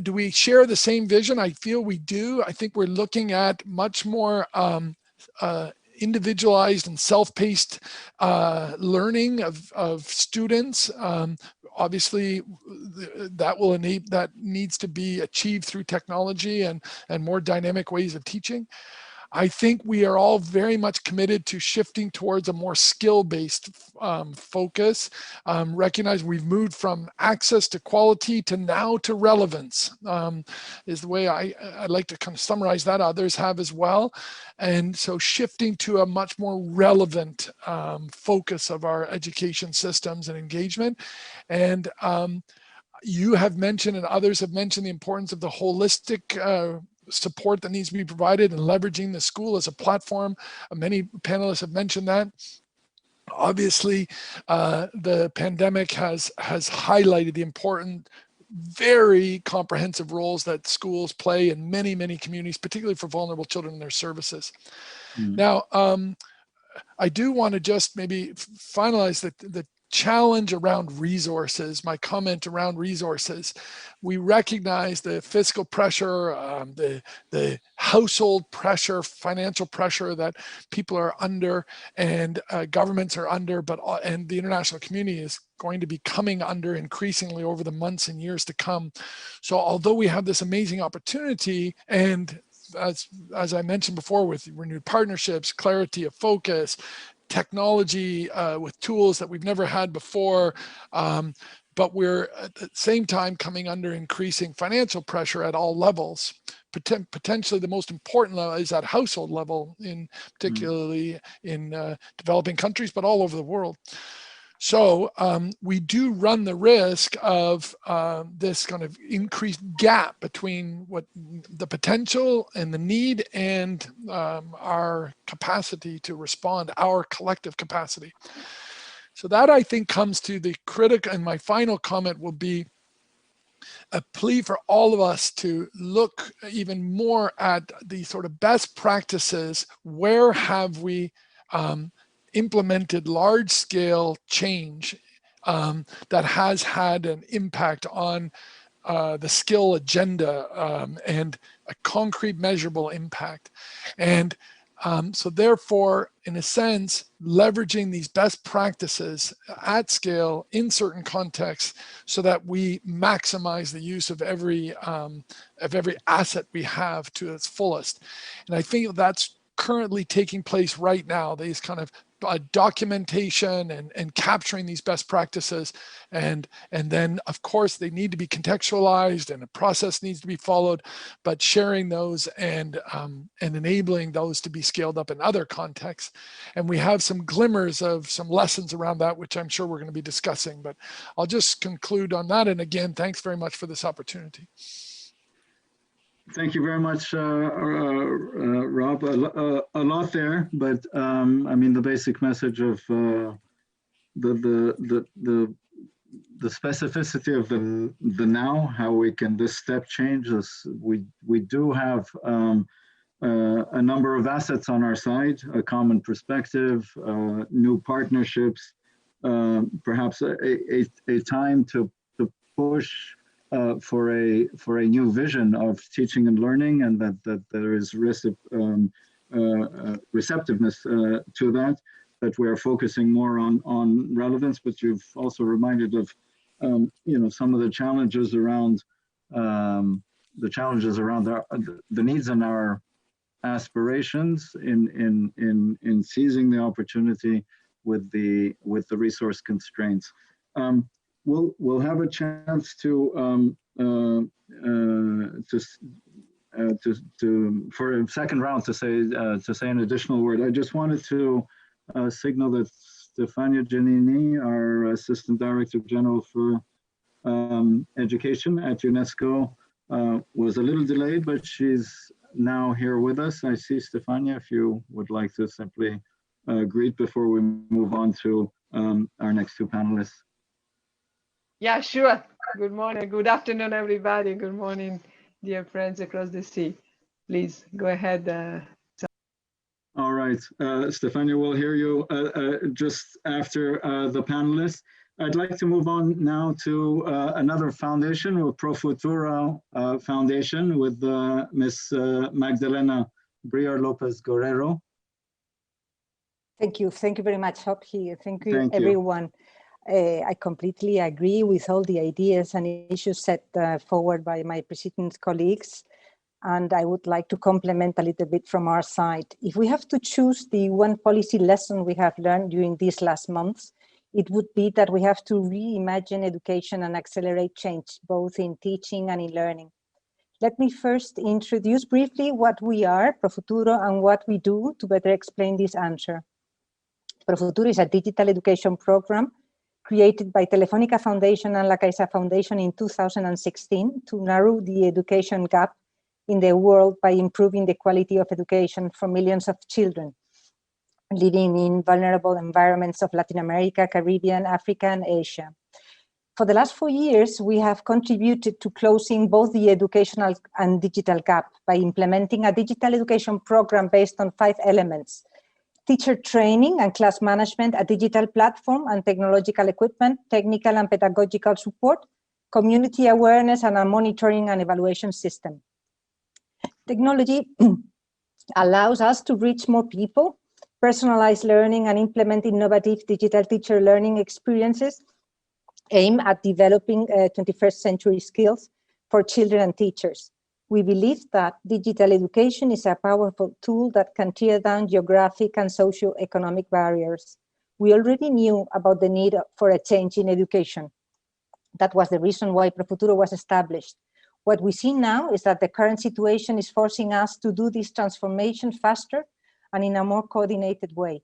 Speaker 16: do we share the same vision? I feel we do. I think we're looking at much more individualized and self-paced learning of students. Obviously, that needs to be achieved through technology and more dynamic ways of teaching. I think we are all very much committed to shifting towards a more skill-based focus. Recognize we've moved from access to quality to now to relevance, is the way I like to kind of summarize that. Others have as well. And so shifting to a much more relevant focus of our education systems and engagement. And you have mentioned, and others have mentioned, the importance of the holistic support that needs to be provided and leveraging the school as a platform. Many panelists have mentioned that. Obviously, the pandemic has highlighted the important, very comprehensive roles that schools play in many, many communities, particularly for vulnerable children and their services. Now, I do want to just maybe finalize the challenge around resources, my comment around resources. We recognize the fiscal pressure, the household pressure, financial pressure that people are under, and governments are under, and the international community is going to be coming under increasingly over the months and years to come. So although we have this amazing opportunity, and as I mentioned before, with renewed partnerships, clarity of focus, technology with tools that we've never had before, but we're at the same time coming under increasing financial pressure at all levels. Potentially the most important level is at household level, particularly in developing countries, but all over the world. So we do run the risk of this kind of increased gap between what the potential and the need and our capacity to respond, our collective capacity. So that, I think, comes to the critical, and my final comment will be a plea for all of us to look even more at the sort of best practices. Where have we implemented large-scale change that has had an impact on the skill agenda and a concrete, measurable impact? And so therefore, in a sense, leveraging these best practices at scale in certain contexts so that we maximize the use of every asset we have to its fullest. And I think that's currently taking place right now, these kind of documentation and capturing these best practices, and then of course they need to be contextualized and a process needs to be followed, but sharing those and enabling those to be scaled up in other contexts. And we have some glimmers of some lessons around that, which I'm sure we're going to be discussing, but I'll just conclude on that. And again, thanks very much for this opportunity.
Speaker 10: Thank you very much, Rob. A lot there, but I mean, the basic message of the specificity of the now, how we can this step change is we do have a number of assets on our side, a common perspective, new partnerships, perhaps a time to push for a new vision of teaching and learning, and that there is receptiveness to that we are focusing more on relevance. But you've also reminded of some of the challenges around the needs in our aspirations in seizing the opportunity with the resource constraints. We'll have a chance to for a second round to say an additional word. I just wanted to signal that Stefania Giannini, our Assistant Director General for Education at UNESCO, was a little delayed, but she's now here with us. I see Stefania, if you would like to simply greet before we move on to our next two panelists.
Speaker 17: Yeah, sure. Good morning, good afternoon, everybody. Good morning, dear friends across the sea. Please go ahead.
Speaker 10: All right, Stefania, we'll hear you just after the panelists. I'd like to move on now to another foundation, or Pro Futura Foundation, with Ms. Magdalena Briar Lopez Guerrero.
Speaker 18: Thank you very much, Hophi. Thank you, everyone. I completely agree with all the ideas and issues set forward by my preceding colleagues. And I would like to complement a little bit from our side. If we have to choose the one policy lesson we have learned during these last months, it would be that we have to reimagine education and accelerate change, both in teaching and in learning. Let me first introduce briefly what we are, Pro Futuro, and what we do to better explain this answer. Pro Futuro is a digital education program created by Telefónica Foundation and La Caixa Foundation in 2016 to narrow the education gap in the world by improving the quality of education for millions of children living in vulnerable environments of Latin America, Caribbean, Africa, and Asia. For the last 4 years, we have contributed to closing both the educational and digital gap by implementing a digital education program based on 5 elements: teacher training and class management, a digital platform and technological equipment, technical and pedagogical support, community awareness, and a monitoring and evaluation system. Technology allows us to reach more people, personalize learning, and implement innovative digital teacher learning experiences aimed at developing 21st century skills for children and teachers. We believe that digital education is a powerful tool that can tear down geographic and socio-economic barriers. We already knew about the need for a change in education. That was the reason why Pro Futuro was established. What we see now is that the current situation is forcing us to do this transformation faster and in a more coordinated way.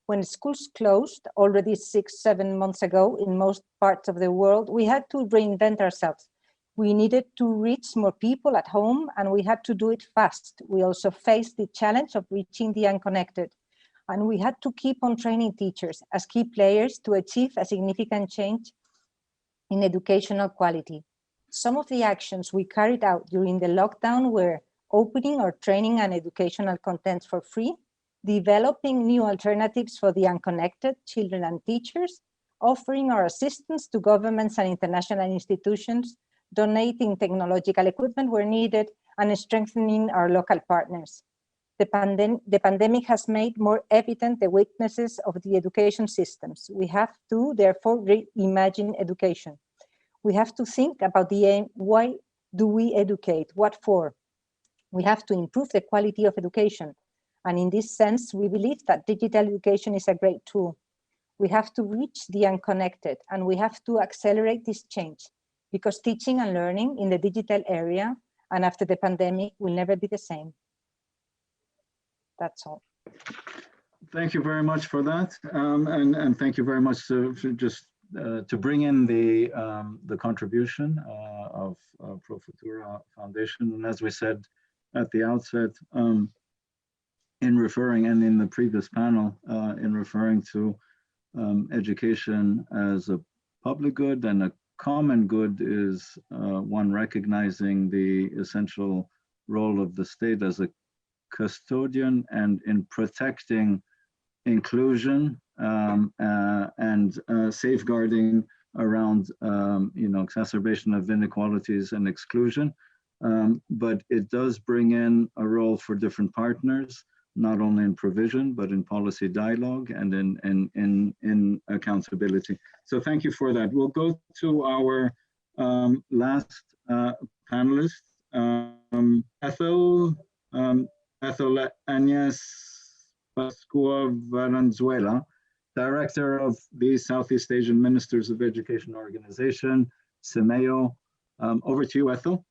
Speaker 18: When schools closed already 6-7 months ago in most parts of the world, we had to reinvent ourselves. We needed to reach more people at home, and we had to do it fast. We also faced the challenge of reaching the unconnected, and we had to keep on training teachers as key players to achieve a significant change in educational quality. Some of the actions we carried out during the lockdown were opening or training and educational contents for free, developing new alternatives for the unconnected children and teachers, offering our assistance to governments and international institutions, donating technological equipment where needed, and strengthening our local partners. The pandemic has made more evident the weaknesses of the education systems. We have to, therefore, reimagine education. We have to think about the aim. Why do we educate? What for? We have to improve the quality of education. And in this sense, we believe that digital education is a great tool. We have to reach the unconnected, and we have to accelerate this change, because teaching and learning in the digital area and after the pandemic will never be the same. That's all.
Speaker 10: Thank you very much for that. And thank you very much to bring in the contribution of Pro Futura Foundation. And as we said at the outset, in referring, and in the previous panel, in referring to education as a public good and a common good is one recognizing the essential role of the state as a custodian and in protecting inclusion and safeguarding around exacerbation of inequalities and exclusion. But it does bring in a role for different partners, not only in provision, but in policy dialogue and in accountability. So thank you for that. We'll go to our last panelist, Ethel Ethel Agnes Pascua Valenzuela, Director of the Southeast Asian Ministers of Education Organization, SEMEO. Over to you, Ethel.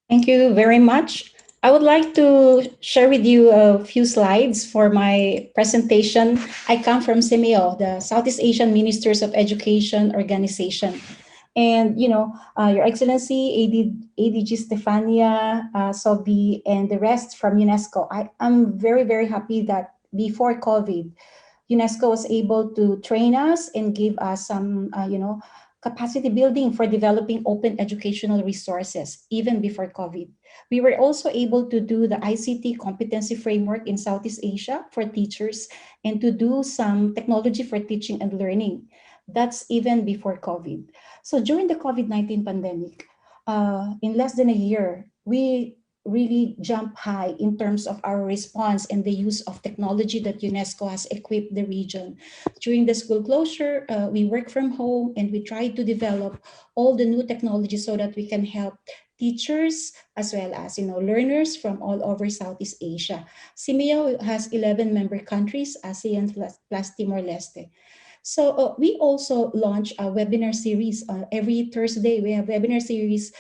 Speaker 19: Thank you very much. I would like to share with you a few slides for my presentation. I come from SEMEO, the Southeast Asian Ministers of Education Organization. And, Your Excellency, ADG Stefania, Sobi, and the rest from UNESCO, I'm very, very happy that before COVID, UNESCO was able to train us and give us some, capacity building for developing open educational resources, even before COVID. We were also able to do the ICT competency framework in Southeast Asia for teachers and to do some technology for teaching and learning. That's even before COVID. So during the COVID-19 pandemic, in less than a year, we really jump high in terms of our response and the use of technology that UNESCO has equipped the region. During the school closure, we work from home and we try to develop all the new technology so that we can help teachers as well as learners from all over Southeast Asia. SEMEO has 11 member countries, ASEAN plus Timor-Leste. So we also launch a webinar series. Every Thursday, we have webinar series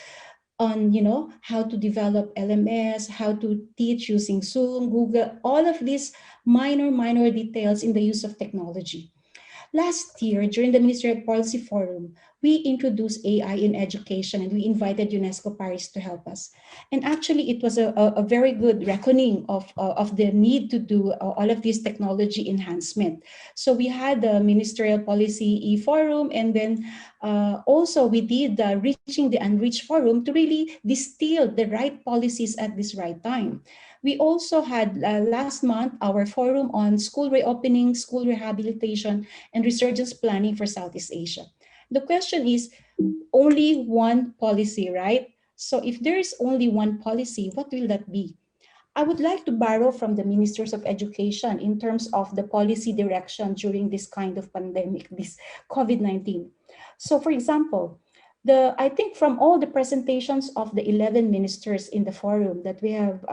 Speaker 19: on how to develop LMS, how to teach using Zoom, Google, all of these minor details in the use of technology. Last year, during the Ministerial Policy Forum, we introduced AI in education and we invited UNESCO Paris to help us. And actually, it was a very good reckoning of the need to do all of this technology enhancement. So we had the Ministerial Policy Forum, and then also we did the Reaching the Unreached Forum to really distill the right policies at this right time. We also had last month our forum on school reopening, school rehabilitation, and resurgence planning for Southeast Asia. The question is only one policy, right? So if there is only one policy, what will that be? I would like to borrow from the Ministers of Education in terms of the policy direction during this kind of pandemic, this COVID-19. So for example, I think from all the presentations of the 11 ministers in the forum that we have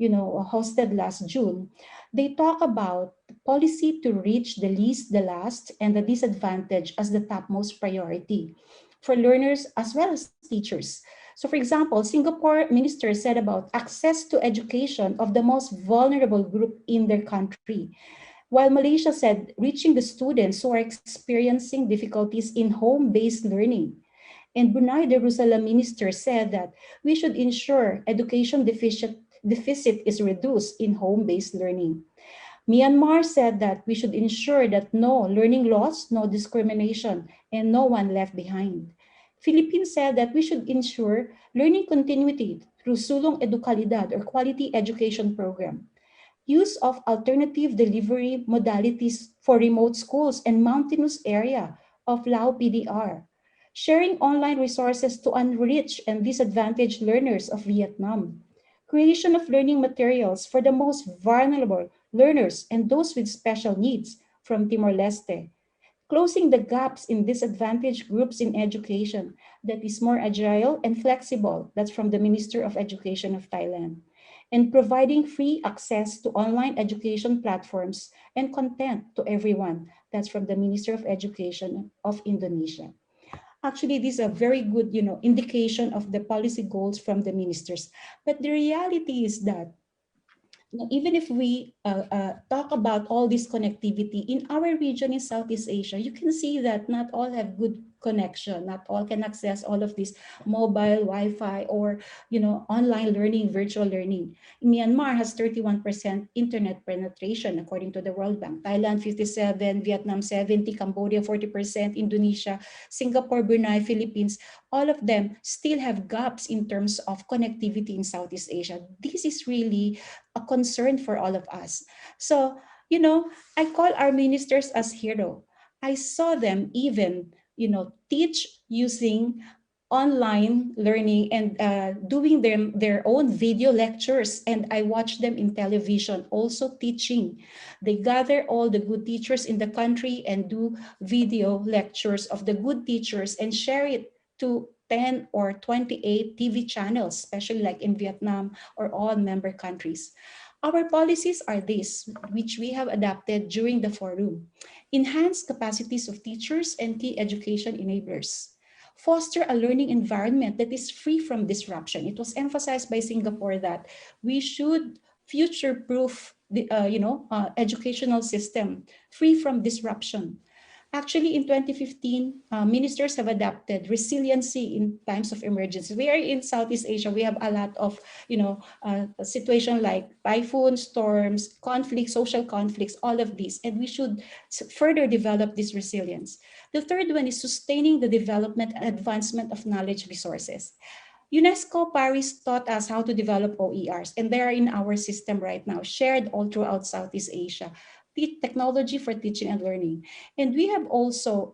Speaker 19: hosted last June, they talk about policy to reach the least, the last, and the disadvantaged as the topmost priority for learners as well as teachers. So for example, Singapore minister said about access to education of the most vulnerable group in their country, while Malaysia said reaching the students who are experiencing difficulties in home-based learning. And Brunei Darussalam minister said that we should ensure education deficit is reduced in home-based learning. Myanmar said that we should ensure that no learning loss, no discrimination, and no one left behind. Philippines said that we should ensure learning continuity through Sulong Edukalidad or quality education program. Use of alternative delivery modalities for remote schools and mountainous area of Lao PDR. Sharing online resources to unreached and disadvantaged learners of Vietnam. Creation of learning materials for the most vulnerable learners and those with special needs from Timor-Leste. Closing the gaps in disadvantaged groups in education that is more agile and flexible. That's from the Minister of Education of Thailand. And providing free access to online education platforms and content to everyone. That's from the Minister of Education of Indonesia. Actually, these are very good, indication of the policy goals from the ministers. But the reality is that even if we talk about all this connectivity in our region in Southeast Asia, you can see that not all have good connection, not all can access all of this mobile, Wi-Fi, or online learning, virtual learning. Myanmar has 31% internet penetration according to the World Bank. Thailand 57%, Vietnam 70%, Cambodia 40%, Indonesia, Singapore, Brunei, Philippines, all of them still have gaps in terms of connectivity in Southeast Asia. This is really a concern for all of us. So, I call our ministers as hero. I saw them even, teach using online learning and doing their own video lectures. And I watch them in television also teaching. They gather all the good teachers in the country and do video lectures of the good teachers and share it to 10 or 28 TV channels, especially like in Vietnam or all member countries. Our policies are these, which we have adapted during the forum. Enhance capacities of teachers and key education enablers. Foster a learning environment that is free from disruption. It was emphasized by Singapore that we should future-proof the educational system free from disruption. Actually, in 2015, ministers have adopted resiliency in times of emergency. We are in Southeast Asia. We have a lot of, a situation like typhoons, storms, conflicts, social conflicts, all of these, and we should further develop this resilience. The third one is sustaining the development and advancement of knowledge resources. UNESCO Paris taught us how to develop OERs, and they are in our system right now, shared all throughout Southeast Asia. Technology for teaching and learning. And we have also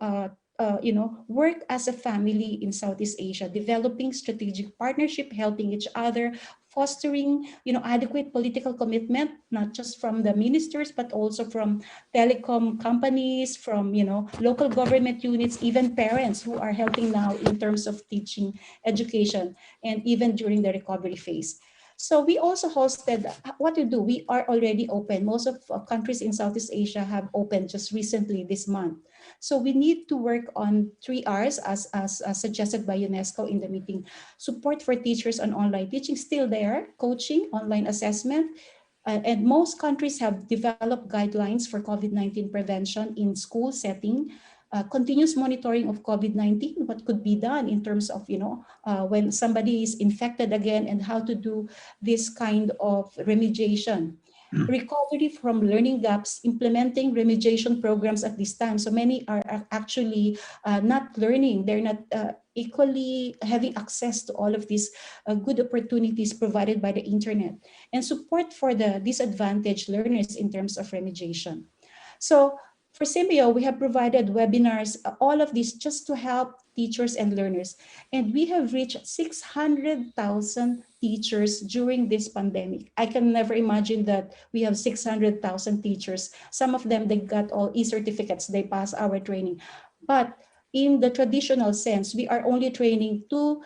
Speaker 19: work as a family in Southeast Asia, developing strategic partnership, helping each other, fostering adequate political commitment, not just from the ministers, but also from telecom companies, from local government units, even parents who are helping now in terms of teaching education, and even during the recovery phase. So we also hosted, what to do, we are already open. Most of countries in Southeast Asia have opened just recently this month. So we need to work on 3 R's as suggested by UNESCO in the meeting. Support for teachers on online teaching, still there, coaching, online assessment, and most countries have developed guidelines for COVID-19 prevention in school setting. Continuous monitoring of COVID-19, what could be done in terms of, when somebody is infected again, and how to do this kind of remediation. Recovery from learning gaps, implementing remediation programs at this time. So many are actually not learning. They're not equally having access to all of these good opportunities provided by the internet. And support for the disadvantaged learners in terms of remediation. So for Symbio, we have provided webinars, all of this just to help teachers and learners. And we have reached 600,000 teachers during this pandemic. I can never imagine that we have 600,000 teachers. Some of them, they got all e-certificates, they pass our training. But in the traditional sense, we are only training 2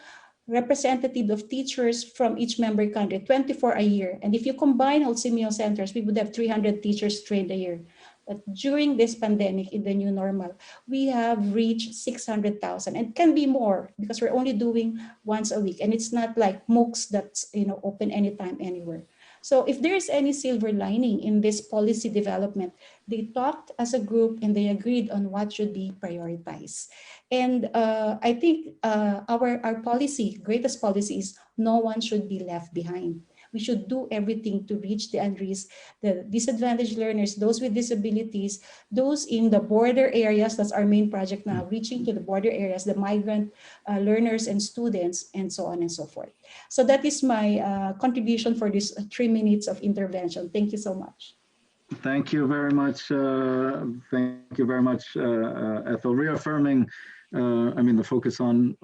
Speaker 19: representative of teachers from each member country, 24 a year. And if you combine all Symbio centers, we would have 300 teachers trained a year. But during this pandemic, in the new normal, we have reached 600,000, and can be more because we're only doing once a week, and it's not like MOOCs that's open anytime, anywhere. So if there is any silver lining in this policy development, they talked as a group and they agreed on what should be prioritized. And I think our policy, greatest policy, is no one should be left behind. We should do everything to reach the unreached, the disadvantaged learners, those with disabilities, those in the border areas. That's our main project now, reaching to the border areas, the migrant learners and students, and so on and so forth. So that is my contribution for this 3 minutes of intervention. Thank you so much.
Speaker 10: Thank you very much. Thank you very much, Ethel. Reaffirming, the focus on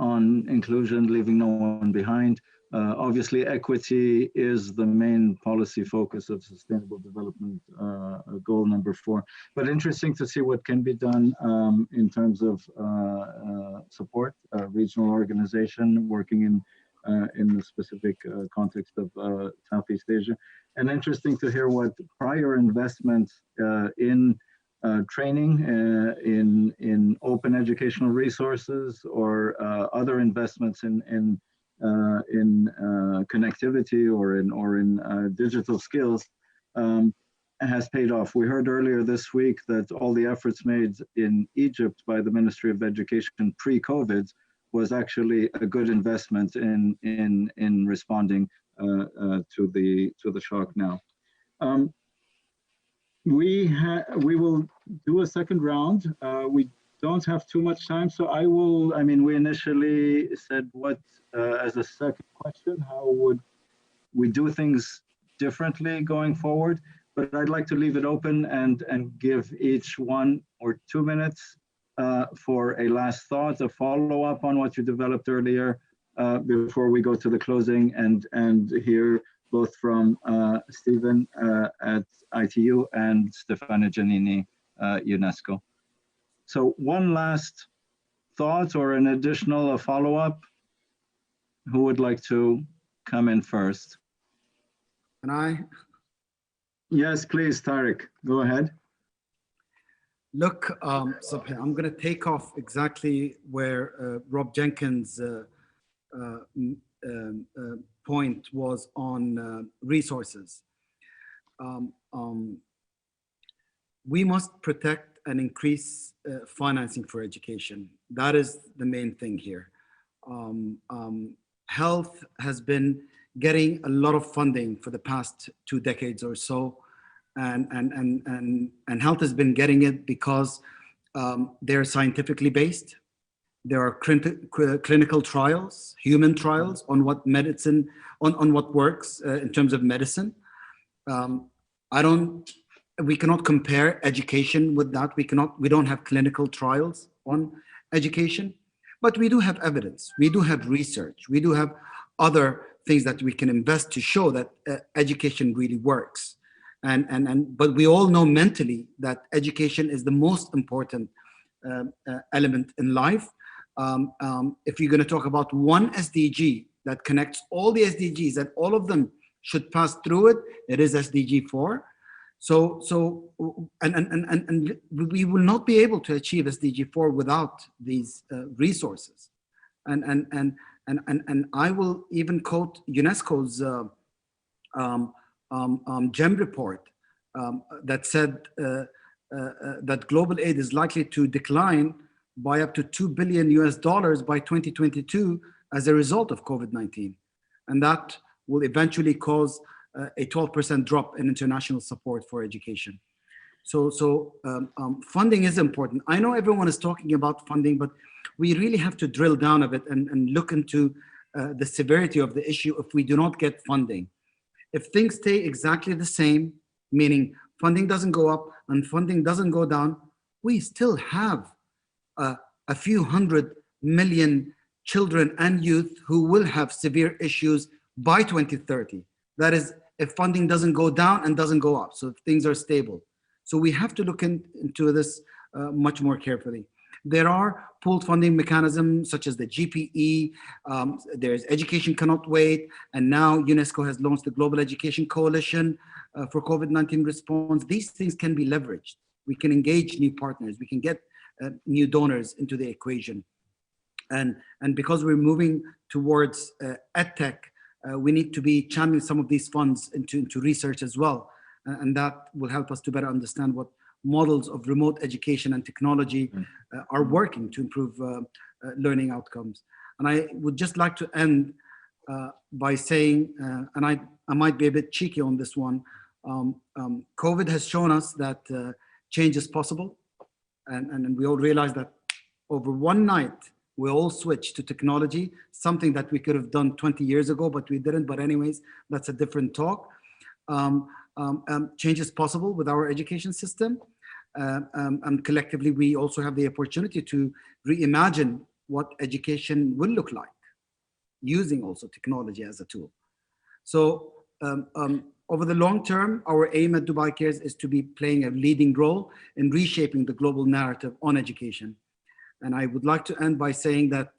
Speaker 10: inclusion, leaving no one behind. Obviously, equity is the main policy focus of Sustainable Development Goal number 4. But interesting to see what can be done in terms of support, regional organization working in the specific context of Southeast Asia. And interesting to hear what prior investments in training, in open educational resources, or other investments in connectivity or in digital skills has paid off. We heard earlier this week that all the efforts made in Egypt by the Ministry of Education pre-COVID was actually a good investment in responding to the shock now. We will do a second round. We don't have too much time, so we initially said as a second question, how would we do things differently going forward? But I'd like to leave it open and give each 1 or 2 minutes for a last thought, a follow-up on what you developed earlier before we go to the closing and hear both from Stephen at ITU and Stefano Giannini, UNESCO. So one last thought or an additional follow-up Who would like to come in first?
Speaker 14: Can I?
Speaker 10: Yes, please, Tariq, go ahead.
Speaker 14: Look, Subhi, I'm going to take off exactly where Rob Jenkins' point was on resources. We must protect and increase financing for education. That is the main thing here. Health has been getting a lot of funding for the past 2 decades or so, and health has been getting it because they're scientifically based. There are clinical trials, human trials on what medicine, on what works in terms of medicine. We cannot compare education with that. We don't have clinical trials on education, but we do have evidence. We do have research. We do have other things that we can invest to show that education really works. But we all know mentally that education is the most important element in life. If you're going to talk about one SDG that connects all the SDGs, that all of them should pass through it, it is SDG 4. And we will not be able to achieve SDG 4 without these resources. And I will even quote UNESCO's GEM report that said that global aid is likely to decline by up to $2 billion by 2022 as a result of COVID-19. And that will eventually cause a 12% drop in international support for education. So funding is important. I know everyone is talking about funding, but we really have to drill down a bit and look into the severity of the issue if we do not get funding. If things stay exactly the same, meaning funding doesn't go up and funding doesn't go down, we still have a few 100 million children and youth who will have severe issues by 2030. That is, if funding doesn't go down and doesn't go up, so if things are stable. So we have to look into this much more carefully. There are pooled funding mechanisms such as the GPE, there's Education Cannot Wait, and now UNESCO has launched the Global Education Coalition for COVID-19 response. These things can be leveraged. We can engage new partners, we can get new donors into the equation. And because we're moving towards EdTech, we need to be channeling some of these funds into research as well. And that will help us to better understand what models of remote education and technology are working to improve learning outcomes. And I would just like to end by saying, and I might be a bit cheeky on this one, COVID has shown us that change is possible. And we all realize that over one night, we all switched to technology, something that we could have done 20 years ago, but we didn't. But anyways, that's a different talk. Change is possible with our education system. And collectively, we also have the opportunity to reimagine what education will look like, using also technology as a tool. So over the long term, our aim at Dubai Cares is to be playing a leading role in reshaping the global narrative on education. And I would like to end by saying that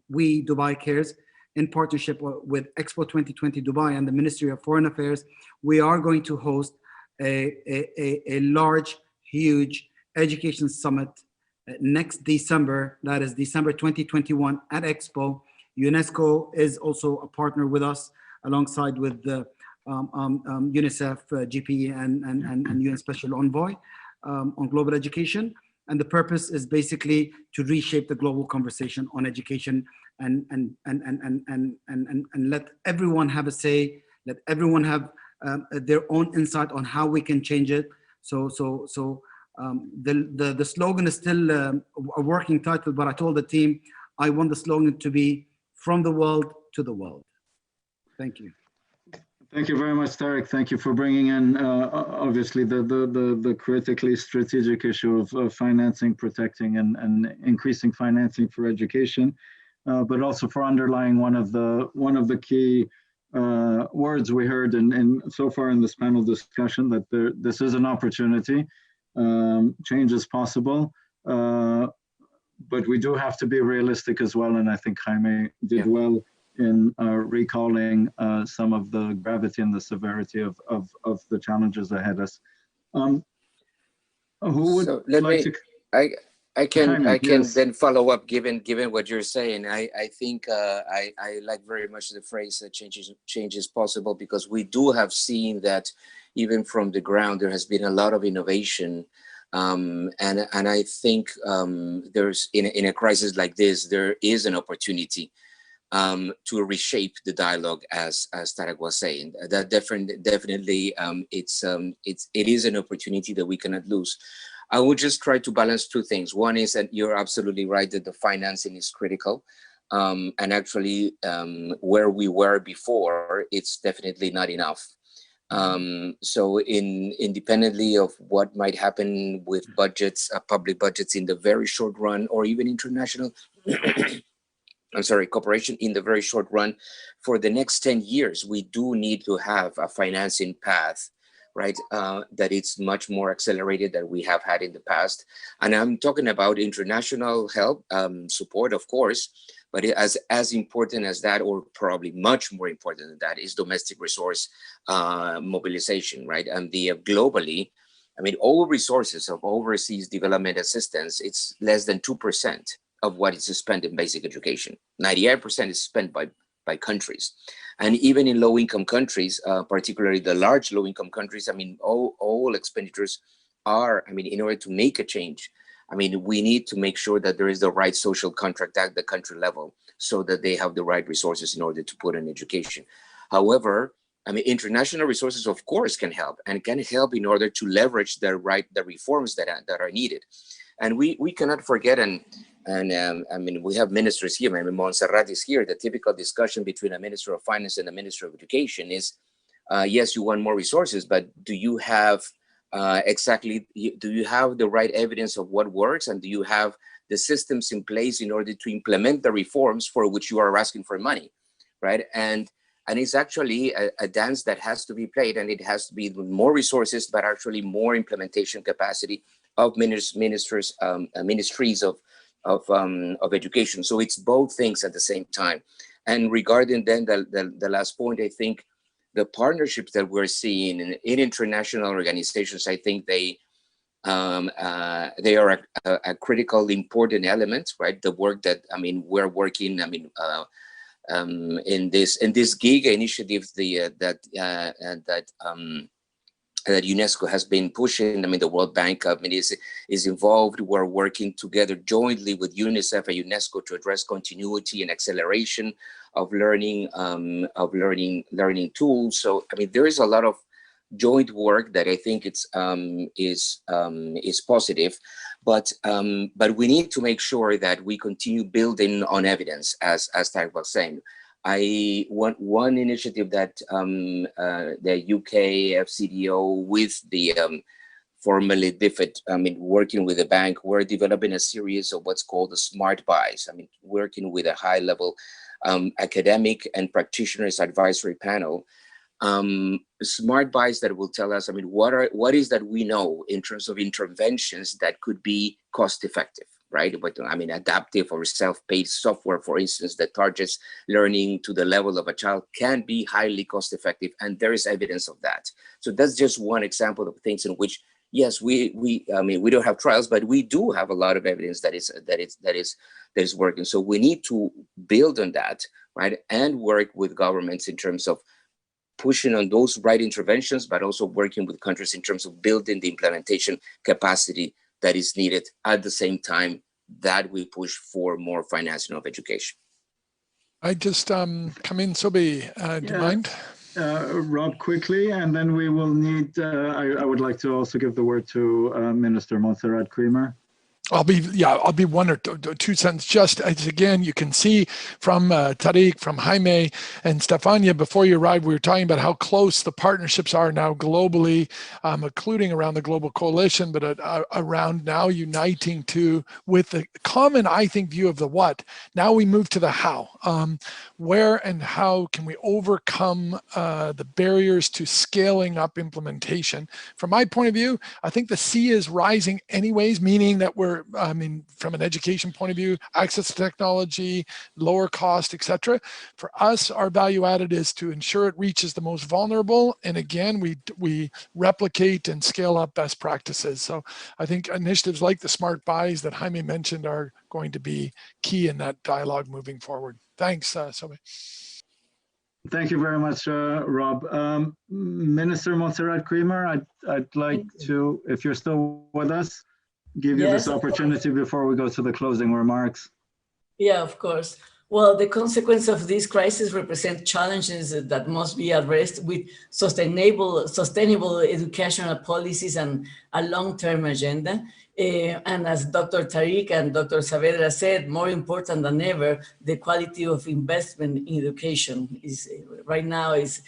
Speaker 14: we, Dubai Cares, in partnership with Expo 2020 Dubai and the Ministry of Foreign Affairs, we are going to host a large, huge education summit next December, that is December 2021 at Expo. UNESCO is also a partner with us alongside with the UNICEF, GPE and UN Special Envoy on global education. And the purpose is basically to reshape the global conversation on education and let everyone have a say, let everyone have their own insight on how we can change it. So the slogan is still a working title, but I told the team I want the slogan to be from the world to the world. Thank you.
Speaker 10: Thank you very much, Tariq. Thank you for bringing in, obviously, the critically strategic issue of financing, protecting, and increasing financing for education, but also for underlying one of the key words we heard in so far in this panel discussion, that this is an opportunity. Change is possible, but we do have to be realistic as well. And I think Jaime did well in recalling some of the gravity and the severity of the challenges ahead of us. Who would
Speaker 11: So let
Speaker 10: like
Speaker 11: me,
Speaker 10: to?
Speaker 11: I can
Speaker 10: Yes.
Speaker 11: then follow up given what you're saying. I think I like very much the phrase that change is possible, because we do have seen that even from the ground there has been a lot of innovation, and I think there's in a crisis like this there is an opportunity to reshape the dialogue, as Tarek was saying. That definitely it is an opportunity that we cannot lose. I would just try to balance two things. One is that you're absolutely right that the financing is critical. And actually, where we were before, it's definitely not enough. So independently of what might happen with budgets, public budgets in the very short run, or even international, cooperation in the very short run, for the next 10 years, we do need to have a financing path, right, that it's much more accelerated than we have had in the past. And I'm talking about international help, support, of course, but as important as that, or probably much more important than that, is domestic resource mobilization, right? And globally, I mean, all resources of overseas development assistance, it's less than 2% of what is spent in basic education. 98% is spent by countries. And even in low-income countries, particularly the large low-income countries, I mean, all expenditures are, I mean, in order to make a change, I mean, we need to make sure that there is the right social contract at the country level so that they have the right resources in order to put in education. However, I mean, international resources, of course, can help, and can help in order to leverage the reforms that are needed. And we cannot forget, and I mean, we have ministers here. I mean, Montserrat is here. The typical discussion between a minister of finance and a minister of education is, yes, you want more resources, but do you have do you have the right evidence of what works, and do you have the systems in place in order to implement the reforms for which you are asking for money, right? And it's actually a dance that has to be played, and it has to be with more resources, but actually more implementation capacity of ministries of education. So it's both things at the same time. And regarding then the last point, I think the partnerships that we're seeing in international organizations, I think they are a critical, important element, right? The work that, I mean, we're working, I mean, in this GIGA initiative, that UNESCO has been pushing. I mean, the World Bank, I mean, is involved. We're working together jointly with UNICEF and UNESCO to address continuity and acceleration of learning tools. So, I mean, there is a lot of joint work that I think is positive, but we need to make sure that we continue building on evidence, as Tarek was saying. I want one initiative that the UK FCDO with the formerly DFID, I mean, working with the bank, we're developing a series of what's called the smart buys. I mean, working with a high level academic and practitioners advisory panel. Smart buys that will tell us, I mean, what is that we know in terms of interventions that could be cost effective, right? But I mean, adaptive or self-paced software, for instance, that targets learning to the level of a child can be highly cost effective, and there is evidence of that. So that's just one example of things in which, yes, I mean, we don't have trials, but we do have a lot of evidence that is working. So we need to build on that, right, and work with governments in terms of pushing on those right interventions, but also working with countries in terms of building the implementation capacity that is needed at the same time that we push for more financing of education.
Speaker 16: I just come in, Sobi, do you mind?
Speaker 10: Rob, quickly, and then we will need, I would like to also give the word to Minister Montserrat Creamer.
Speaker 16: I'll be one or two sentences. Just as again, you can see from Tariq, from Jaime, and Stefania, before you arrived, we were talking about how close the partnerships are now globally, including around the Global Coalition, but around now uniting with the common, I think, view of the what. Now we move to the how. Where and how can we overcome the barriers to scaling up implementation? From my point of view, I think the sea is rising anyways, meaning that we're are, I mean, from an education point of view, access to technology, lower cost, etc. For us, our value added is to ensure it reaches the most vulnerable. And again, we replicate and scale up best practices. So I think initiatives like the smart buys that Jaime mentioned are going to be key in that dialogue moving forward. Thanks, Sobe.
Speaker 10: Thank you very much, Rob. Minister Montserrat Creamer, I'd like to, if you're still with us, give you this opportunity before we go to the closing remarks.
Speaker 13: Yeah, of course. Well, the consequence of this crisis represent challenges that must be addressed with sustainable educational policies and a long-term agenda. And as Dr. Tariq and Dr. Saavedra said, more important than ever, the quality of investment in education is right now is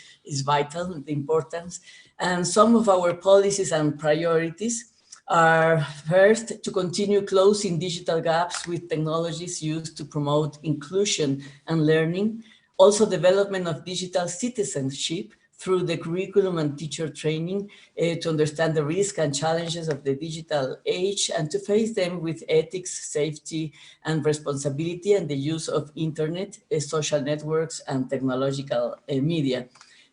Speaker 13: vital, the importance. And some of our policies and priorities are first, to continue closing digital gaps with technologies used to promote inclusion and learning. Also, development of digital citizenship through the curriculum and teacher training to understand the risks and challenges of the digital age and to face them with ethics, safety, and responsibility and the use of internet, social networks, and technological media.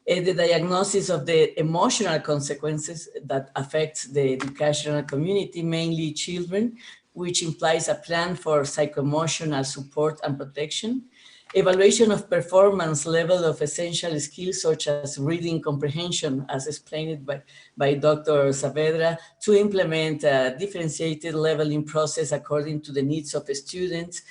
Speaker 13: The diagnosis of the emotional consequences that affects the educational community, mainly children, which implies a plan for psycho-emotional support and protection. Evaluation of performance level of essential skills such as reading comprehension, as explained by Dr. Saavedra, to implement a differentiated leveling process according to the needs of the students,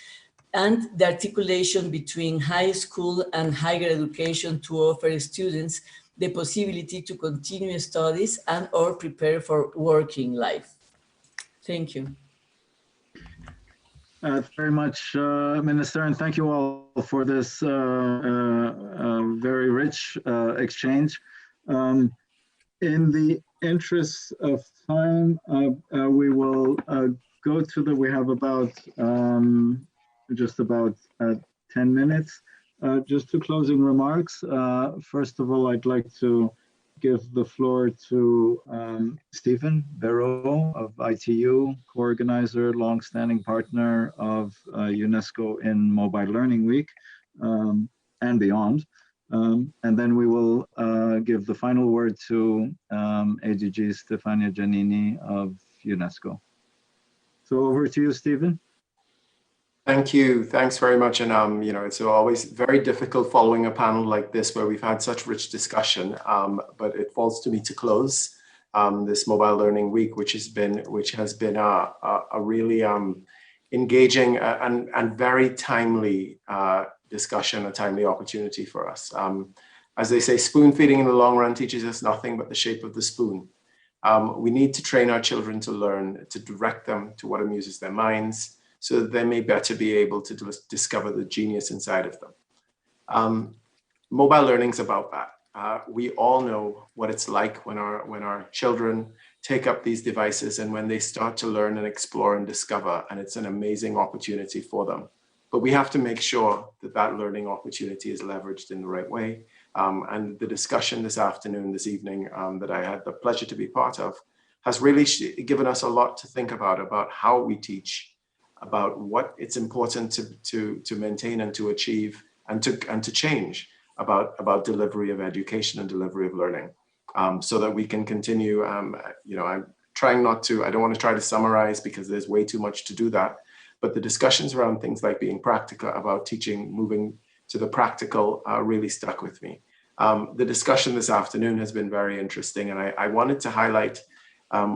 Speaker 13: and the articulation between high school and higher education to offer students the possibility to continue studies and or prepare for working life. Thank you.
Speaker 10: Very much, Minister, and thank you all for this very rich exchange. In the interest of time, we will go to we have about just about 10 minutes. Just to closing remarks. First of all, I'd like to give the floor to Stephen Barreau of ITU, co-organizer, long-standing partner of UNESCO in Mobile Learning Week and beyond. And then we will give the final word to ADG Stefania Giannini of UNESCO. So over to you, Stephen.
Speaker 15: Thank you. Thanks very much. And, it's always very difficult following a panel like this where we've had such rich discussion, but it falls to me to close this Mobile Learning Week, which has been a really engaging and very timely discussion, a timely opportunity for us. As they say, spoon feeding in the long run teaches us nothing but the shape of the spoon. We need to train our children to learn, to direct them to what amuses their minds, so that they may better be able to discover the genius inside of them. Mobile learning is about that. We all know what it's like when our children take up these devices and when they start to learn and explore and discover, and it's an amazing opportunity for them. But we have to make sure that that learning opportunity is leveraged in the right way. And the discussion this afternoon, this evening, that I had the pleasure to be part of, has really given us a lot to think about how we teach, about what it's important to maintain and to achieve and to change about delivery of education and delivery of learning, so that we can continue. I'm trying not to, I don't want to try to summarize because there's way too much to do that, but the discussions around things like being practical, about teaching, moving to the practical, really stuck with me. The discussion this afternoon has been very interesting, and I wanted to highlight,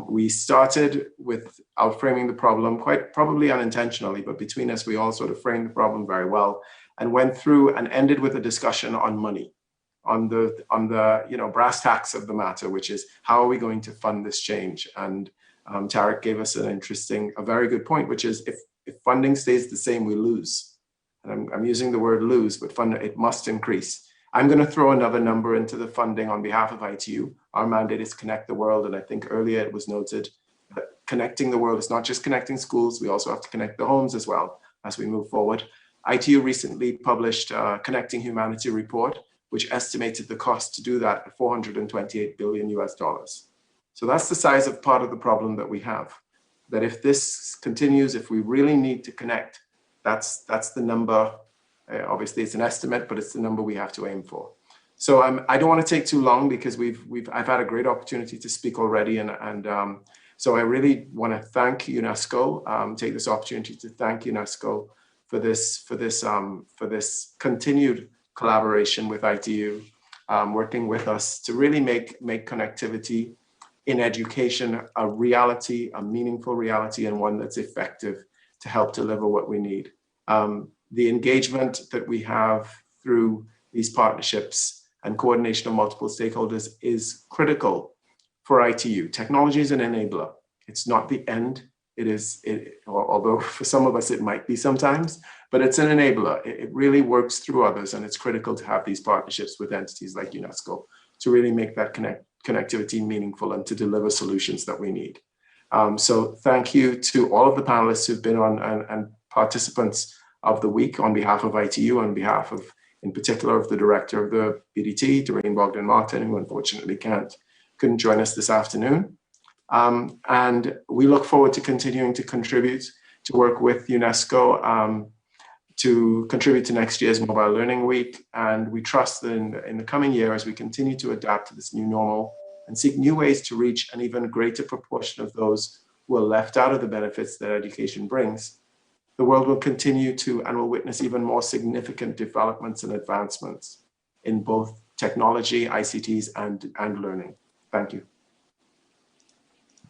Speaker 15: we started with outframing the problem, quite probably unintentionally, but between us, we all sort of framed the problem very well and went through and ended with a discussion on money, on the brass tacks of the matter, which is how are we going to fund this change? And Tariq gave us a very good point, which is if funding stays the same, we lose. And I'm using the word lose, but it must increase. I'm going to throw another number into the funding on behalf of ITU. Our mandate is connect the world. And I think earlier it was noted that connecting the world is not just connecting schools. We also have to connect the homes as well as we move forward. ITU recently published a Connecting Humanity report, which estimated the cost to do that at $428 billion US. So that's the size of part of the problem that we have. that if this continues, if we really need to connect, that's the number. Obviously, it's an estimate, but it's the number we have to aim for. So I don't want to take too long because I've had a great opportunity to speak already, and so I really want to thank UNESCO. Take this opportunity to thank UNESCO for this continued collaboration with ITU, working with us to really make connectivity in education a reality, a meaningful reality, and one that's effective to help deliver what we need. The engagement that we have through these partnerships and coordination of multiple stakeholders is critical for ITU. Technology is an enabler. It's not the end. Although for some of us it might be sometimes, but it's an enabler. It really works through others, and it's critical to have these partnerships with entities like UNESCO to really make that connectivity meaningful and to deliver solutions that we need. So thank you to all of the panelists who've been on and participants of the week on behalf of ITU, on behalf of, in particular, of the director of the BDT, Doreen Bogdan-Martin, who unfortunately couldn't join us this afternoon. And we look forward to continuing to contribute, to work with UNESCO to contribute to next year's Mobile Learning Week. And we trust that in the coming year, as we continue to adapt to this new normal and seek new ways to reach an even greater proportion of those who are left out of the benefits that education brings, the world will continue to and will witness even more significant developments and advancements in both technology, ICTs, and learning. Thank you.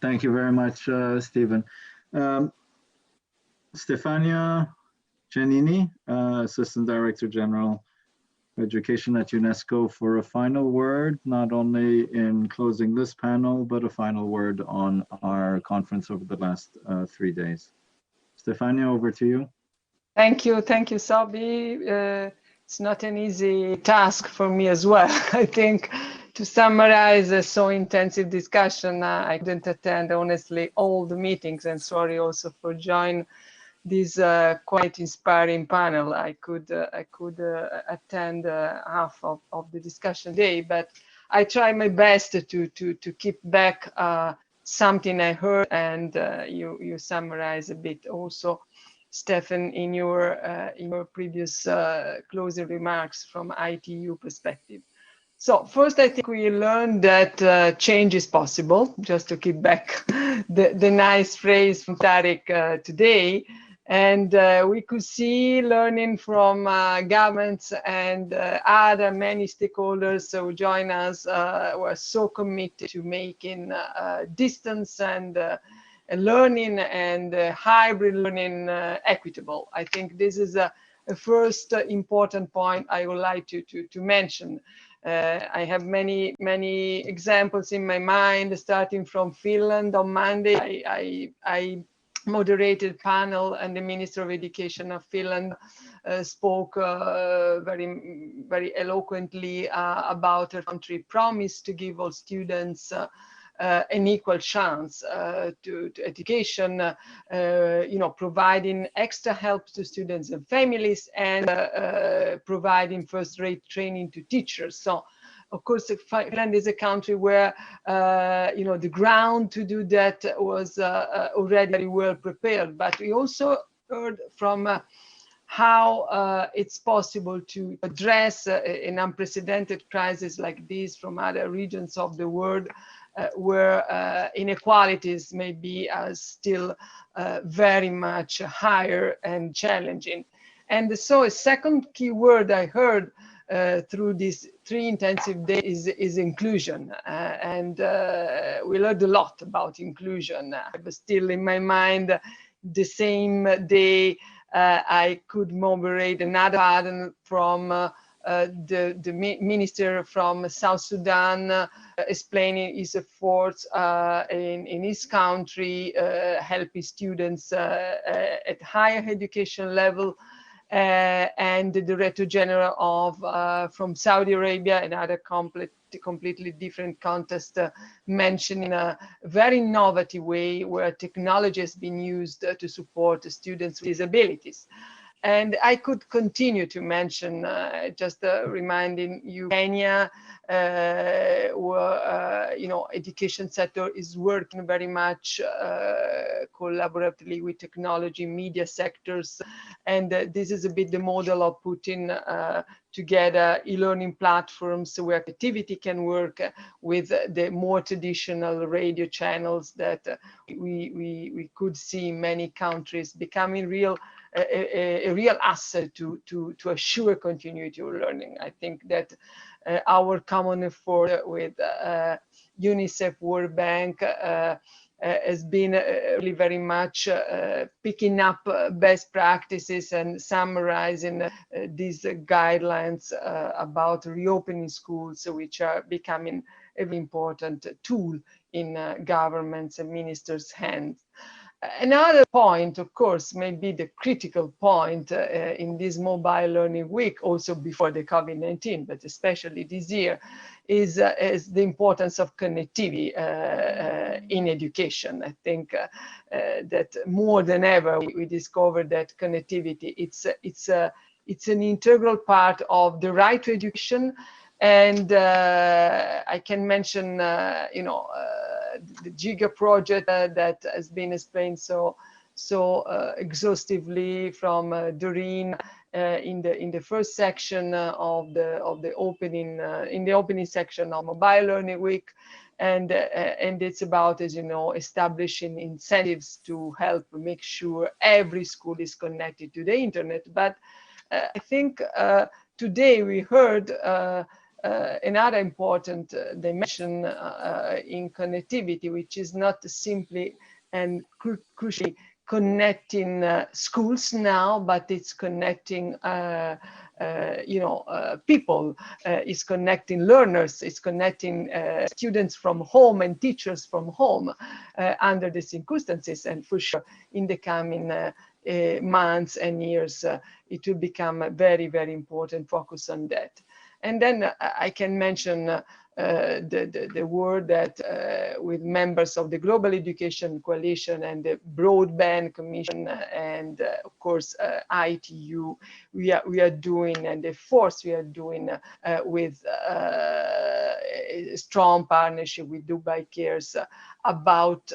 Speaker 10: Thank you very much, Stephen. Stefania Giannini, Assistant Director General Education at UNESCO, for a final word, not only in closing this panel, but a final word on our conference over the last 3 days. Stefania, over to you.
Speaker 17: Thank you, Sabi. It's not an easy task for me as well. I think to summarize a so intensive discussion, I couldn't attend honestly all the meetings, and sorry also for joining this quite inspiring panel. I could attend half of the discussion day, but I try my best to keep back something I heard, and you summarize a bit also, Stefan, in your previous closing remarks from ITU perspective. So first, I think we learned that change is possible, just to keep back the nice phrase from Tarek today. And we could see learning from governments and other many stakeholders who join us were so committed to making distance and learning and hybrid learning equitable. I think this is a first important point I would like to mention. I have many examples in my mind, starting from Finland. On Monday, I moderated panel, and the Minister of Education of Finland spoke very eloquently about her country promise to give all students an equal chance to education, providing extra help to students and families, and providing first-rate training to teachers. So, of course, Finland is a country where, the ground to do that was already very well prepared. But we also heard from how it's possible to address an unprecedented crisis like this from other regions of the world, where inequalities may be still very much higher and challenging. And so a second key word I heard through these 3 intensive days is inclusion. And we learned a lot about inclusion. But still in my mind, the same day, I could moderate another pardon from the minister from South Sudan, explaining his efforts in his country, helping students at higher education level, and the Director General of from Saudi Arabia, another completely different context, mentioning a very innovative way where technology has been used to support students with disabilities. And I could continue to mention, just reminding you, Kenya, where education sector is working very much collaboratively with technology, media sectors, and this is a bit the model of putting together e-learning platforms where activity can work with the more traditional radio channels that we could see in many countries becoming a real asset to assure continuity of learning. I think that our common effort with UNICEF, World Bank, has been really very much picking up best practices and summarizing these guidelines about reopening schools, which are becoming a very important tool in governments and ministers' hands. Another point, of course, maybe the critical point in this Mobile Learning Week, also before the COVID-19, but especially this year, is the importance of connectivity in education. I think that more than ever, we discovered that connectivity, it's an integral part of the right to education. And I can mention, the GIGA project that has been explained so exhaustively from Doreen in the first section of the opening in the opening section of Mobile Learning Week, and it's about, as you know, establishing incentives to help make sure every school is connected to the internet. But I think today we heard another important dimension in connectivity, which is not simply and crucially connecting schools now, but it's connecting people, it's connecting learners, it's connecting students from home and teachers from home under the circumstances. And for sure, in the coming months and years, it will become a very, very important focus on that. And then I can mention the work that with members of the Global Education Coalition and the Broadband Commission and of course ITU, we are doing, and the force we are doing with a strong partnership with Dubai Cares about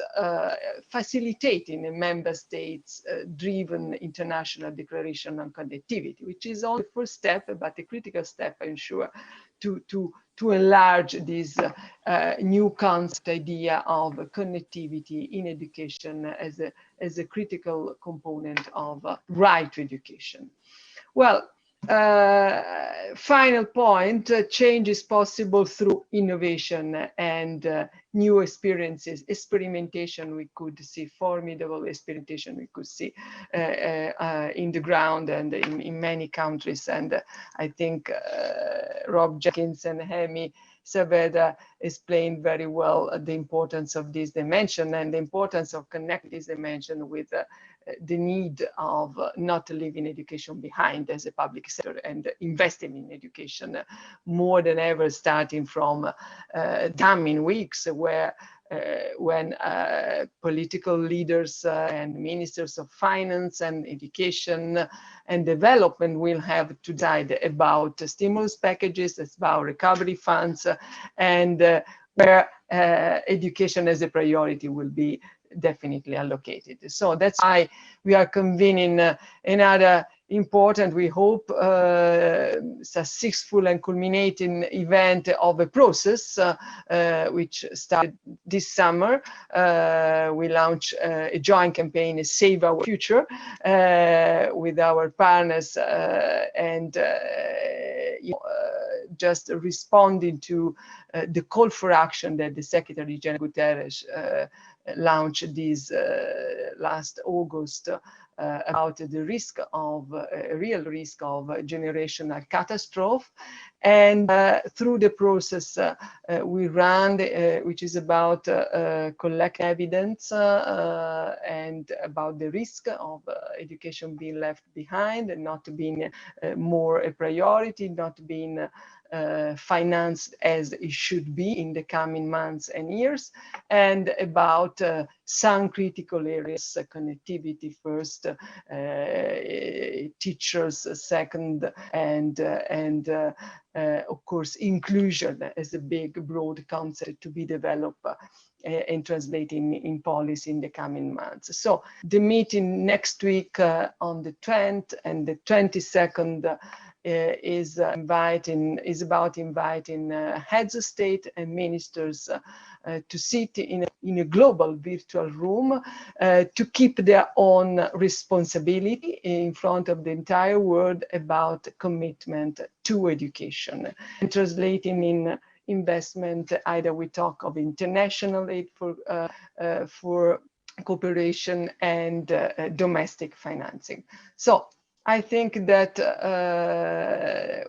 Speaker 17: facilitating a member states driven international declaration on connectivity, which is only the first step, but a critical step, I'm sure, to enlarge this new concept idea of connectivity in education as a critical component of right to education. Well, final point, change is possible through innovation and new experiences, experimentation. We could see formidable experimentation we could see in the ground and in many countries. And I think Rob Jenkins and Hemi Saavedra explained very well the importance of this dimension and the importance of connecting this dimension with the need of not leaving education behind as a public sector and investing in education more than ever, starting from damning weeks where when political leaders and ministers of finance and education and development will have to decide about stimulus packages, about recovery funds, and where education as a priority will be definitely allocated. So that's why we are convening another important, we hope, successful and culminating event of a process which started this summer. We launched a joint campaign, Save Our Future, with our partners and just responding to the call for action that the Secretary General Guterres launched this last August about the risk of a real risk of generational catastrophe. And through the process we ran, which is about collect evidence and about the risk of education being left behind and not being more a priority, not being financed as it should be in the coming months and years, and about some critical areas, connectivity first, teachers second, and of course inclusion as a big broad concept to be developed and translating in policy in the coming months. So the meeting next week on the 20th and the 22nd is about inviting heads of state and ministers to sit in a global virtual room to keep their own responsibility in front of the entire world about commitment to education and translating in investment. Either we talk of international aid for cooperation and domestic financing. So I think that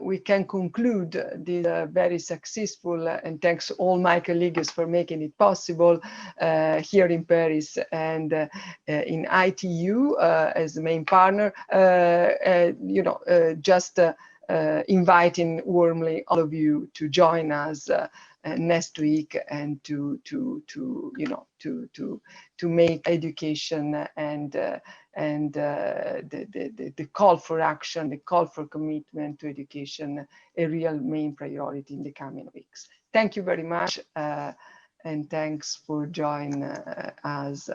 Speaker 17: we can conclude this very successful, and thanks to all my colleagues for making it possible here in Paris and in ITU as the main partner, inviting warmly all of you to join us next week and to make education and the call for action, the call for commitment to education a real main priority in the coming weeks. Thank you very much, and thanks for joining us,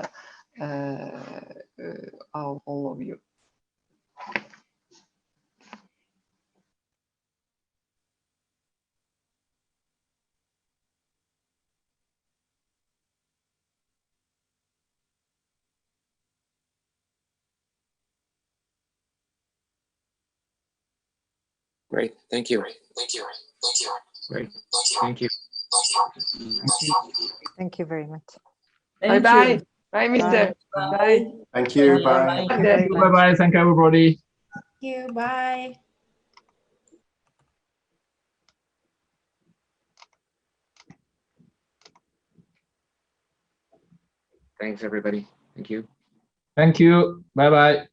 Speaker 17: all of you.
Speaker 11: Great, thank you.
Speaker 20: Great, thank you.
Speaker 18: Thank you very much.
Speaker 17: Bye-bye. Bye, Mr.
Speaker 18: Bye.
Speaker 17: Bye.
Speaker 15: Thank you. Bye.
Speaker 18: Thank you very much.
Speaker 20: Bye-bye. Thank you, everybody.
Speaker 19: Thank you. Bye.
Speaker 11: Thanks, everybody. Thank you.
Speaker 20: Thank you. Bye-bye.